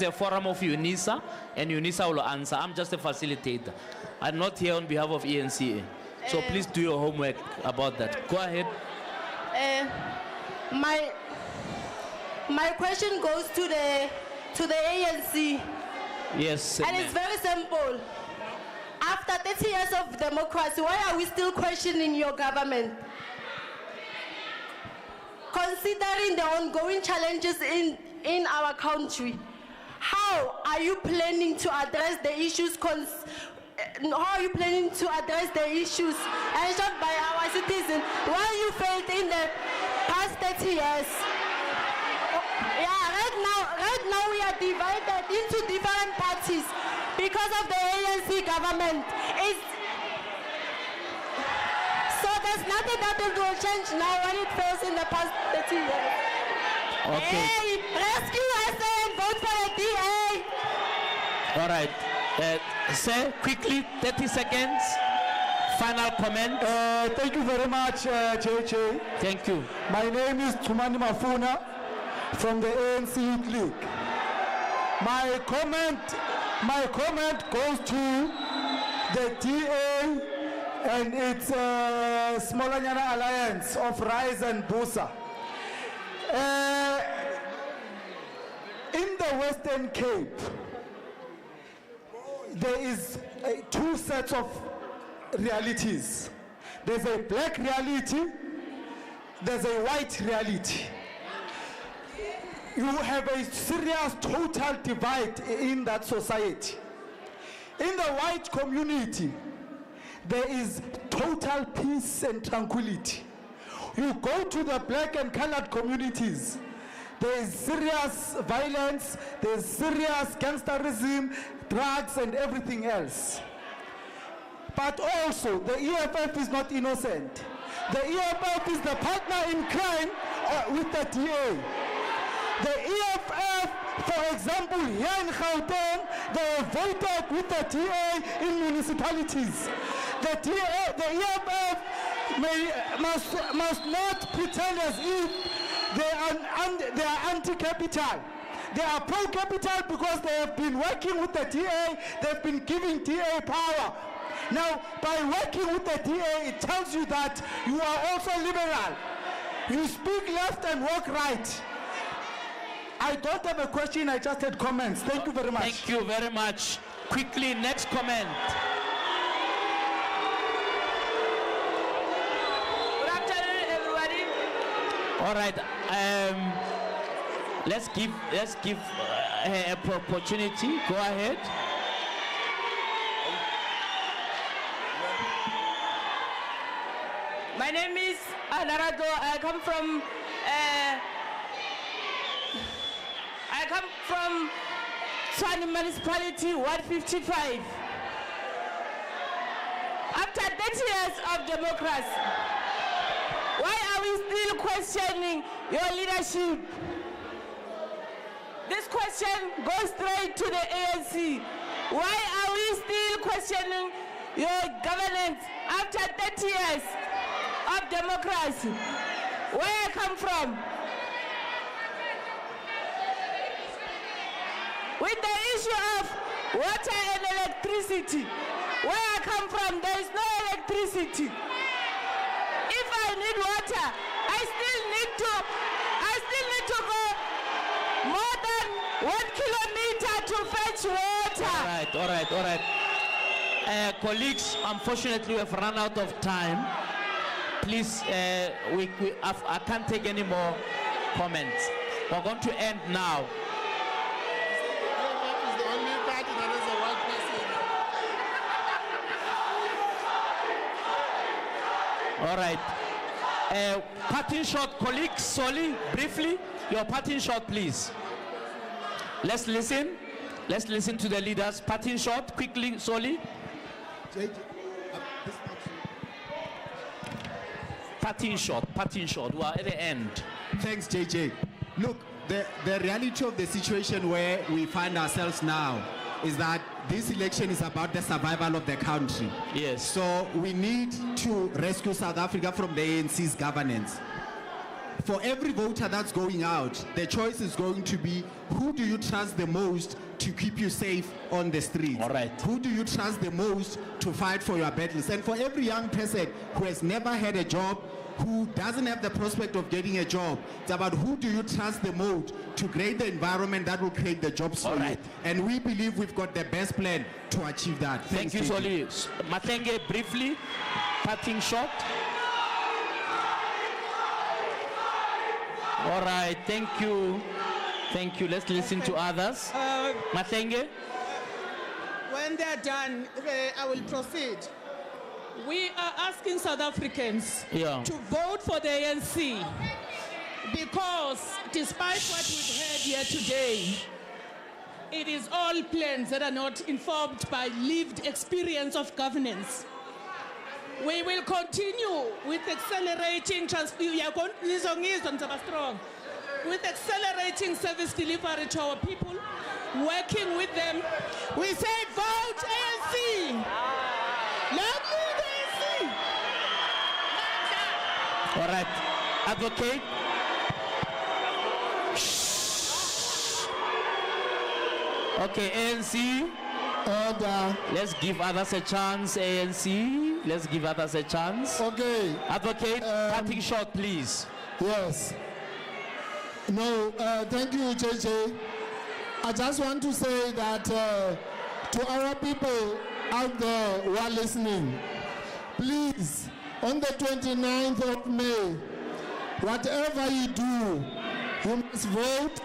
a forum of Unisa, and Unisa will answer. I'm just a facilitator. I'm not here on behalf of ENCA. So please do your homework about that. Go ahead. My question goes to the ANC. Yes. And it's very simple. After 30 years of democracy, why are we still questioning your government? Considering the ongoing challenges in our country, how are you planning to address the issues ensured by our citizens while you failed in the past 30 years? Yeah, right now we are divided into different parties because of the ANC government. So there's nothing that will change now when it fails in the past 30 years. Okay. Hey, rescue SA and vote for the DA. All right. Sir, quickly, 30 seconds. Final comment. Thank you very much, JJ. Thank you. My name is Tumani Mafuna from the ANC Youth League. My comment goes to the DA and its Smolanyana Alliance of Rise and Busa. In the Western Cape, there is 2 sets of realities. There's a black reality, there's a white reality. You have a serious total divide in that society. In the white community, there is total peace and tranquility. You go to the black and colored communities, there is serious violence, there is serious gangsterism, drugs and everything else. But also, the EFF is not innocent. The EFF is the partner in crime with the DA. The EFF, for example, here in Gauteng, they voted with the DA in municipalities. The EFF must not pretend as if they are anti-capital. They are pro-capital because they have been working with the DA, they've been giving DA power. Now, by working with the DA, it tells you that you are also liberal. You speak left and walk right. I don't have a question, I just had comments. Thank you very much. Thank you very much. Quickly, next comment. Good afternoon, everybody. All right. Let's give an opportunity. Go ahead. My name is Anarado. I come from Tshwane Municipality, Ward 55. After 30 years of democracy, why are we still questioning your leadership? This question goes straight to the ANC. Why are we still questioning your governance after 30 years of democracy? Where I come from, with the issue of water and electricity, where I come from, there is no electricity. If I need water, I still need to go more than 1 kilometer to fetch water. All right. Colleagues, unfortunately, we have run out of time. Please, I can't take any more comments. We're going to end now. Is the only party that has a white person. All right. Parting shot, colleagues, Soli, briefly, your parting shot, please. Let's listen. Let's listen to the leaders. Parting shot, quickly, Soli. Parting shot. We are at the end. Thanks, JJ. Look, the reality of the situation where we find ourselves now is that this election is about the survival of the country. Yes. So we need to rescue South Africa from the ANC's governance. For every voter that's going out, the choice is going to be, who do you trust the most to keep you safe on the streets? All right. Who do you trust the most to fight for your battles? And for every young person who has never had a job, who doesn't have the prospect of getting a job, it's about who do you trust the most to create the environment that will create the jobs for you. And we believe we've got the best plan to achieve that. Thank you, Soli. Matlenge, briefly, parting shot. All right, thank you. Let's listen to others. Matlenge. When they're done, I will proceed. We are asking South Africans to vote for the ANC because despite what we've heard here today, it is all plans that are not informed by lived experience of governance. We will continue with accelerating with accelerating service delivery to our people, working with them. We say vote ANC. All right, advocate. Okay, ANC. Order. Let's give others a chance, ANC. Let's give others a chance. Okay. Advocate, parting shot, please. Yes. No, thank you, JJ. I just want to say that to our people out there who are listening, please, on the 29th of May, whatever you do, you must vote.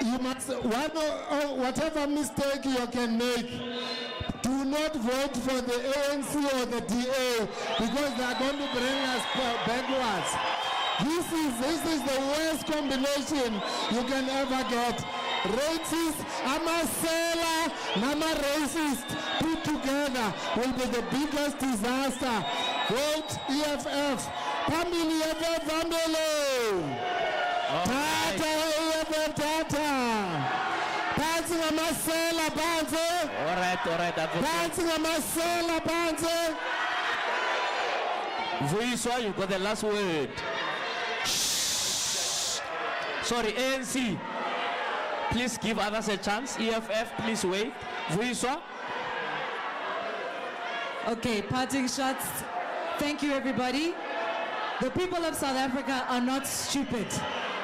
You must, whatever mistake you can make, do not vote for the ANC or the DA because they are going to bring us backwards. This is the worst combination you can ever get. Racist, Amasela, Nama racist, put together will be the biggest disaster. Vote EFF. Family EFF, family. Tata EFF, Tata. Dancing Amasela, Banze. All right, Dancing Amasela, Banze. Vuiswa, you got the last word. Sorry, ANC. Please give others a chance. EFF, please wait. Vuiswa. Okay, parting shots. Thank you, everybody. The people of South Africa are not stupid.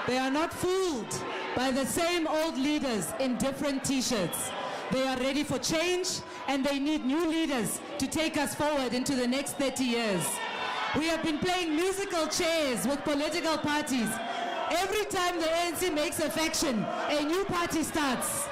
They are not fooled by the same old leaders in different t-shirts. They are ready for change, and they need new leaders to take us forward into the next 30 years. We have been playing musical chairs with political parties. Every time the ANC makes a faction, a new party starts.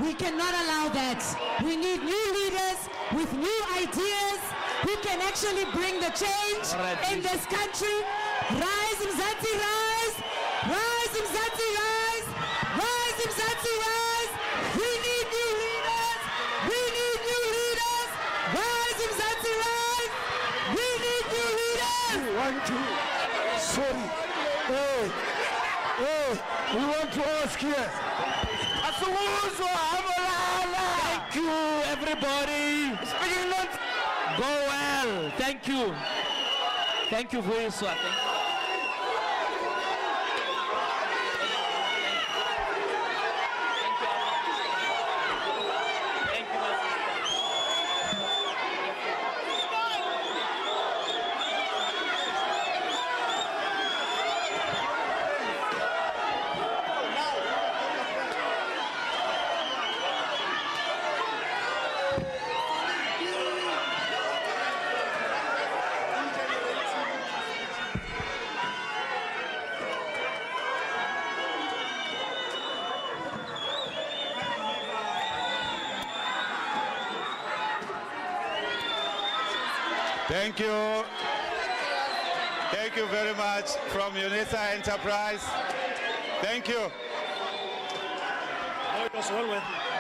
We cannot allow that. We need new leaders with new ideas who can actually bring the change in this country. Rise, Mzansi, rise! Rise, Mzansi, rise! Rise, Mzansi, rise! We need new leaders! We need new leaders! Rise, Mzansi, rise! We need new leaders! Sorry. We want to ask here. Thank you, everybody. Go well. Thank you. Thank you, Vuiswa. Thank you. Thank you. Thank you very much from Unisa Enterprise. Thank you. Oh, it was well worth it.